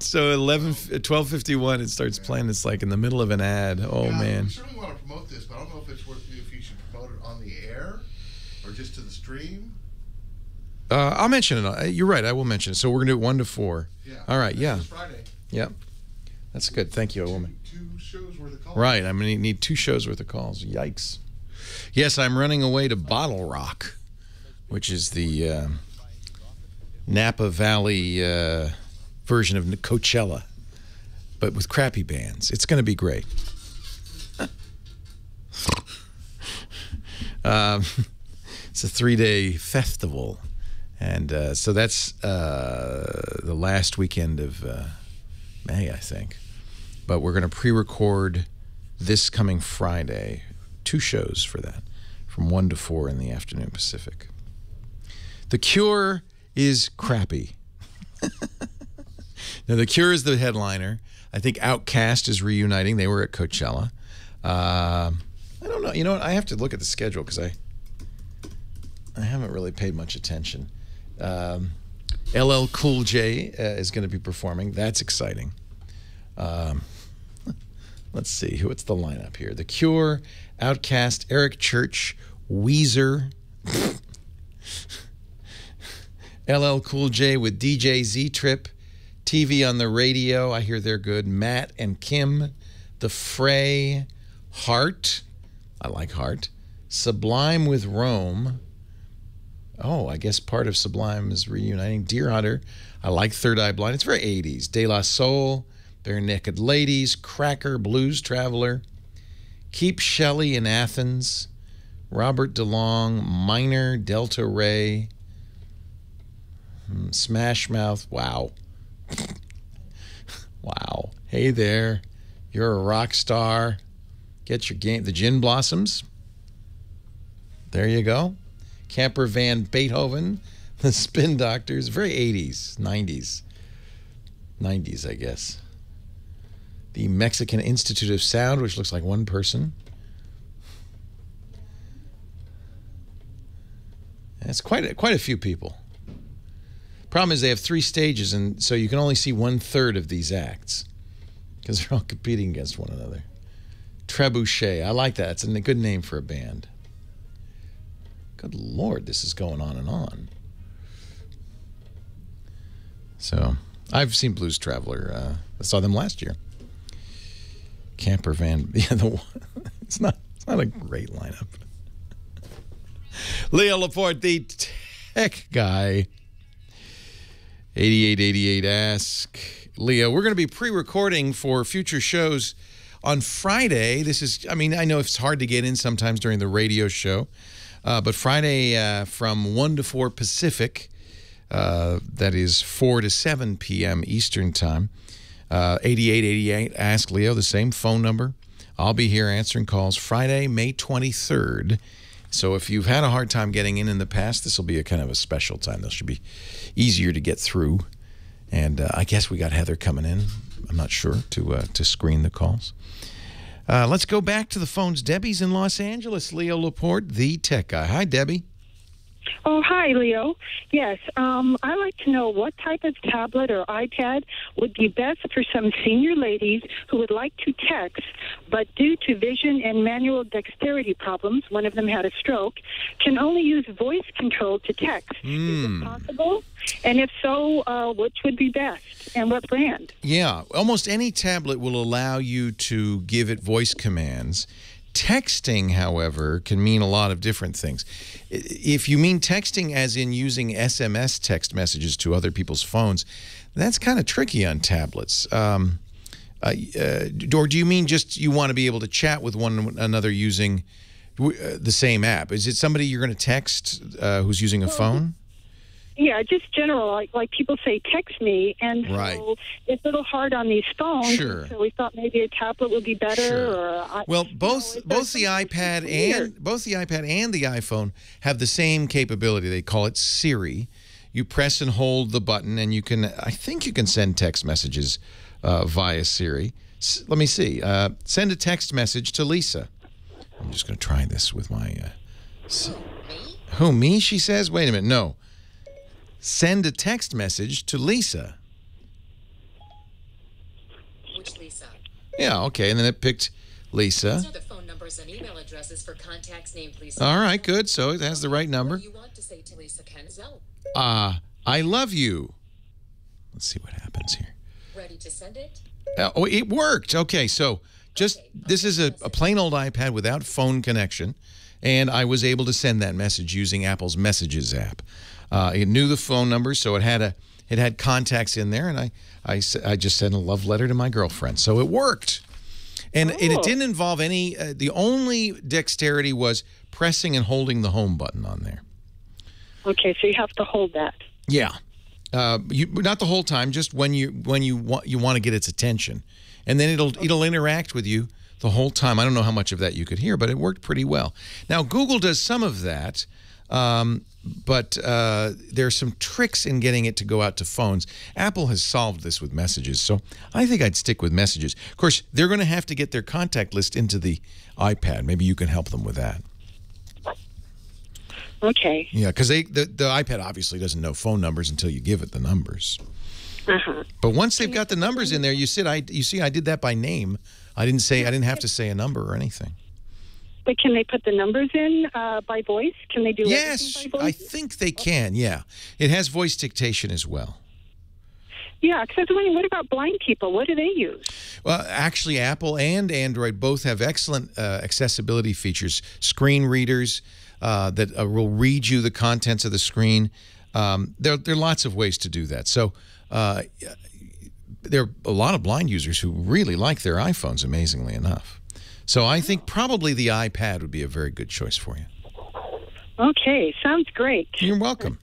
so 12:51. It starts playing. It's like in the middle of an ad. Oh, man. I certainly want to promote this, but I don't know if you should promote it on the air or just to the stream. I'll mention it. You're right. I will mention it. So we're going to do it 1 to 4. Yeah. All right. Yeah. This Friday. Yep. That's good. Thank you, woman. Two shows worth of calls. Right. I'm going to need 2 shows worth of calls. Yikes. Yes, I'm running away to Bottle Rock, which is the Napa Valley version of Coachella, but with crappy bands. It's going to be great. It's a 3-day festival. And so that's the last weekend of May, I think. But we're going to pre-record this coming Friday, 2 shows for that, from 1 to 4 in the afternoon Pacific. The Cure is crappy. Now, The Cure is the headliner. I think Outkast is reuniting. They were at Coachella. I don't know. You know what? I have to look at the schedule because I haven't really paid much attention. LL Cool J is going to be performing. That's exciting. Let's see. What's the lineup here? The Cure, Outkast, Eric Church, Weezer, LL Cool J with DJ Z-Trip, TV on the Radio. I hear they're good. Matt and Kim, The Fray, Heart. I like Heart. Sublime with Rome. Oh, I guess part of Sublime is reuniting. Deer Hunter. I like Third Eye Blind. It's very 80s. De La Soul, Bare Naked Ladies, Cracker, Blues Traveler, Keep Shelley in Athens, Robert DeLong, Minor, Delta Ray, Smash Mouth. Wow. Wow. Hey there. You're a rock star. Get your game. The Gin Blossoms. There you go. Camper Van Beethoven, the Spin Doctors, very 80s, 90s, I guess. The Mexican Institute of Sound, which looks like one person. That's quite a few people. Problem is they have 3 stages, and so you can only see 1/3 of these acts because they're all competing against one another. Trebuchet, I like that. It's a good name for a band. Good Lord, this is going on and on. So, I've seen Blues Traveler. I saw them last year. Camper Van. Yeah, it's not a great lineup. Leo Laporte, the tech guy. 8888 Ask Leo. We're going to be pre-recording for future shows on Friday. This is, I mean, I know it's hard to get in sometimes during the radio show. But Friday from 1 to 4 Pacific, that is 4 to 7 p.m. Eastern Time, 8888 Ask Leo, the same phone number. I'll be here answering calls Friday, May 23rd. So if you've had a hard time getting in the past, this will be a kind of a special time. This should be easier to get through. And I guess we got Heather coming in. I'm not sure, to screen the calls. Let's go back to the phones. Debbie's in Los Angeles. Leo Laporte, the tech guy. Hi, Debbie. Oh, hi, Leo. Yes, I'd like to know what type of tablet or iPad would be best for some senior ladies who would like to text, but due to vision and manual dexterity problems, one of them had a stroke, can only use voice control to text. Is it possible? And if so, which would be best and what brand? Yeah, almost any tablet will allow you to give it voice commands. Texting, however, can mean a lot of different things. If you mean texting as in using SMS text messages to other people's phones, that's kind of tricky on tablets. Or do you mean just you want to be able to chat with one another using the same app? Is it somebody you're going to text who's using a phone? Yeah, just general. Like people say, text me, and Right. so it's a little hard on these phones. Sure. So we thought maybe a tablet would be better. Sure. Or Well, both the iPad and the iPhone have the same capability. They call it Siri. You press and hold the button, and I think you can send text messages via Siri. Let me see. Send a text message to Lisa. I'm just going to try this with my... Who, me? She says? Wait a minute. No. Send a text message to Lisa. Which Lisa? Yeah, okay. And then it picked Lisa. These are the phone numbers and email addresses for contacts named Lisa. All right, good. So it has the right number. What you want to say to Lisa Kenzel. I love you. Let's see what happens here. Ready to send it? Oh, it worked. Okay, so this is a plain old iPad without phone connection, and I was able to send that message using Apple's Messages app. It knew the phone number, so it had contacts in there, and I just sent a love letter to my girlfriend. So it worked. And it didn't involve any, the only dexterity was pressing and holding the home button on there. Okay, so you have to hold that. Yeah. Not the whole time, just when you want to get its attention. And then it'll interact with you the whole time. I don't know how much of that you could hear, but it worked pretty well. Now, Google does some of that, but there's some tricks in getting it to go out to phones. Apple has solved this with Messages, so I think I'd stick with Messages. Of course, they're going to have to get their contact list into the iPad. Maybe you can help them with that. Okay. Yeah, because the iPad obviously doesn't know phone numbers until you give it the numbers. But once they've got the numbers in there, you see I did that by name. I didn't have to say a number or anything. But can they put the numbers in by voice? Can they do everything by voice? I think they can, yeah. It has voice dictation as well. Yeah, because I was wondering, what about blind people? What do they use? Well, actually, Apple and Android both have excellent accessibility features. Screen readers that will read you the contents of the screen. There are lots of ways to do that. So there are a lot of blind users who really like their iPhones, amazingly enough. So I think probably the iPad would be a very good choice for you. Okay, sounds great. You're welcome.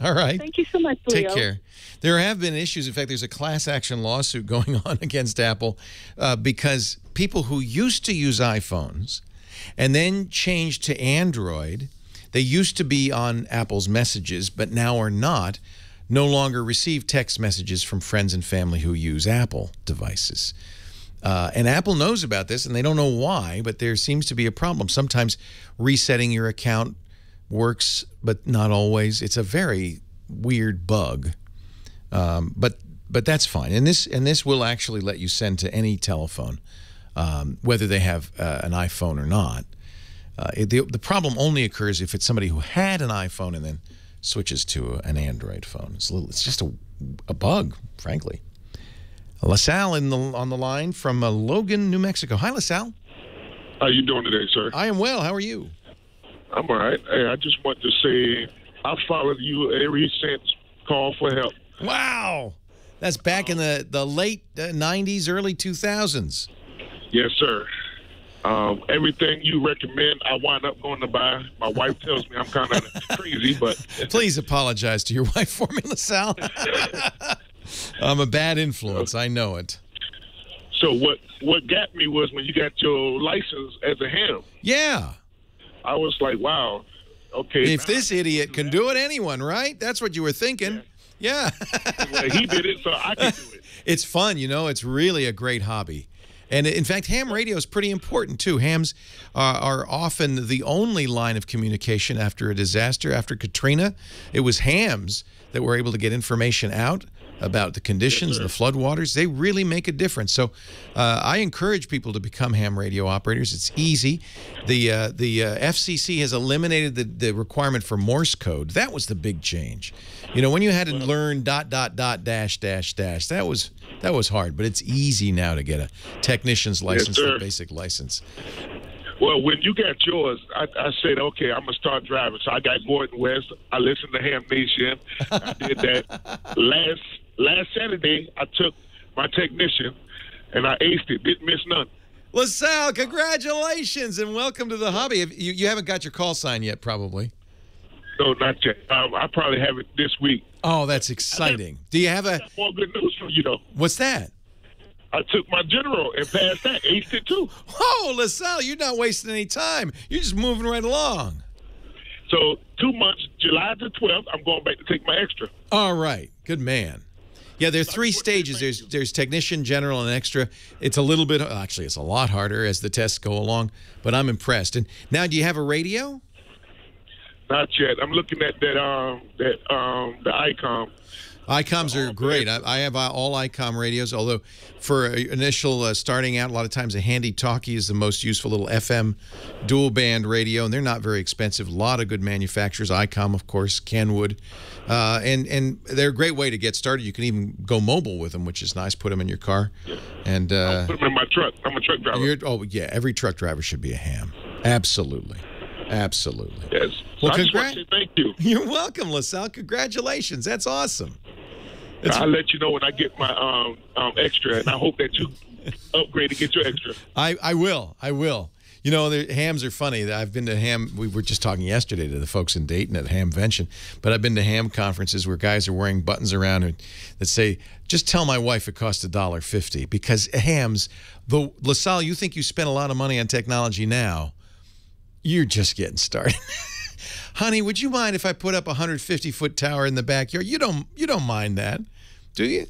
All right. Thank you so much, Leo. Take care. There have been issues. In fact, there's a class action lawsuit going on against Apple because people who used to use iPhones and then changed to Android, they used to be on Apple's Messages, but now are not, no longer receive text messages from friends and family who use Apple devices. And Apple knows about this, and they don't know why, but there seems to be a problem. Sometimes resetting your account works, but not always. It's a very weird bug, but that's fine. And this will actually let you send to any telephone, whether they have an iPhone or not. The problem only occurs if it's somebody who had an iPhone and then switches to an Android phone. It's just a bug, frankly. LaSalle on the line from Logan, New Mexico. Hi, LaSalle. How you doing today, sir? I am well. How are you? I'm all right. Hey, I just want to say I followed you every since Call for Help. Wow. That's back in the late 90s, early 2000s. Yes, sir. Everything you recommend, I wind up going to buy. My wife tells me I'm kind of crazy, but... Please apologize to your wife for me, LaSalle. I'm a bad influence. I know it. So what got me was when you got your license as a ham. Yeah. I was like, wow, okay. If this idiot can do it, anyone, right? That's what you were thinking. Yeah. Well, he did it, so I can do it. It's fun, you know. It's really a great hobby. And, in fact, ham radio is pretty important, too. Hams are often the only line of communication after a disaster. After Katrina, it was hams that were able to get information out about the conditions, the floodwaters. They really make a difference. So I encourage people to become ham radio operators. It's easy. The FCC has eliminated the requirement for Morse code. That was the big change. You know, when you had to learn ... that was hard. But it's easy now to get a technician's license, a basic license. Well, when you got yours, I said, okay, I'm going to start driving. So I got Gordon West. I listened to Ham Nation. I did that. Last Saturday, I took my technician and I aced it. Didn't miss none. LaSalle, congratulations and welcome to the hobby. You haven't got your call sign yet, probably. No, not yet. I probably have it this week. Oh, that's exciting. Do you have a... More good news for you, though. What's that? I took my general and passed that. Aced it, too. Oh, LaSalle, you're not wasting any time. You're just moving right along. So 2 months, July the 12th, I'm going back to take my extra. All right. Good man. Yeah, there's 3 stages. There's technician, general, and extra. It's a little bit, actually, it's a lot harder as the tests go along, but I'm impressed. And now, do you have a radio? Not yet. I'm looking at the ICOM. ICOMs are great. I have all ICOM radios, although for initial starting out, a lot of times a handy talkie is the most useful little FM dual band radio, and they're not very expensive. A lot of good manufacturers. ICOM, of course, Kenwood. And they're a great way to get started. You can even go mobile with them, which is nice. Put them in your car. And I'll put them in my truck. I'm a truck driver. Oh, yeah. Every truck driver should be a ham. Absolutely. Absolutely. Yes. Well, I just want to say thank you. You're welcome, LaSalle. Congratulations. That's awesome. I'll let you know when I get my extra, and I hope that you upgrade to get your extra. I will. I will. You know, hams are funny. I've been to ham. We were just talking yesterday to the folks in Dayton at Hamvention, but I've been to ham conferences where guys are wearing buttons around that say, "Just tell my wife it costs $1.50," because hams. LaSalle, you think you spend a lot of money on technology now? You're just getting started. Honey, would you mind if I put up a 150-foot tower in the backyard? You don't mind that, do you?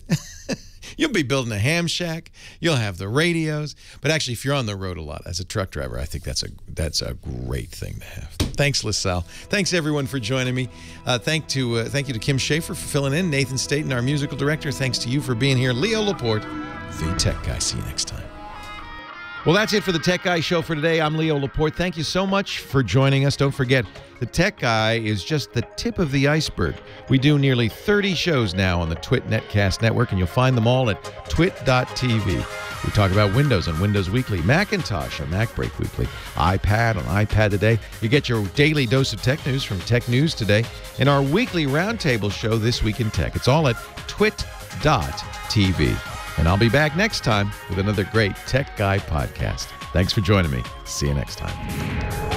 You'll be building a ham shack. You'll have the radios. But actually, if you're on the road a lot as a truck driver, I think that's a great thing to have. Thanks, LaSalle. Thanks, everyone, for joining me. Thank you to Kim Schaefer for filling in, Nathan Staten, our musical director. Thanks to you for being here. Leo Laporte, the Tech Guy. See you next time. Well, that's it for the Tech Guy Show for today. I'm Leo Laporte. Thank you so much for joining us. Don't forget, the Tech Guy is just the tip of the iceberg. We do nearly 30 shows now on the Twit Netcast Network, and you'll find them all at twit.tv. We talk about Windows on Windows Weekly, Macintosh on Mac Break Weekly, iPad on iPad Today. You get your daily dose of tech news from Tech News Today, and our weekly roundtable show, This Week in Tech. It's all at twit.tv. And I'll be back next time with another great Tech Guy podcast. Thanks for joining me. See you next time.